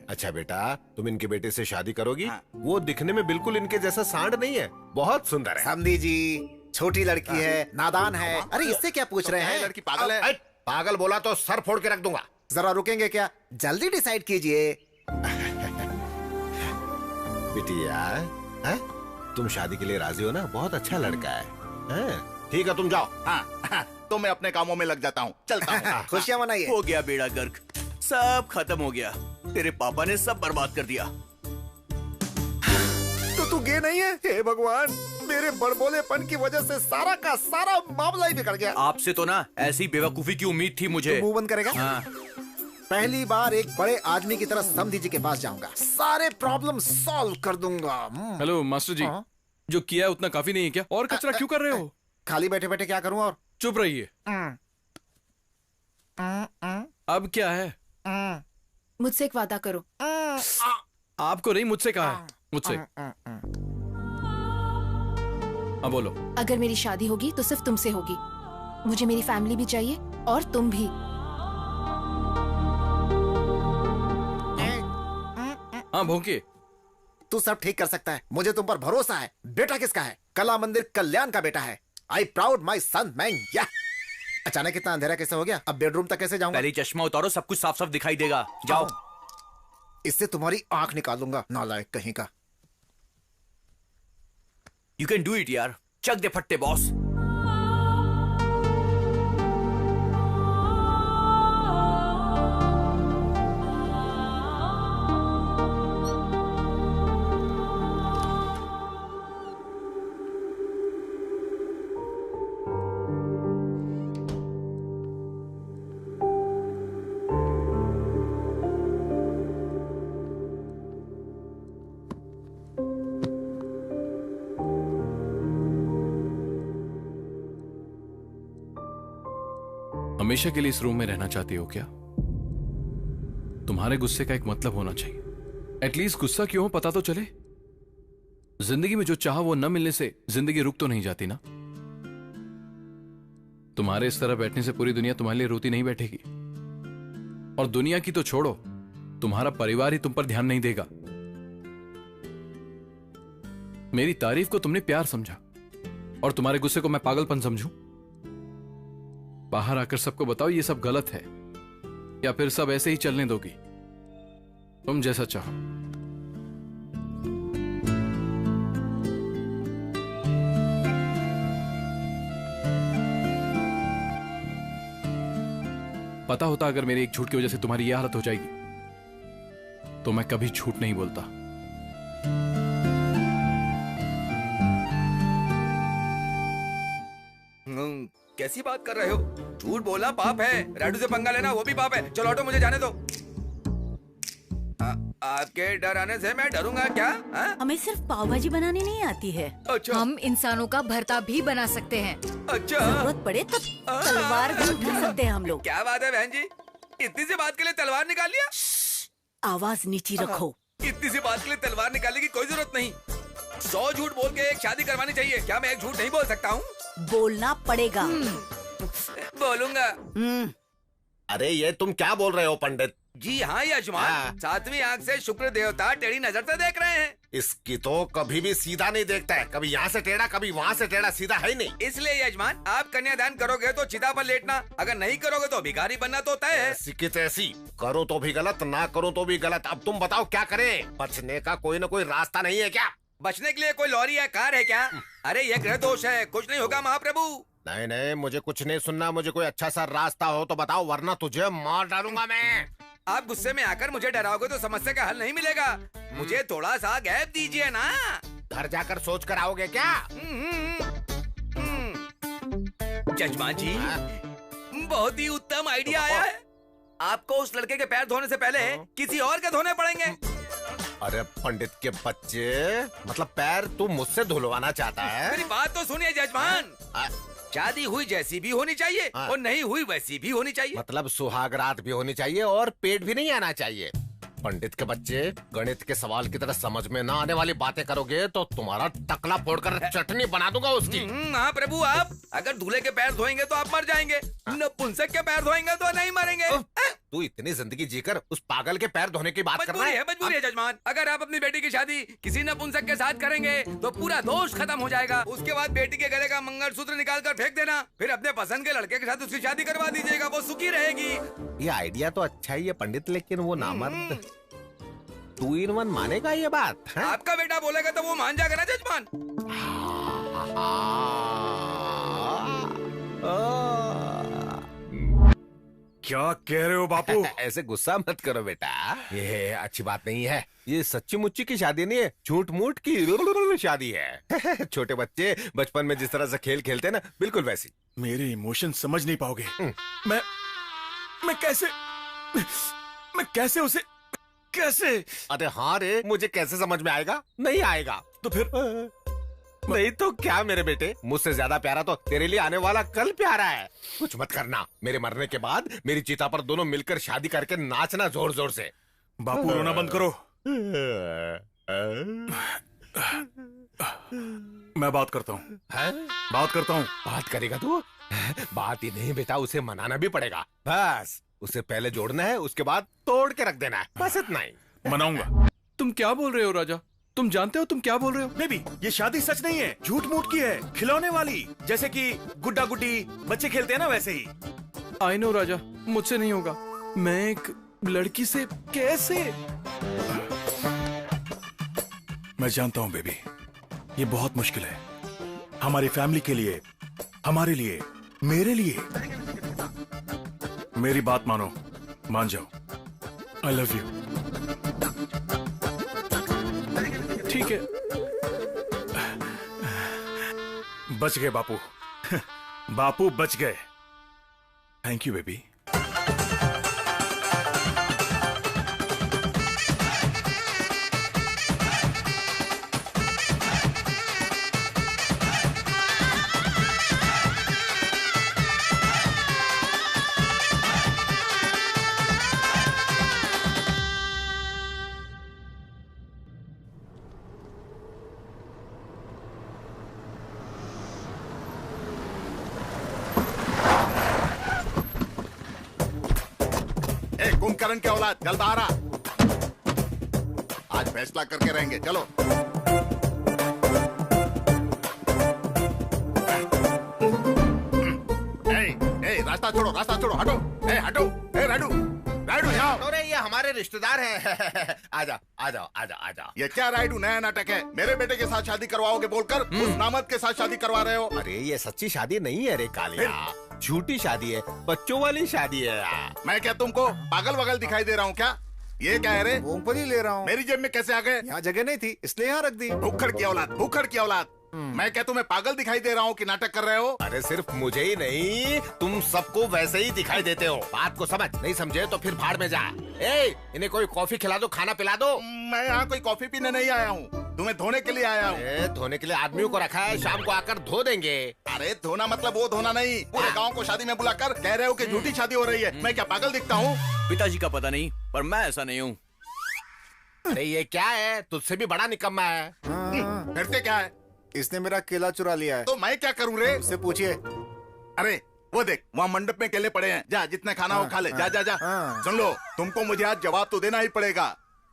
अच्छा बेटा, तुम इनके बेटे से शादी करोगी? वो दिखने में बिल्कुल इनके जैसा सांड नहीं है, बहुत सुंदर है। समझी जी, छोटी लड़की है, नादान है। अरे इससे क्या पूछ रहे हैं? लड़की पागल है। पागल बोला तो सर फोड़ के रख दूंगा। जरा रुकेंगे क्या? जल्दी डिसाइड कीजिए। बिटिया, तुम शादी के लिए राजी हो ना? बहुत अच्छा लड़का है। ठीक है, तुम जाओ। हाँ, तो मैं अपने कामों में लग जाता हूँ, चलता हूँ। खुशियाँ मनाइए। हो गया बेड़ा गर्क, सब खत्म हो गया। तेरे पापा ने सब बर्बाद कर दिया। तो तू गे नहीं है? हे भगवान, मेरे बड़बोलेपन की वजह से सारा का सारा मामला ही बिगड़ गया। आपसे तो ना ऐसी बेवकूफी की उम्मीद थी मुझे। मुंह बंद करेगा? हाँ। पहली बार एक बड़े आदमी की तरह समधी जी के पास जाऊंगा, सारे प्रॉब्लम सॉल्व कर दूंगा। हेलो मास्टर जी, जो किया है उतना काफी नहीं है क्या? और कचरा क्यों कर रहे हो? खाली बैठे बैठे क्या करूं? और चुप रहिए। अब क्या है? मुझसे एक वादा करो। आपको नहीं, मुझसे कहा है। मुझसे। अब बोलो। अगर मेरी शादी होगी तो सिर्फ तुमसे होगी। मुझे मेरी फैमिली भी चाहिए और तुम भी। हाँ भोंके, तू सब ठीक कर सकता है, मुझे तुम पर भरोसा है। बेटा किसका है? कला मंदिर कल्याण का बेटा है। I proud my son man. अचानक इतना अंधेरा कैसे हो गया? अब बेडरूम तक कैसे जाऊंगा? पहले चश्मा उतारो, सब कुछ साफ साफ दिखाई देगा। जाओ। इससे तुम्हारी आंख निकाल दूंगा, नालायक कहीं का। यू कैन डू इट यार, चक दे फट्टे बॉस। हमेशा के लिए इस रूम में रहना चाहती हो क्या? तुम्हारे गुस्से का एक मतलब होना चाहिए। एटलीस्ट गुस्सा क्यों हो पता तो चले। जिंदगी में जो चाहा वो न मिलने से जिंदगी रुक तो नहीं जाती ना। तुम्हारे इस तरह बैठने से पूरी दुनिया तुम्हारे लिए रोती नहीं बैठेगी। और दुनिया की तो छोड़ो, तुम्हारा परिवार ही तुम पर ध्यान नहीं देगा। मेरी तारीफ को तुमने प्यार समझा और तुम्हारे गुस्से को मैं पागलपन समझूं? बाहर आकर सबको बताओ ये सब गलत है, या फिर सब ऐसे ही चलने दोगी? तुम जैसा चाहो। पता होता अगर मेरे एक झूठ की वजह से तुम्हारी यह हालत हो जाएगी तो मैं कभी झूठ नहीं बोलता। कैसी बात कर रहे हो? झूठ बोलना पाप है, राडू से पंगा लेना वो भी पाप है। चलो ऑटो, मुझे जाने दो। आपके डर आने से मैं डरूंगा क्या? हमें सिर्फ पाव भाजी बनानी नहीं आती है। अच्छा। हम इंसानों का भरता भी बना सकते हैं। अच्छा। जरूरत पड़े तो तलवार भी उठा सकते हैं हम लोग। क्या बात है बहन जी, इतनी सी बात के लिए तलवार निकाल लिया? आवाज नीची रखो। इतनी सी बात के लिए तलवार निकालने की कोई जरूरत नहीं। 100 झूठ बोल के एक शादी करवानी चाहिए। क्या मैं एक झूठ नहीं बोल सकता हूँ? बोलना पड़ेगा। बोलूंगा। अरे ये तुम क्या बोल रहे हो पंडित जी? हाँ यजमान, सातवीं आंख से शुक्र देवता टेढ़ी नजर से देख रहे हैं। इसकी तो कभी भी सीधा नहीं देखता है, कभी यहाँ से टेढ़ा कभी वहाँ से टेढ़ा, सीधा है ही नहीं। इसलिए यजमान, आप कन्यादान करोगे तो चिता पर लेटना, अगर नहीं करोगे तो भिखारी बनना तो तय है। ऐसी की तैसी, करो तो भी गलत, ना करो तो भी गलत। अब तुम बताओ क्या करें? बचने का कोई न कोई रास्ता नहीं है क्या? बचने के लिए कोई लॉरी या कार है क्या? अरे ये ग्रह दोष है, कुछ नहीं होगा महाप्रभु। नहीं नहीं, मुझे कुछ नहीं सुनना। मुझे कोई अच्छा सा रास्ता हो तो बताओ, वरना तुझे मार डालूंगा मैं। आप गुस्से में आकर मुझे डराओगे तो समस्या का हल नहीं मिलेगा। मुझे थोड़ा सा गैप दीजिए ना। घर जाकर सोच कर आओगे क्या? जजमान जी, बहुत ही उत्तम आइडिया आया है। आपको उस लड़के के पैर धोने से पहले किसी और के धोने पड़ेंगे। अरे पंडित के बच्चे, मतलब पैर तू मुझसे धुलवाना चाहता है? मेरी बात तो सुनिए जजमान। शादी हुई जैसी भी होनी चाहिए और नहीं हुई वैसी भी होनी चाहिए। मतलब सुहाग रात भी होनी चाहिए और पेट भी नहीं आना चाहिए। पंडित के बच्चे, गणित के सवाल की तरह समझ में ना आने वाली बातें करोगे तो तुम्हारा टकला फोड़कर चटनी बना दूंगा उसकी। हाँ प्रभु, आप अगर दूल्हे के पैर धोएंगे तो आप मर जाएंगे, नपुंसक के पैर धोएंगे तो नहीं मरेंगे। तू इतनी जिंदगी जीकर उस पागल के पैर धोने की बात कर रहा है? मजबूरी है जजमान। अगर आप अपनी बेटी की शादी किसी नपुंसक के साथ करेंगे तो पूरा दोष खत्म हो जाएगा। उसके बाद बेटी के गले का मंगलसूत्र निकाल कर फेंक देना, फिर अपने पसंद के लड़के के साथ उसकी शादी करवा दीजिएगा, वो सुखी रहेगी। ये आइडिया तो अच्छा ही है पंडित, लेकिन वो नामर्द 2 in 1 मानेगा ये बात? आपका बेटा बोलेगा तो वो मान जाएगा ना जजमान। क्या कह रहे हो बापू? ऐसे गुस्सा मत करो बेटा, ये अच्छी बात नहीं है। ये सच्ची मुच्ची की शादी नहीं है, झूठ मूठ की शादी है। छोटे बच्चे बचपन में जिस तरह से खेल खेलते हैं ना, बिल्कुल वैसी। मेरे इमोशन समझ नहीं पाओगे। मैं कैसे उसे कैसे? अरे हाँ रे, मुझे कैसे समझ में आएगा? नहीं आएगा। तो फिर नहीं तो क्या मेरे बेटे, मुझसे ज्यादा प्यारा तो तेरे लिए आने वाला कल प्यारा है। कुछ मत करना, मेरे मरने के बाद मेरी चिता पर दोनों मिलकर शादी करके नाचना जोर जोर से। बापू रोना बंद करो। मैं बात करता हूँ। बात करता हूँ। बात करेगा तू? बात ही नहीं बेटा, उसे मनाना भी पड़ेगा। बस उसे पहले जोड़ना है, उसके बाद तोड़ के रख देना है, बस इतना ही। मनाऊंगा। तुम क्या बोल रहे हो राजा? तुम जानते हो तुम क्या बोल रहे हो? बेबी, ये शादी सच नहीं है, झूठ मूठ की है, खिलौने वाली। जैसे कि गुड्डा गुड्डी बच्चे खेलते हैं ना, वैसे ही। आई नो राजा, मुझसे नहीं होगा। मैं एक लड़की से कैसे? मैं जानता हूँ बेबी, ये बहुत मुश्किल है हमारी फैमिली के लिए, हमारे लिए, मेरे लिए। मेरी बात मानो, मान जाओ। I love you. ठीक है। बच गए बापू। बापू बच गए। Thank you baby. कुंभकर्ण के औलाद, जल्द आ रहा। आज फैसला करके रहेंगे, चलो। रास्ता छोड़ो, रास्ता छोड़ो, हटो। हटो। राडू, राडू यहाँ। अरे ये हमारे रिश्तेदार हैं। आजा, आजा, आजा, आजा। ये क्या राइडू, नया नाटक है? मेरे बेटे के साथ शादी करवाओगे बोलकर उस नामद के साथ शादी करवा रहे हो। अरे ये सच्ची शादी नहीं है रे कालिया, झूठी शादी है, बच्चों वाली शादी है यार। मैं क्या तुमको पागल वगल दिखाई दे रहा हूँ क्या? ये क्या है रे? मूंगफली ले रहा हूँ। मेरी जेब में कैसे आ गए? यहाँ जगह नहीं थी इसलिए यहाँ रख दी। भूखड़ की औलाद, भूखड़ की औलाद। मैं क्या तुम्हें पागल दिखाई दे रहा हूँ कि नाटक कर रहे हो? अरे सिर्फ मुझे ही नहीं, तुम सबको वैसे ही दिखाई देते हो। बात को समझ, नहीं समझे तो फिर भाड़ में जा। इन्हें कोई कॉफी खिला दो, खाना पिला दो। मैं यहाँ कोई कॉफी पीने नहीं आया हूँ, तुम्हें धोने के लिए आया हूँ। धोने के लिए आदमियों को रखा है, शाम को आकर धो देंगे। अरे धोना मतलब वो धोना नहीं, पूरे गाँव को शादी में बुलाकर कह रहे हो कि झूठी शादी हो रही है। मैं क्या पागल दिखता हूँ? पिताजी का पता नहीं, पर मैं ऐसा नहीं हूँ। अरे ये क्या है, तुझसे भी बड़ा निकम्मा है। फिर से क्या है? इसने मेरा केला चुरा लिया है। तो मैं क्या करूँ रे? उससे पूछिए। अरे वो देख, वहाँ मंडप में केले पड़े हैं, जा जितना खाना हो खा ले। जा जा जा। सुन लो, तुमको मुझे आज जवाब तो देना ही पड़ेगा।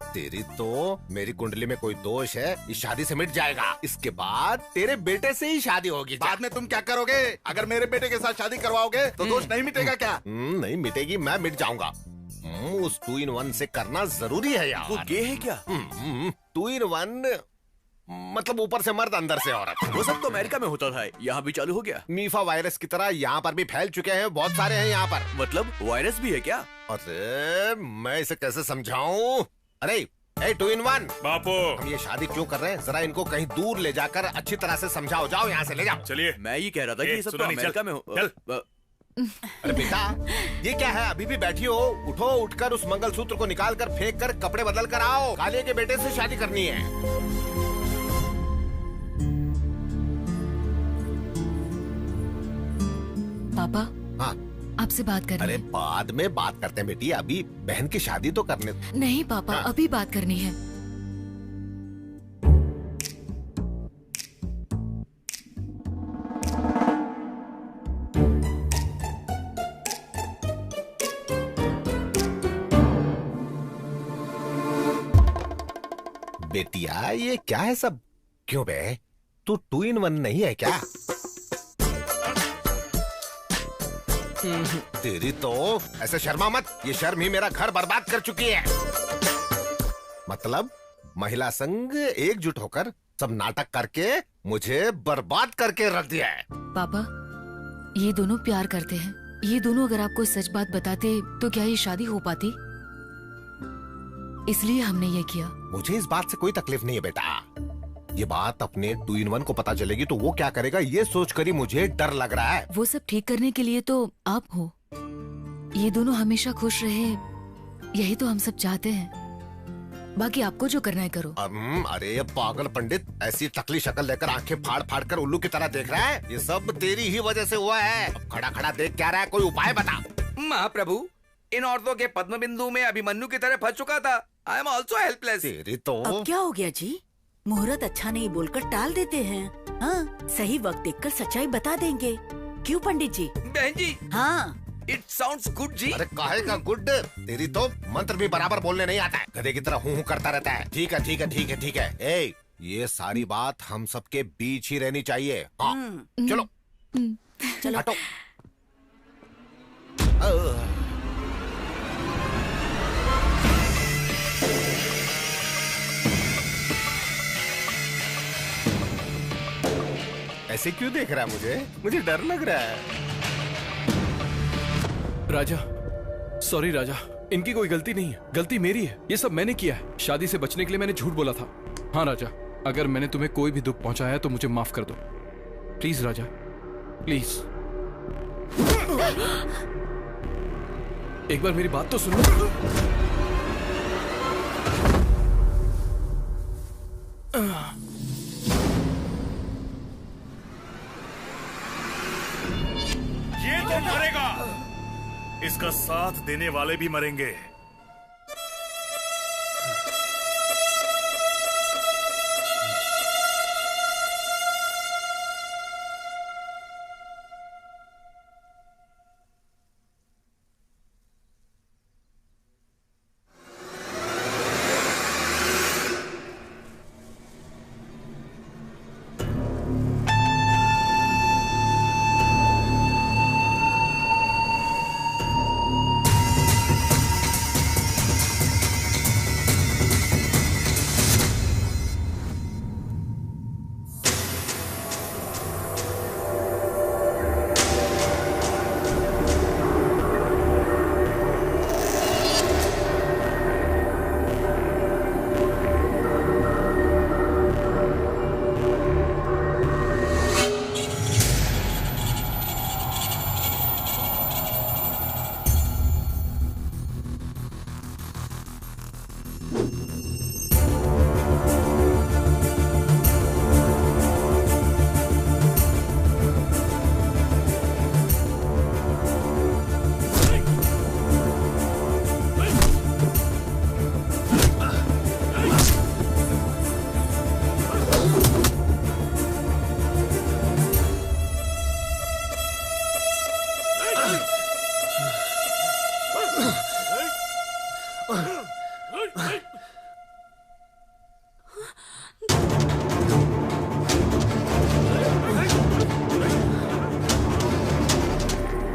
तेरी तो मेरी कुंडली में कोई दोष है, इस शादी से मिट जाएगा। इसके बाद तेरे बेटे से ही शादी होगी। बाद में तुम क्या करोगे? अगर मेरे बेटे के साथ शादी करवाओगे तो दोष नहीं मिटेगा क्या? नहीं मिटेगी, मैं मिट जाऊंगा। उस 2 in 1 से करना जरूरी है यार। वो गे है क्या? 2 in 1 मतलब ऊपर से मर्द अंदर से औरत। वो सब तो अमेरिका में होता था, यहाँ भी चालू हो गया। मीफा वायरस की तरह यहाँ पर भी फैल चुके हैं, बहुत सारे हैं यहाँ पर। मतलब वायरस भी है क्या? अरे मैं इसे कैसे समझाऊं? अरे 2 in 1 बापू, हम ये शादी क्यों कर रहे हैं? जरा इनको कहीं दूर ले जाकर अच्छी तरह से समझाओ। जाओ यहाँ से ले जाओ। चलिए। मैं ये कह रहा था कि ये सब तो अमेरिका में हो। अरे बेटा, ये क्या है? अभी भी बैठी हो? उठो, उठकर उस मंगलसूत्र को निकाल कर फेंक कर कपड़े बदल कर आओ। कालिया के बेटे से शादी करनी है। पापा। हाँ, आपसे बात करनी अरे है। बाद में बात करते हैं बेटी, अभी बहन की शादी तो करने दो। नहीं पापा, हाँ। अभी बात करनी है। बेटिया, ये क्या है सब? क्यों बे, तू 2 in 1 नहीं है क्या? तेरी तो ऐसे शर्मा मत, ये शर्म ही मेरा घर बर्बाद कर चुकी है। मतलब महिला संघ एकजुट होकर सब नाटक करके मुझे बर्बाद करके रख दिया है। पापा, ये दोनों प्यार करते हैं। ये दोनों अगर आपको सच बात बताते तो क्या ये शादी हो पाती? इसलिए हमने ये किया। मुझे इस बात से कोई तकलीफ नहीं है बेटा। ये बात अपने 2 in 1 को पता चलेगी तो वो क्या करेगा, ये सोचकर ही मुझे डर लग रहा है। वो सब ठीक करने के लिए तो आप हो। ये दोनों हमेशा खुश रहे, यही तो हम सब चाहते हैं। बाकी आपको जो करना है करो। अरे पागल पंडित, ऐसी टकली शक्ल लेकर आंखें फाड़ फाड़ कर उल्लू की तरह देख रहा है? ये सब तेरी ही वजह से हुआ है। अब खड़ा खड़ा देख क्या रहा है? कोई उपाय बता। महाप्रभु, इन औरतों के पद्म बिंदु में अभिमन्यु की तरह फंस चुका था। I am also helpless. तेरी तो अब क्या हो गया जी? मुहूर्त अच्छा नहीं बोलकर टाल देते हैं। हाँ, सही वक्त देखकर सच्चाई बता देंगे। क्यों पंडित जी? बहन जी। हाँ, इट साउंड्स गुड जी। अरे काहे का गुड? तेरी तो मंत्र भी बराबर बोलने नहीं आता है, गधे की तरह हूँ करता रहता है। ठीक है ठीक है ठीक है ठीक है। ए, ये सारी बात हम सबके बीच ही रहनी चाहिए। हाँ, चलो चलो हटो। ऐसे क्यों देख रहा है मुझे? मुझे डर लग रहा है। राजा, सॉरी राजा, इनकी कोई गलती नहीं है, गलती मेरी है। ये सब मैंने किया है। शादी से बचने के लिए मैंने झूठ बोला था। हाँ राजा, अगर मैंने तुम्हें कोई भी दुख पहुंचाया है तो मुझे माफ कर दो। Please Raja, please. एक बार मेरी बात तो सुनो। ये तो मरेगा, इसका साथ देने वाले भी मरेंगे।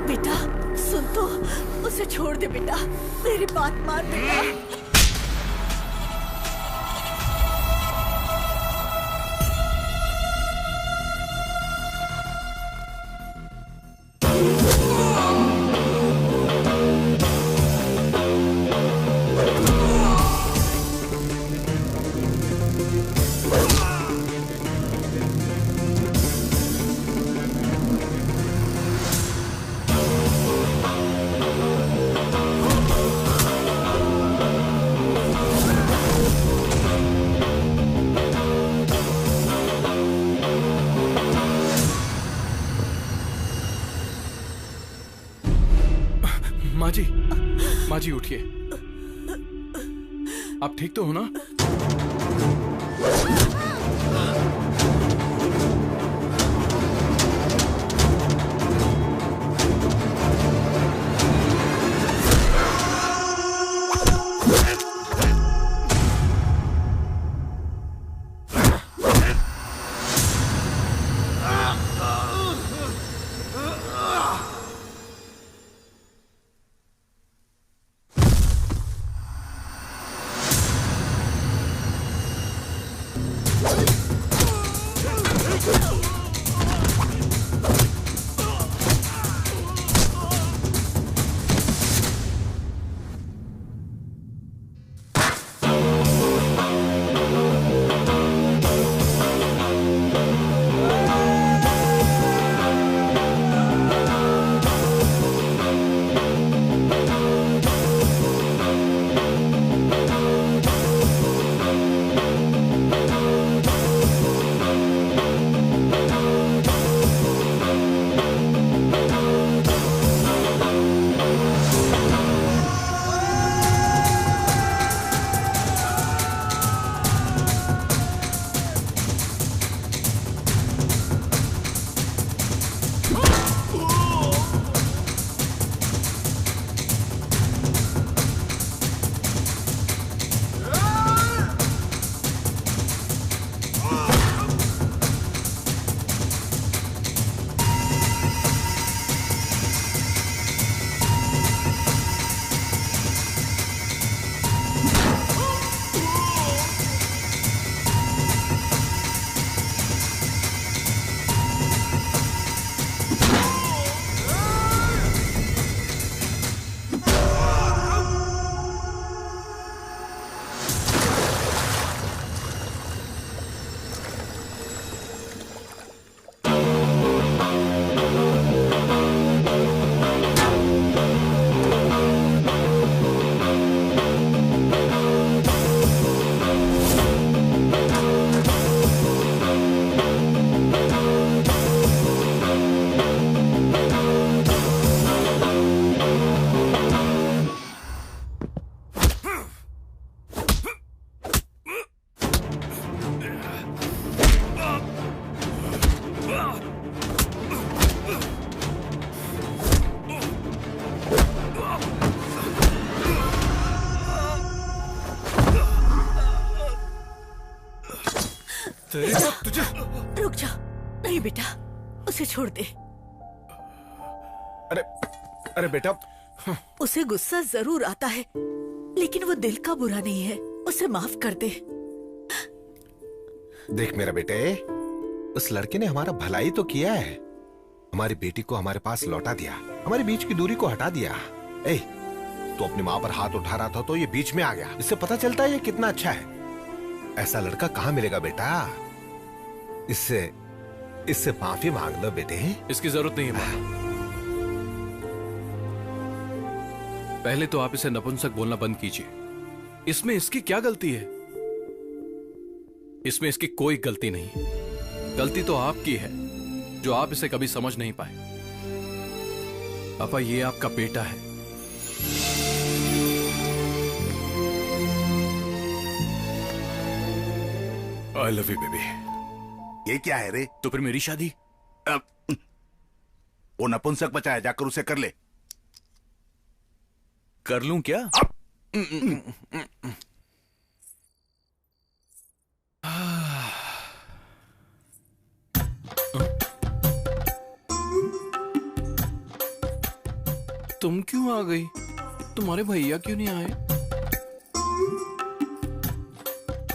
बेटा सुन तो, उसे छोड़ दे बेटा, मेरी बात मान बेटा। माँ जी उठिए। आप ठीक तो हो ना? तुझे रुक जा। नहीं बेटा, उसे छोड़ दे। अरे बेटा, उसे गुस्सा जरूर आता है, लेकिन वो दिल का बुरा नहीं है। उसे माफ कर दे। देख मेरा बेटे, उस लड़के ने हमारा भलाई तो किया है, हमारी बेटी को हमारे पास लौटा दिया, हमारे बीच की दूरी को हटा दिया। तो अपनी माँ पर हाथ उठा रहा था तो ये बीच में आ गया। इससे पता चलता है ये कितना अच्छा है। ऐसा लड़का कहाँ मिलेगा बेटा? इससे माफी मांग लो बेटे। इसकी जरूरत नहीं है माँ। पहले तो आप इसे नपुंसक बोलना बंद कीजिए। इसमें इसकी क्या गलती है? इसमें इसकी कोई गलती नहीं। गलती तो आपकी है जो आप इसे कभी समझ नहीं पाए। पापा, ये आपका बेटा है। I love you baby. ये क्या है रे? तो फिर मेरी शादी? वो नपुंसक बचा है, जाकर उसे कर ले। कर लूं क्या? तुम क्यों आ गई? तुम्हारे भैया क्यों नहीं आए?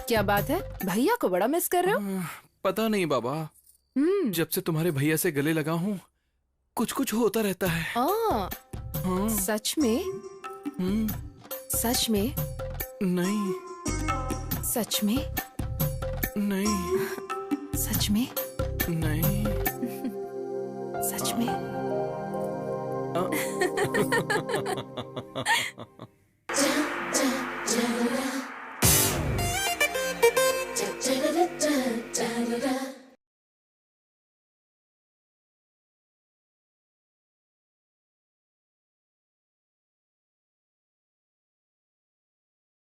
क्या बात है? भैया को बड़ा मिस कर रहे हो? पता नहीं बाबा, जब से तुम्हारे भैया से गले लगा हूँ कुछ कुछ होता रहता है। हाँ। सच में? सच में? नहीं। सच में? नहीं। सच में? नहीं। सच में?